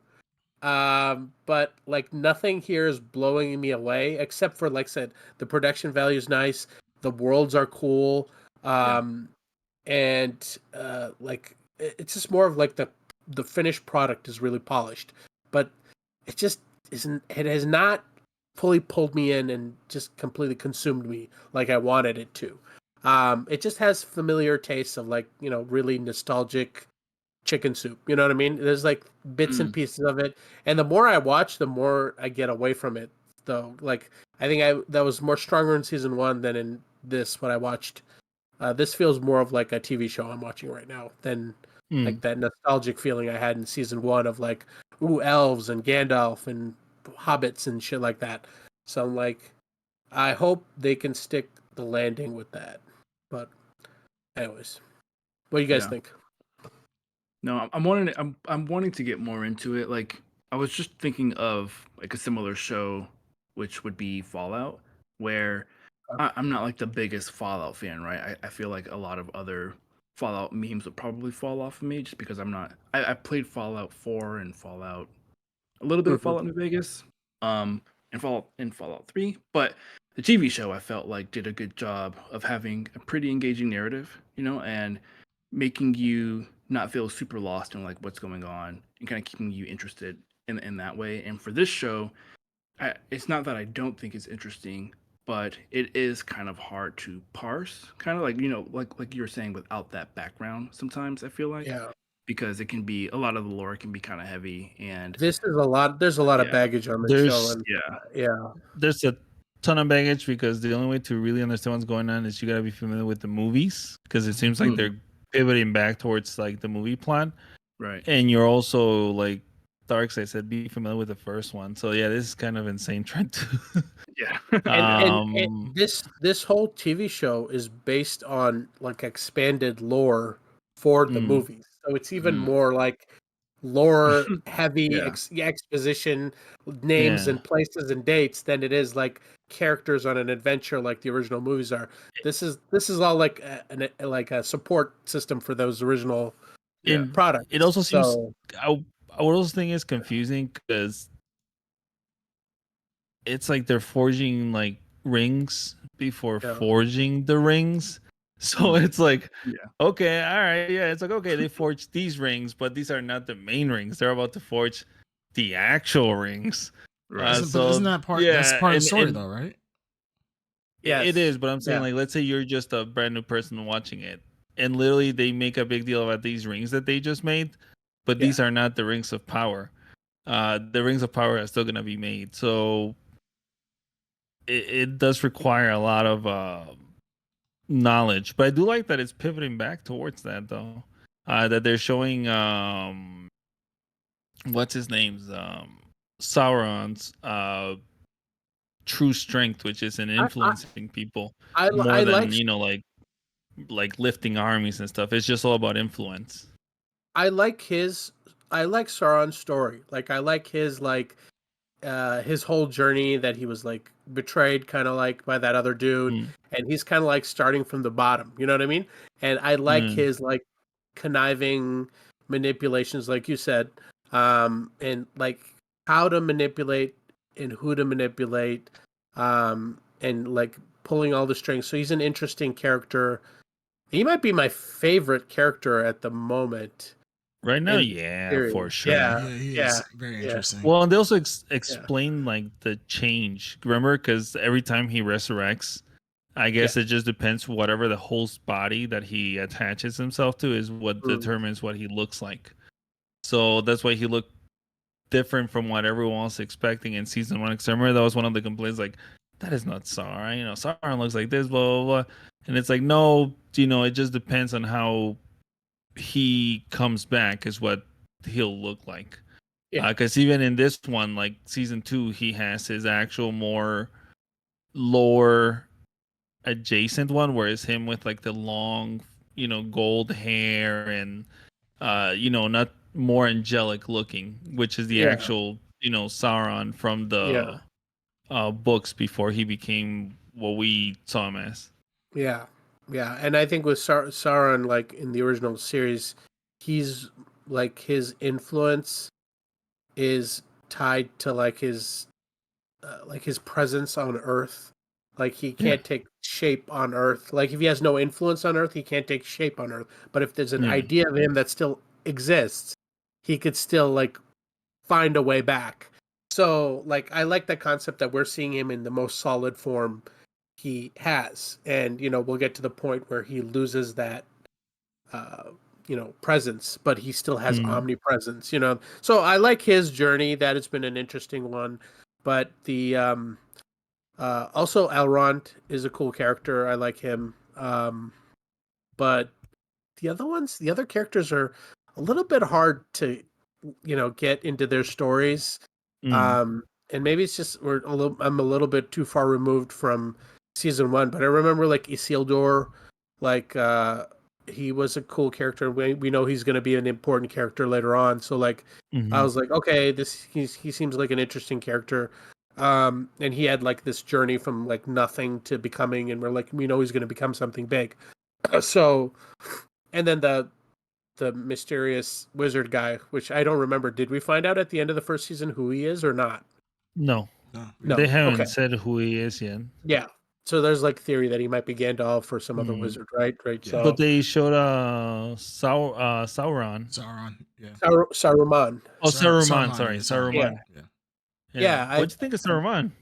[SPEAKER 2] But like nothing here is blowing me away except for, like I said, the production value is nice, the worlds are cool, and like it's just more of like the finished product is really polished, but it just isn't. It has not fully pulled me in and just completely consumed me like I wanted it to. It just has familiar tastes of, like, really nostalgic chicken soup. You know what I mean? There's like bits and pieces of it, and the more I watch, the more I get away from it. Though, like, I think that was more stronger in season 1 than in this. What I watched, this feels more of like a TV show I'm watching right now than like that nostalgic feeling I had in season 1 of like, ooh, elves and Gandalf and hobbits and shit like that. So I'm like, I hope they can stick the landing with that. But anyways, what do you guys think?
[SPEAKER 4] No, I'm wanting to get more into it. Like, I was just thinking of like a similar show, which would be Fallout, where I'm not like the biggest Fallout fan, right? I feel like a lot of other Fallout memes would probably fall off of me just because I'm not. I played Fallout 4 and Fallout, a little bit of Fallout New Vegas, and Fallout 3, but the TV show I felt like did a good job of having a pretty engaging narrative, and making you not feel super lost in like what's going on and kind of keeping you interested in that way. And for this show, it's not that I don't think it's interesting, but it is kind of hard to parse, kind of like like you were saying, without that background. Sometimes I feel like,
[SPEAKER 2] Yeah.
[SPEAKER 4] because it can be a lot of the lore can be kind of heavy, and
[SPEAKER 2] This is a lot. There's a lot of baggage on the show, and
[SPEAKER 3] there's a ton of baggage because the only way to really understand what's going on is you gotta be familiar with the movies, because it seems like they're pivoting back towards like the movie plot,
[SPEAKER 4] right?
[SPEAKER 3] And you're also like Darkseid said, be familiar with the first one. So yeah, this is kind of insane trying to.
[SPEAKER 4] Yeah.
[SPEAKER 2] and this whole TV show is based on like expanded lore for the movies, so it's even more like lore heavy exposition, names
[SPEAKER 3] Yeah.
[SPEAKER 2] and places and dates, than it is like characters on an adventure like the original movies are. This is all like a support system for those original products.
[SPEAKER 3] It also seems
[SPEAKER 2] So
[SPEAKER 3] I would also think it's confusing because it's like they're forging like rings before forging the rings. So it's like, okay, all right, yeah, it's like, okay, they forged these rings, but these are not the main rings. They're about to forge the actual rings.
[SPEAKER 4] Right.
[SPEAKER 1] But isn't that part? That's part of the story, though, right?
[SPEAKER 2] Yes.
[SPEAKER 3] It is, but I'm saying, like, let's say you're just a brand new person watching it, and literally they make a big deal about these rings that they just made, but these are not the rings of power. The rings of power are still gonna be made, so it does require a lot of knowledge. But I do like that it's pivoting back towards that, though. That they're showing what's his name's Sauron's true strength, which is in influencing people more than like lifting armies and stuff. It's just all about influence.
[SPEAKER 2] I like Sauron's story. Like, I like his whole journey, that he was like betrayed kind of like by that other dude, and he's kind of like starting from the bottom, you know what I mean? And I like his like conniving manipulations, like you said, and like how to manipulate and who to manipulate, and like pulling all the strings. So he's an interesting character. He might be my favorite character at the moment.
[SPEAKER 3] Right now, for sure.
[SPEAKER 1] Yeah, he is very interesting.
[SPEAKER 3] Well, and they also explain like the change. Remember, because every time he resurrects, I guess it just depends. Whatever the host body that he attaches himself to is what determines what he looks like. So that's why he looked different from what everyone was expecting in season 1. Because I remember that was one of the complaints, like, that is not Sauron. Sauron looks like this, blah, blah, blah. And it's like, no, it just depends on how he comes back is what he'll look like. Because even in this one, like season 2, he has his actual more lore adjacent one where it's him with like the long, gold hair and not more angelic looking, which is the actual, Sauron from the books before he became what we saw him as.
[SPEAKER 2] Yeah, and I think with Sauron, like in the original series, he's like his influence is tied to like his presence on Earth. Like he can't take shape on Earth. Like if he has no influence on Earth, he can't take shape on Earth. But if there's an idea of him that still exists, he could still like find a way back. So like I like the concept that we're seeing him in the most solid form he has, and we'll get to the point where he loses that presence, but he still has omnipresence. So I like his journey. That has been an interesting one. But the also Elrond is a cool character. I like him. But the other characters are a little bit hard to get into their stories. And maybe it's just I'm a little bit too far removed from season 1, but I remember like Isildur, like he was a cool character. We know he's going to be an important character later on. So like I was like, okay, he seems like an interesting character. And he had like this journey from like nothing to becoming, and we're like, we know he's going to become something big. So, and then the mysterious wizard guy, which I don't remember. Did we find out at the end of the first season who he is or not?
[SPEAKER 3] No.
[SPEAKER 2] No.
[SPEAKER 3] They haven't said who he is yet.
[SPEAKER 2] Yeah. So there's like theory that he might be Gandalf or some other wizard, right? Right.
[SPEAKER 1] Yeah.
[SPEAKER 2] So,
[SPEAKER 3] but they showed Sauron.
[SPEAKER 1] Sauron. Yeah.
[SPEAKER 2] Saruman.
[SPEAKER 3] Oh, Saruman.
[SPEAKER 1] Saruman.
[SPEAKER 3] Sorry,
[SPEAKER 1] Yeah,
[SPEAKER 3] Saruman.
[SPEAKER 2] Yeah.
[SPEAKER 3] What'd you think of Saruman?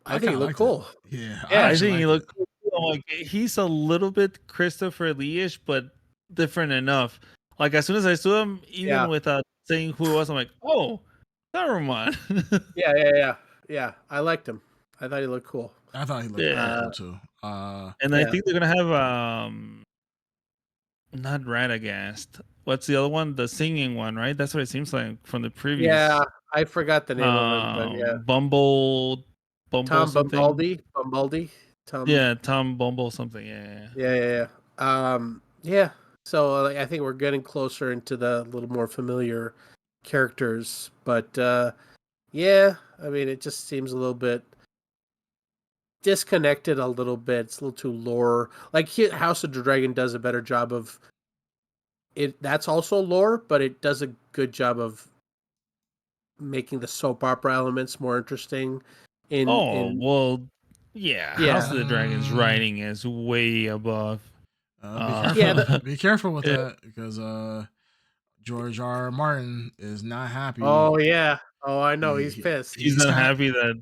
[SPEAKER 2] I think he looked cool.
[SPEAKER 1] Yeah.
[SPEAKER 3] I think he looked cool. Like he's a little bit Christopher Lee-ish, but different enough. Like as soon as I saw him, even without saying who it was, I'm like, oh, Saruman.
[SPEAKER 2] Yeah. I liked him. I thought he looked cool.
[SPEAKER 1] I thought he looked cool too.
[SPEAKER 3] And I think they're gonna have not Radagast. What's the other one? The singing one, right? That's what it seems like from the previous.
[SPEAKER 2] Yeah, I forgot the name of him, but yeah.
[SPEAKER 3] Bumble
[SPEAKER 2] Tom
[SPEAKER 3] something.
[SPEAKER 2] Bumbaldi.
[SPEAKER 3] Tom Bumble something. Yeah.
[SPEAKER 2] Yeah. So I think we're getting closer into the little more familiar characters, but yeah, I mean, it just seems a little bit disconnected. A little bit. It's a little too lore. Like House of the Dragon does a better job of it. That's also lore, but it does a good job of making the soap opera elements more interesting.
[SPEAKER 3] House of the Dragon's writing is way above.
[SPEAKER 1] Be careful with that, because George R. Martin is not happy.
[SPEAKER 2] Oh yeah. Oh, I know. He's pissed.
[SPEAKER 3] He's not happy that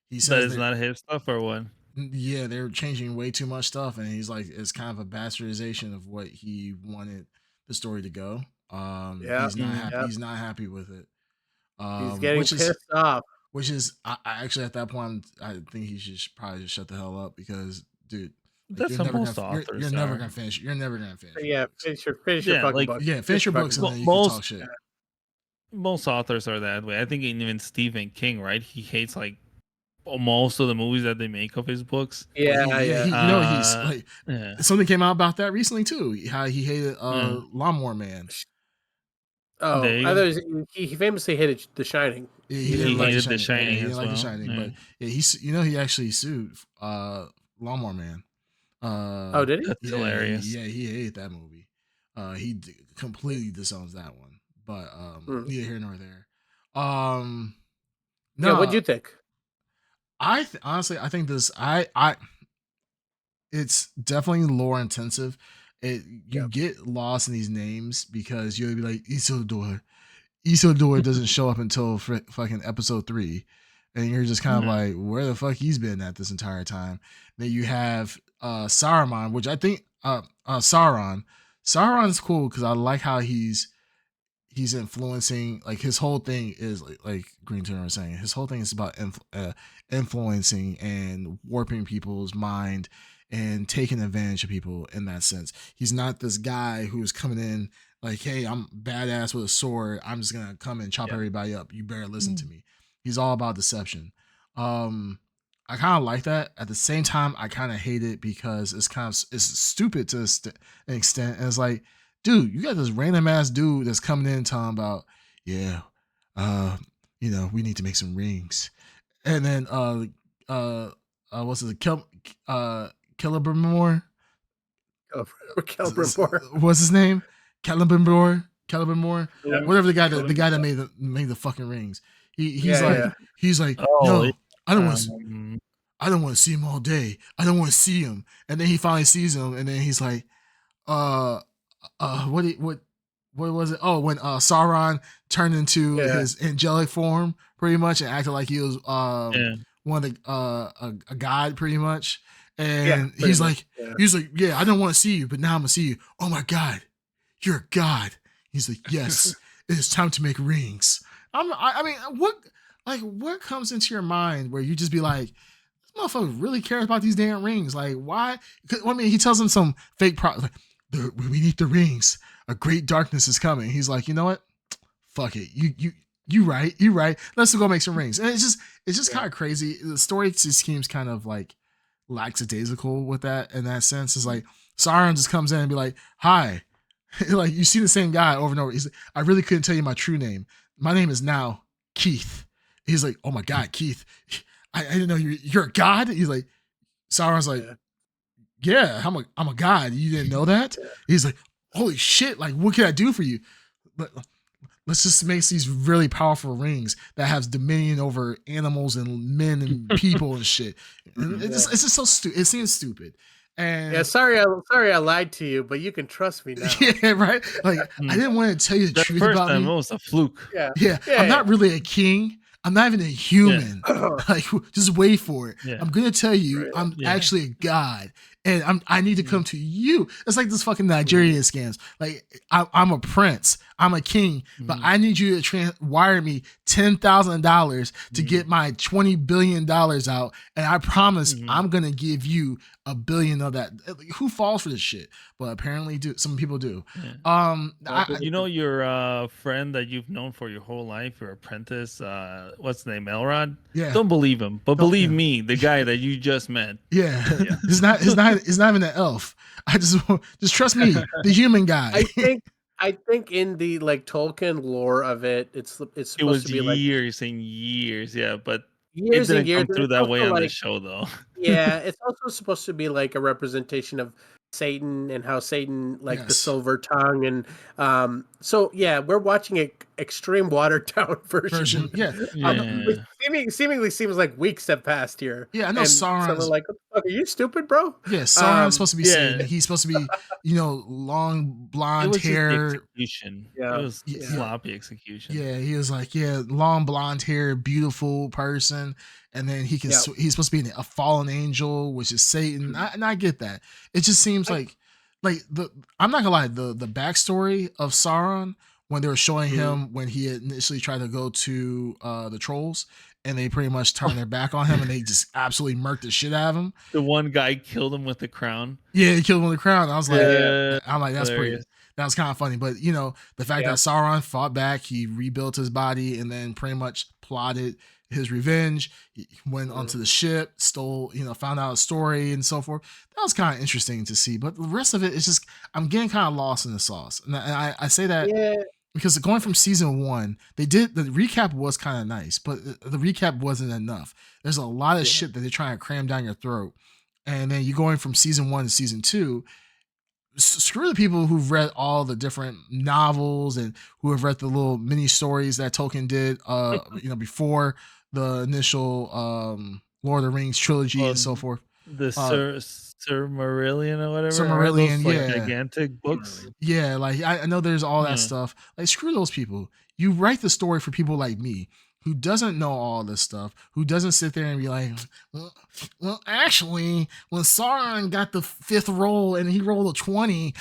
[SPEAKER 3] he says that it's not his stuff, or what?
[SPEAKER 1] Yeah, they're changing way too much stuff, and he's like, it's kind of a bastardization of what he wanted the story to go. He's not happy. He's not happy with it.
[SPEAKER 2] He's getting pissed off.
[SPEAKER 1] Which is, I actually at that point, I think he should probably just shut the hell up, because, dude, like, you're never gonna finish. You're never gonna finish.
[SPEAKER 2] Yeah, finish your fucking book.
[SPEAKER 1] Yeah, finish your books, and then you can talk shit.
[SPEAKER 3] Most authors are that way. I think even Stephen King, right? He hates like most of the movies that they make of his books.
[SPEAKER 2] Yeah.
[SPEAKER 1] He's like, something came out about that recently too. How he hated Lawnmower Man.
[SPEAKER 2] Oh, I thought he famously hated The Shining.
[SPEAKER 1] Yeah, he didn't like The Shining.
[SPEAKER 3] He
[SPEAKER 1] didn't like The Shining, but he actually sued Lawnmower Man.
[SPEAKER 2] Oh, did he?
[SPEAKER 3] That's hilarious.
[SPEAKER 1] Yeah, he hated that movie. He completely disowns that one. But neither here nor there.
[SPEAKER 2] No, what'd you think?
[SPEAKER 1] Honestly, I think this. It's definitely lore intensive. You get lost in these names, because you'll be like, Isildur. Isildur doesn't show up until fucking episode 3, and you're just kind of like, where the fuck he's been at this entire time. Then you have Saruman, which I think Sauron. Sauron's cool, because I like how he's influencing. Like, his whole thing is like Green Turner was saying, his whole thing is about influencing and warping people's mind and taking advantage of people in that sense. He's not this guy who's coming in like, hey, I'm badass with a sword, I'm just gonna come and chop everybody up, you better listen to me. He's all about deception. I kind of like that. At the same time, I kind of hate it because it's stupid to an extent. And it's like, dude, you got this random ass dude that's coming in talking about, yeah, we need to make some rings, and then what's it, Celebrimbor?
[SPEAKER 2] Celebrimbor.
[SPEAKER 1] What's his name? Celebrimbor.
[SPEAKER 4] Yeah.
[SPEAKER 1] Whatever the guy that made the fucking rings. He's like,
[SPEAKER 3] Oh,
[SPEAKER 1] no, I don't want to see him all day. I don't want to see him. And then he finally sees him, and then he's like, what was it? Oh, when Sauron turned into his angelic form, pretty much, and acted like he was one of the a god, pretty much. And he's like, yeah, I don't want to see you, but now I'm gonna see you. Oh my god, you're a god. He's like, yes, it is time to make rings. I mean, what comes into your mind where you just be like, this motherfucker really cares about these damn rings? Like, why? I mean, he tells him some fake like, we need the rings. A great darkness is coming. He's like, you know what? Fuck it. You right. Let's go make some rings. And it's just kind of crazy. The story just seems kind of like lackadaisical with that in that sense. It's like Sauron just comes in and be like, hi. Like, you see the same guy over and over. He's like, I really couldn't tell you my true name. My name is now Keith. He's like, oh my God, Keith. I didn't know you're a god. He's like, Sauron's like, yeah, I'm a god. You didn't know that? He's like, holy shit, like, what can I do for you? Let's just make these really powerful rings that have dominion over animals and men and people and shit. And it's just so stupid. It seems stupid. And
[SPEAKER 2] sorry I lied to you, but you can trust me now.
[SPEAKER 1] Yeah, right. Like, I didn't want to tell you the truth about me.
[SPEAKER 3] It was a fluke.
[SPEAKER 1] Yeah. I'm not really a king. I'm not even a human. Like, just wait for it. I'm gonna tell you, I'm actually a god, and I need to come to you. It's like this fucking Nigerian scams. Like, I'm a prince, I'm a king, but I need you to wire me $10,000 to get my $20 billion out, and I promise I'm gonna give you $1 billion of that. Who falls for this shit? But apparently, some people do.
[SPEAKER 3] Your friend that you've known for your whole life, your apprentice, what's his name, Elrod?
[SPEAKER 1] Yeah.
[SPEAKER 3] Don't believe him, but believe me, the guy that you just met.
[SPEAKER 1] Yeah. It's not even an elf. I just trust me, the human guy.
[SPEAKER 2] I think in the like Tolkien lore of it's supposed to be like
[SPEAKER 3] years and years, but
[SPEAKER 2] years
[SPEAKER 3] it didn't
[SPEAKER 2] and years.
[SPEAKER 3] come through that way on the show, though.
[SPEAKER 2] Yeah, it's also supposed to be like a representation of Satan and how Satan, like the silver tongue, and so we're watching an extreme watered down version. Seemingly seems like weeks have passed here.
[SPEAKER 1] Yeah, I know Sauron.
[SPEAKER 2] So we're like, what the fuck, are you stupid, bro?
[SPEAKER 1] Yeah, Sauron's supposed to be Satan. He's supposed to be, long blonde hair.
[SPEAKER 3] Execution. It was sloppy execution.
[SPEAKER 1] Yeah, he was like, long blonde hair, beautiful person. And then he's supposed to be a fallen angel, which is Satan. And I get that. It just seems I'm not gonna lie, the backstory of Sauron, when they were showing him when he initially tried to go to the trolls, and they pretty much turned their back on him and they just absolutely murked the shit out of him.
[SPEAKER 3] The one guy killed him with the crown.
[SPEAKER 1] Yeah, he killed him with the crown. I was like, that's pretty. That was kind of funny. But the fact that Sauron fought back, he rebuilt his body, and then pretty much plotted his revenge. He went onto the ship, stole, found out a story and so forth. That was kind of interesting to see. But the rest of it is just, I'm getting kind of lost in the sauce. And I say that because going from season 1, the recap was kind of nice, but the recap wasn't enough. There's a lot of shit that they're trying to cram down your throat. And then you're going from season 1 to season 2. Screw the people who've read all the different novels and who have read the little mini stories that Tolkien did, before the initial Lord of the Rings trilogy and so forth.
[SPEAKER 3] The Silmarillion or whatever.
[SPEAKER 1] Silmarillion,
[SPEAKER 3] gigantic books.
[SPEAKER 1] Yeah, like I know there's all that stuff. Like, screw those people. You write the story for people like me, who doesn't know all this stuff, who doesn't sit there and be like, well, actually, when Sauron got the 5th roll and he rolled a 20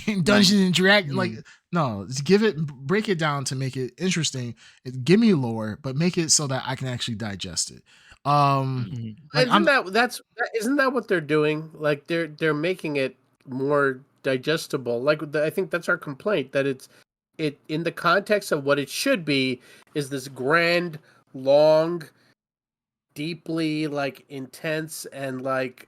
[SPEAKER 1] in Dungeons and Dragons, like, no, just break it down to make it interesting. Give me lore, but make it so that I can actually digest it.
[SPEAKER 2] Isn't that what they're doing? Like, they're making it more digestible. Like, I think that's our complaint, that it in the context of what it should be is this grand, long, deeply like intense and like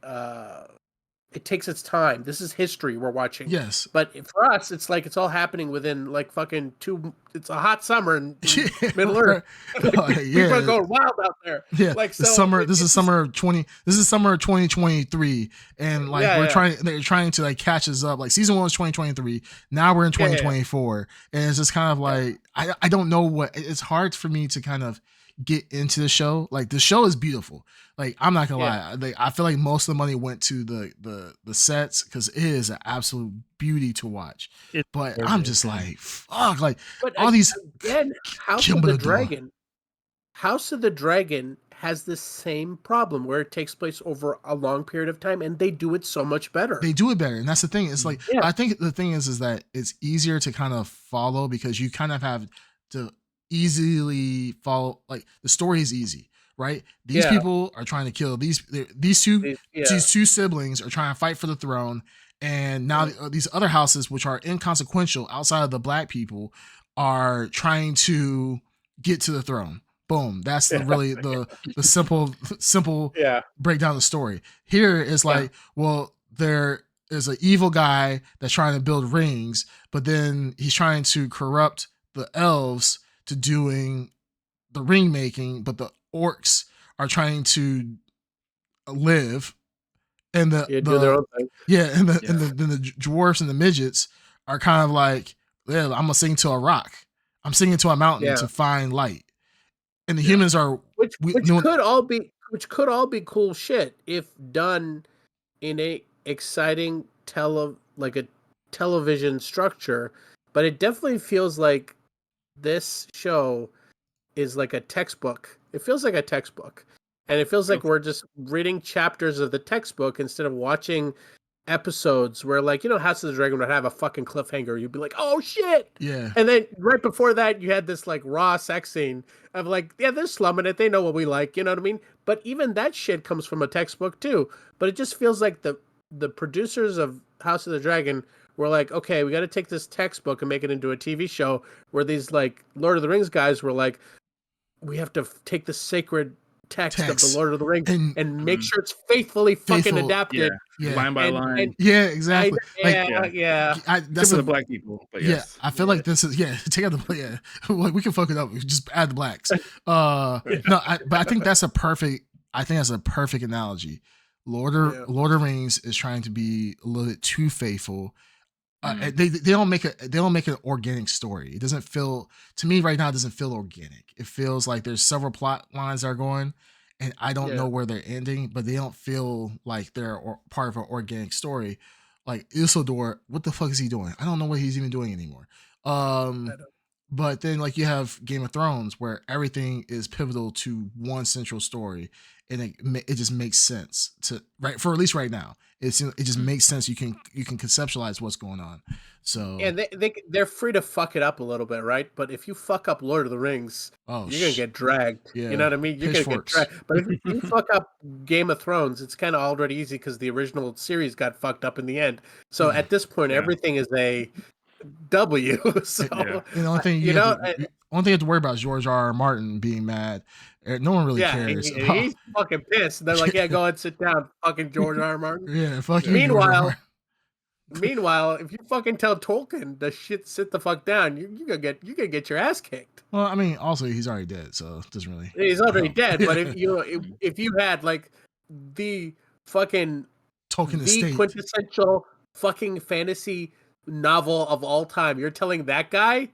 [SPEAKER 2] it takes its time. This is history we're watching.
[SPEAKER 1] Yes.
[SPEAKER 2] But for us, it's like it's all happening within like fucking it's a hot summer in Middle Earth. Like, people are going wild out there.
[SPEAKER 1] Yeah.
[SPEAKER 2] Like
[SPEAKER 1] this is summer of 2023. And like they're trying to like catch us up. Like season 1 was 2023. Now we're in 2024. And it's just kind of like I don't know what it's hard for me to kind of get into the show. Like the show is beautiful. Like I'm not gonna lie, I feel like most of the money went to the sets because it is an absolute beauty to watch. But I'm just like, fuck, like all these.
[SPEAKER 2] Again, House of the Dragon has the same problem where it takes place over a long period of time, and they do it so much better.
[SPEAKER 1] They do it better, and that's the thing. It's like I think the thing is that it's easier to kind of follow because you kind of have to easily follow. Like the story is easy. Right, these people are trying to kill these two siblings are trying to fight for the throne, and now these other houses, which are inconsequential outside of the black people, are trying to get to the throne. Boom, that's really the simple breakdown of the story. Here is like, well, there is an evil guy that's trying to build rings, but then he's trying to corrupt the elves to doing the ring making, but the orcs are trying to live, and do their own thing. And the dwarves and the midgets are kind of like, I'm gonna sing to a rock. I'm singing to a mountain to find light, and the humans are
[SPEAKER 2] which could all be cool shit if done in a exciting television structure, but it definitely feels like this show is like a textbook. It feels like a textbook. And it feels like we're just reading chapters of the textbook instead of watching episodes where, like, House of the Dragon would have a fucking cliffhanger. You'd be like, oh shit.
[SPEAKER 1] Yeah.
[SPEAKER 2] And then right before that, you had this like raw sex scene of like, they're slumming it. They know what we like. You know what I mean? But even that shit comes from a textbook too. But it just feels like the producers of House of the Dragon were like, okay, we got to take this textbook and make it into a TV show, where these like Lord of the Rings guys were like, we have to take the sacred text of the Lord of the Rings and make sure it's faithfully fucking adapted.
[SPEAKER 4] Line by line.
[SPEAKER 1] Exactly.
[SPEAKER 4] That's for the black people. But
[SPEAKER 1] I feel like this is take out the like we can fuck it up. We just add the blacks. But I think that's a perfect analogy. Lord of Rings is trying to be a little bit too faithful. They don't make an organic story. It doesn't feel, to me right now, it doesn't feel organic. It feels like there's several plot lines that are going, and I don't know where they're ending, but they don't feel like they're part of an organic story. Like Isildur, what the fuck is he doing? I don't know what he's even doing anymore. But then like you have Game of Thrones, where everything is pivotal to one central story, and it just makes sense for at least right now. It just makes sense. You can conceptualize what's going on. So
[SPEAKER 2] they're free to fuck it up a little bit, right? But if you fuck up Lord of the Rings, you're gonna get dragged. You know what I mean? You're gonna get dragged. But if you fuck up Game of Thrones, it's kind of already easy because the original series got fucked up in the end. So at this point, everything is a W. So
[SPEAKER 1] the only thing you have to worry about is George R.R. Martin being mad. No one really cares.
[SPEAKER 2] He's fucking pissed. They're like, go and sit down, fucking George R.R. Martin.
[SPEAKER 1] Fuck you.
[SPEAKER 2] Meanwhile, if you fucking tell Tolkien to sit the fuck down, you gonna get your ass kicked.
[SPEAKER 1] Well, I mean, also he's already dead, so it doesn't really.
[SPEAKER 2] He's already dead, but if you had like the fucking
[SPEAKER 1] Tolkien estate,
[SPEAKER 2] quintessential fucking fantasy novel of all time, you're telling that guy.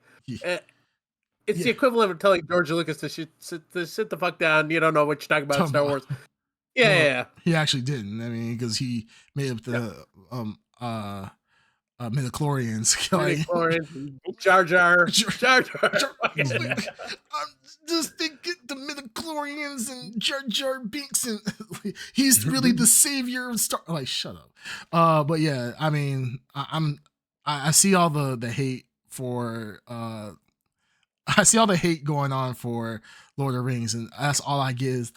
[SPEAKER 2] It's the equivalent of telling George Lucas to sit the fuck down. You don't know what you're talking about in Star Wars.
[SPEAKER 1] He actually didn't. I mean, because he made up the midichlorians.
[SPEAKER 2] Jar Jar.
[SPEAKER 1] I'm just thinking the midichlorians and Jar Jar Binks, and he's really the savior of Star. Like, shut up. But yeah, I mean, I see all the hate for. I see all the hate going on for Lord of the Rings, and that's all I get is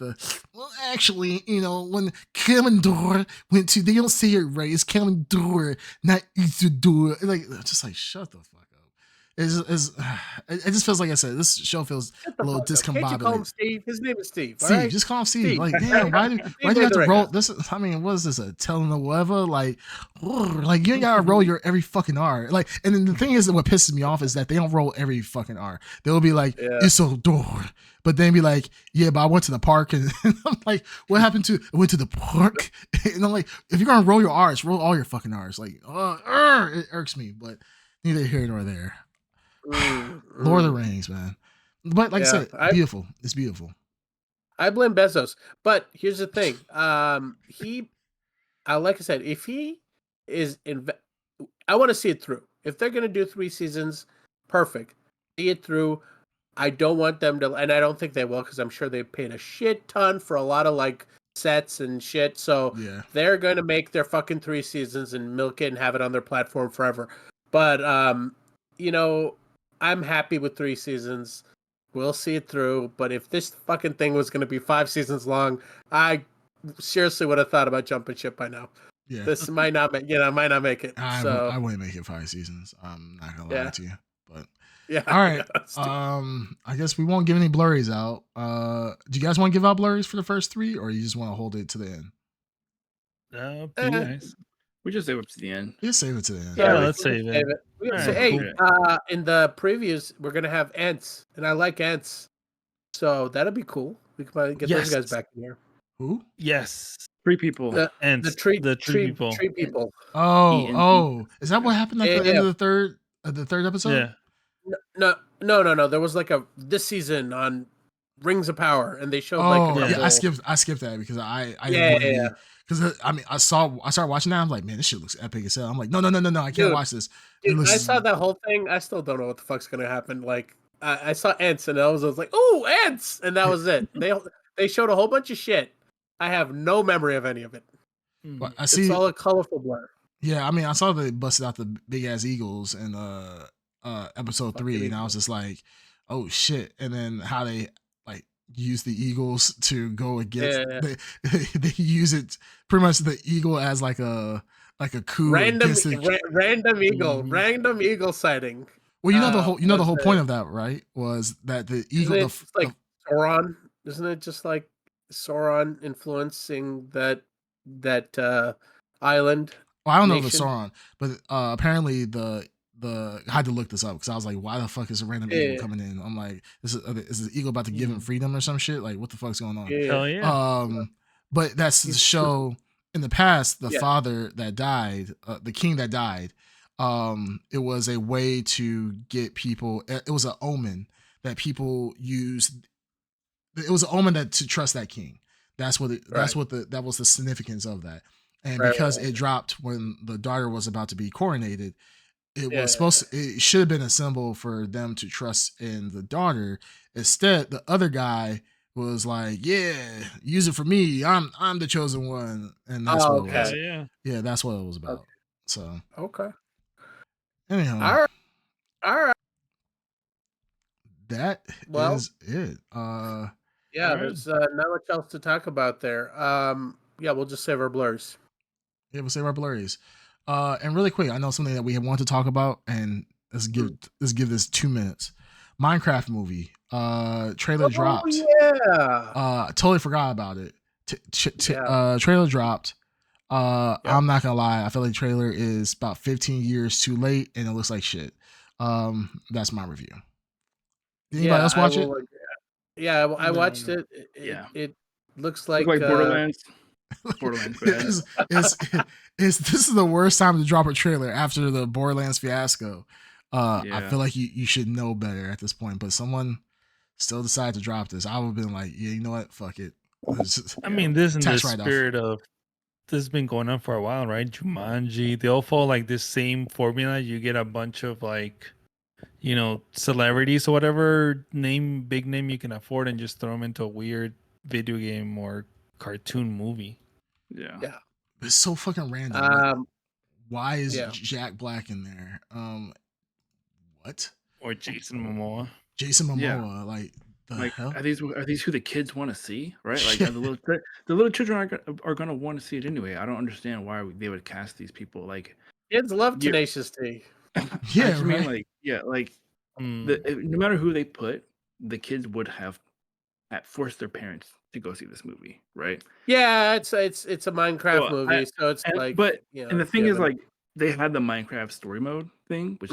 [SPEAKER 1] actually, when Kalimdor went to, they don't say it right, it's Kalimdor, not Isildur. Like, just like, shut the fuck up. it just feels like I said, this show feels a little
[SPEAKER 2] Can't you call him
[SPEAKER 1] discombobulated.
[SPEAKER 2] Steve? His name is Steve. All
[SPEAKER 1] Steve,
[SPEAKER 2] right?
[SPEAKER 1] just call him Steve.
[SPEAKER 2] Steve.
[SPEAKER 1] Like, damn, why do you have to roll this? I mean, what is this, a telenovela? Like you ain't gotta roll your every fucking R. Like, and then the thing is that what pisses me off is that they don't roll every fucking R. They'll be like, it's a door. But then be like, yeah, but I went to the park, and I'm like, what happened to I went to the park? And I'm like, if you're gonna roll your R's, roll all your fucking R's. Like, it irks me, but neither here nor there. Lord of the Rings, man. But like I said, beautiful. It's beautiful.
[SPEAKER 2] I blame Bezos, but here's the thing. Like I said, if he is I want to see it through. If they're gonna do 3 seasons, perfect. See it through. I don't want them to, and I don't think they will, because I'm sure they paid a shit ton for a lot of like sets and shit. So they're gonna make their fucking 3 seasons and milk it and have it on their platform forever. But you know, I'm happy with 3 seasons. We'll see it through. But if this fucking thing was gonna be 5 seasons long, I seriously would have thought about jumping ship by now. Yeah, this might not make it.
[SPEAKER 1] I wouldn't make it 5 seasons. I'm not gonna lie to you, but. Yeah. All right. I guess we won't give any blurries out. Do you guys want to give out blurries for the first 3, or you just want to hold it to the end?
[SPEAKER 4] Nice. We just save it to the end.
[SPEAKER 1] Just save it to the end.
[SPEAKER 3] Yeah, let's save it.
[SPEAKER 2] In the previews, we're gonna have Ents, and I like Ents, so that'll be cool. We can probably get those guys back in here.
[SPEAKER 1] Who?
[SPEAKER 3] Yes.
[SPEAKER 4] 3 people.
[SPEAKER 2] The tree people. Tree people.
[SPEAKER 1] Oh. Is that what happened at the end of the third episode?
[SPEAKER 3] Yeah.
[SPEAKER 2] No. There was like this season on Rings of Power, and they showed
[SPEAKER 1] I skipped that because I didn't want to be, because I mean I started watching that. I'm like, man, this shit looks epic as hell. I'm like, no, I can't watch this.
[SPEAKER 2] Dude, I saw that whole thing. I still don't know what the fuck's gonna happen. Like I saw Ents, and I was like, oh, Ents, and that was it. They showed a whole bunch of shit. I have no memory of any of it.
[SPEAKER 1] But
[SPEAKER 2] it's all a colorful blur.
[SPEAKER 1] Yeah, I mean, I saw they busted out the big ass eagles in episode 3, and I was just like, oh shit. And then how they like use the eagles to go against they use it pretty much, the eagle as like a coup,
[SPEAKER 2] random eagle sighting.
[SPEAKER 1] Well, the whole point of that, right, was that the eagle
[SPEAKER 2] like Sauron, isn't it just like Sauron influencing that island?
[SPEAKER 1] Well, I don't know if it's Sauron, but apparently I had to look this up because I was like, why the fuck is a random eagle coming in? I'm like, is the eagle about to give him freedom or some shit? Like, what the fuck's going on?
[SPEAKER 3] Hell yeah.
[SPEAKER 1] But that's the show. In the past, the father that died, the king that died, it was a way to get people. It was an omen that people used. It was an omen to trust that king. That was the significance of that. And because it dropped when the daughter was about to be coronated, it should have been a symbol for them to trust in the daughter. Instead, the other guy was like, yeah, use it for me. I'm the chosen one. And that's what it was. Yeah, that's what it was about. Okay. So anyhow.
[SPEAKER 2] All right.
[SPEAKER 1] That is it.
[SPEAKER 2] There's not much else to talk about there. We'll just save our blurs.
[SPEAKER 1] Yeah, we'll save our blurries. And really quick, I know something that we want to talk about, and let's give this 2 minutes. Minecraft movie trailer dropped. I totally forgot about it. Trailer dropped. I'm not gonna lie, I feel like the trailer is about 15 years too late, and it looks like shit. That's my review. Did anybody else watch it?
[SPEAKER 2] I watched it. It looks like
[SPEAKER 4] Borderlands.
[SPEAKER 1] This is the worst time to drop a trailer after the Borderlands fiasco. I feel like you should know better at this point, but someone still decided to drop this. I would have been like, yeah, you know what? Fuck it.
[SPEAKER 3] I mean, this in the spirit of this has been going on for a while, right? Jumanji, they all follow like this same formula. You get a bunch of like, celebrities or whatever big name you can afford, and just throw them into a weird video game or cartoon movie.
[SPEAKER 2] Yeah.
[SPEAKER 1] It's so fucking random. Why is Jack Black in there? What?
[SPEAKER 3] Or Jason Momoa.
[SPEAKER 1] Like the hell?
[SPEAKER 4] Are these who the kids want to see? Right? Like the little children are gonna want to see it anyway. I don't understand why they would cast these people. Like
[SPEAKER 2] kids love Tenacious D.
[SPEAKER 1] Yeah,
[SPEAKER 4] I mean, like no matter who they put, the kids would have forced their parents to go see this movie, right?
[SPEAKER 2] Yeah, it's a Minecraft movie, so it's
[SPEAKER 4] and the thing is, like, they had the Minecraft story mode thing, which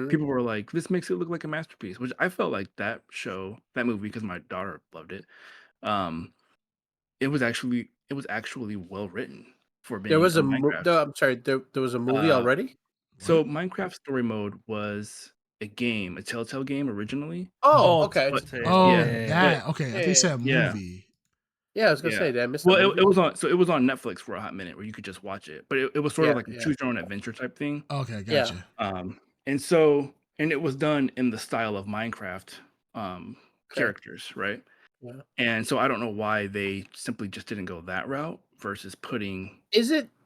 [SPEAKER 4] people were like, this makes it look like a masterpiece, which I felt like that movie, because my daughter loved it. It was actually well written for being
[SPEAKER 2] there was
[SPEAKER 4] a
[SPEAKER 2] a
[SPEAKER 4] Minecraft.
[SPEAKER 2] I'm sorry, there was a movie already?
[SPEAKER 4] So Minecraft story mode was a game, a Telltale game originally.
[SPEAKER 2] Oh, okay.
[SPEAKER 1] That okay. I think you said movie.
[SPEAKER 2] Yeah, I was gonna say that. I missed
[SPEAKER 4] Well, it was on Netflix for a hot minute where you could just watch it, but it was sort of like a choose your own adventure type thing.
[SPEAKER 1] Okay, gotcha.
[SPEAKER 4] And it was done in the style of Minecraft characters, right?
[SPEAKER 2] Yeah.
[SPEAKER 4] And so I don't know why they simply just didn't go that route versus putting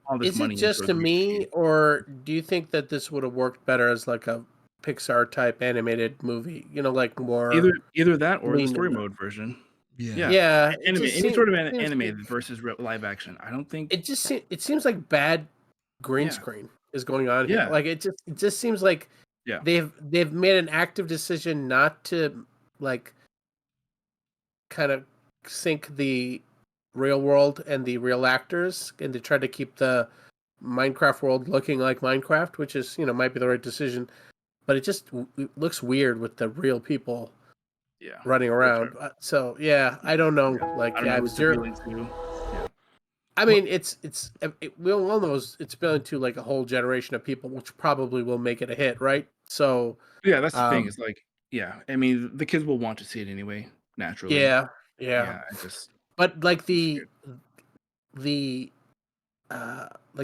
[SPEAKER 4] all this
[SPEAKER 2] is
[SPEAKER 4] money
[SPEAKER 2] it just
[SPEAKER 4] into
[SPEAKER 2] to me, or do you think that this would have worked better as like a Pixar type animated movie? You know, like more
[SPEAKER 4] either that or the story mode version.
[SPEAKER 2] Yeah.
[SPEAKER 4] Any sort of animated versus live action. I don't think
[SPEAKER 2] it seems like bad green screen is going on here. Like it just seems like they've made an active decision not to like kind of sync the real world and the real actors, and to try to keep the Minecraft world looking like Minecraft, which is, might be the right decision, but it just looks weird with the real people running around.
[SPEAKER 4] Sure.
[SPEAKER 2] So I don't know. Like
[SPEAKER 4] I don't know who's appealing to.
[SPEAKER 2] I mean, we all know it's appealing to like a whole generation of people, which probably will make it a hit, right? So
[SPEAKER 4] that's the thing. It's like, I mean, the kids will want to see it anyway, naturally.
[SPEAKER 2] Yeah. But like the like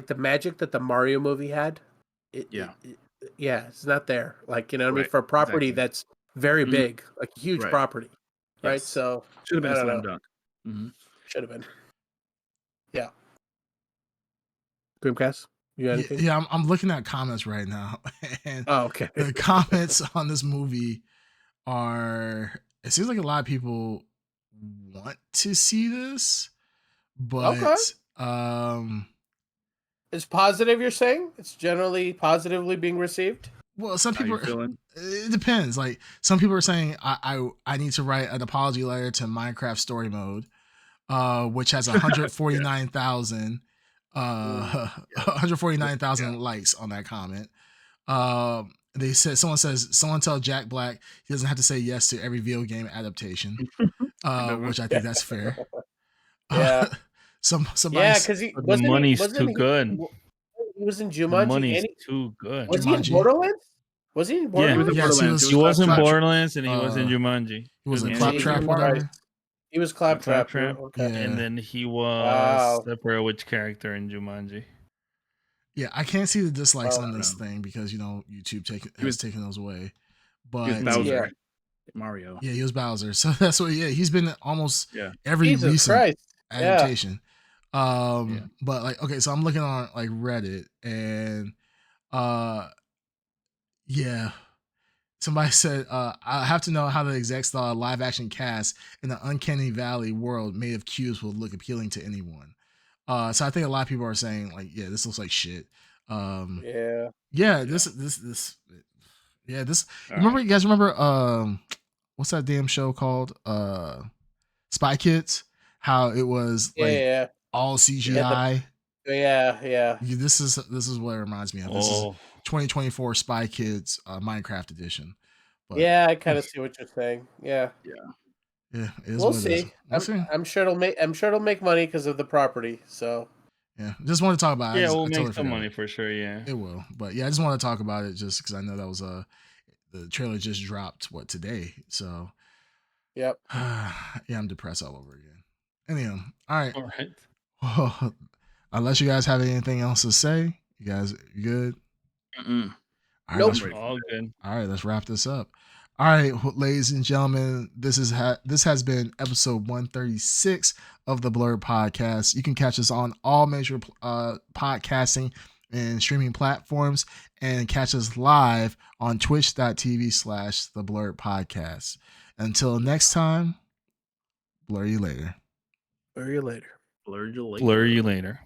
[SPEAKER 2] the magic that the Mario movie had, it's not there. Like, you know what I mean? For a property that's very big, like a huge property, right? So
[SPEAKER 4] should have been a slam dunk.
[SPEAKER 2] Should have been. Yeah. Dreamcast? You got anything?
[SPEAKER 1] Yeah, I'm looking at comments right now, and
[SPEAKER 2] okay.
[SPEAKER 1] The comments on this movie are. It seems like a lot of people want to see this, but
[SPEAKER 2] it's positive. You're saying it's generally positively being received.
[SPEAKER 1] Well, some people. It depends. Like some people are saying, I need to write an apology letter to Minecraft Story Mode, which has 149,000. 149,000 likes on that comment. They said someone tell Jack Black he doesn't have to say yes to every video game adaptation, which I think that's fair.
[SPEAKER 2] Yeah.
[SPEAKER 1] Somebody
[SPEAKER 3] because the money's too good.
[SPEAKER 2] He was in Jumanji.
[SPEAKER 3] The money's too good.
[SPEAKER 2] Was he in Borderlands? Was he in Borderlands?
[SPEAKER 3] He was in Borderlands and he was in Jumanji.
[SPEAKER 1] He was in Claptrap, whatever.
[SPEAKER 2] He was Claptrap.
[SPEAKER 3] Okay. And then he was separate which character in Jumanji.
[SPEAKER 1] Yeah, I can't see the dislikes on this thing because YouTube has taken those away. But
[SPEAKER 4] he was Bowser. Mario.
[SPEAKER 1] Yeah, he was Bowser. So that's what. Yeah, he's been almost every recent adaptation. But like, okay, so I'm looking on like Reddit, and somebody said, I have to know how the execs thought a live action cast in the Uncanny Valley world made of cubes would look appealing to anyone. So I think a lot of people are saying like, this looks like shit. This. Remember, you guys remember what's that damn show called? Spy Kids. How it was like all CGI.
[SPEAKER 2] Yeah.
[SPEAKER 1] This is what it reminds me of. This is 2024 Spy Kids Minecraft edition.
[SPEAKER 2] But, I kind of see what you're saying. Yeah. We'll see. I'm sure it'll make money because of the property. So
[SPEAKER 1] just want to talk about it.
[SPEAKER 3] Yeah, we'll make some money for sure. Yeah,
[SPEAKER 1] it will. But I just want to talk about it just because I know that was the trailer just dropped today. So
[SPEAKER 2] yep.
[SPEAKER 1] I'm depressed all over again. Anyhow, all right. Well, unless you guys have anything else to say, you guys good?
[SPEAKER 4] Mm-mm.
[SPEAKER 1] All right,
[SPEAKER 3] all good.
[SPEAKER 1] All right, let's wrap this up. All right, ladies and gentlemen, this has been episode 136 of the Blrd podcast. You can catch us on all major podcasting and streaming platforms, and catch us live on twitch.tv/the Blrd podcast. Until next time, blur you later.
[SPEAKER 2] Blur you later.
[SPEAKER 3] Blur you later.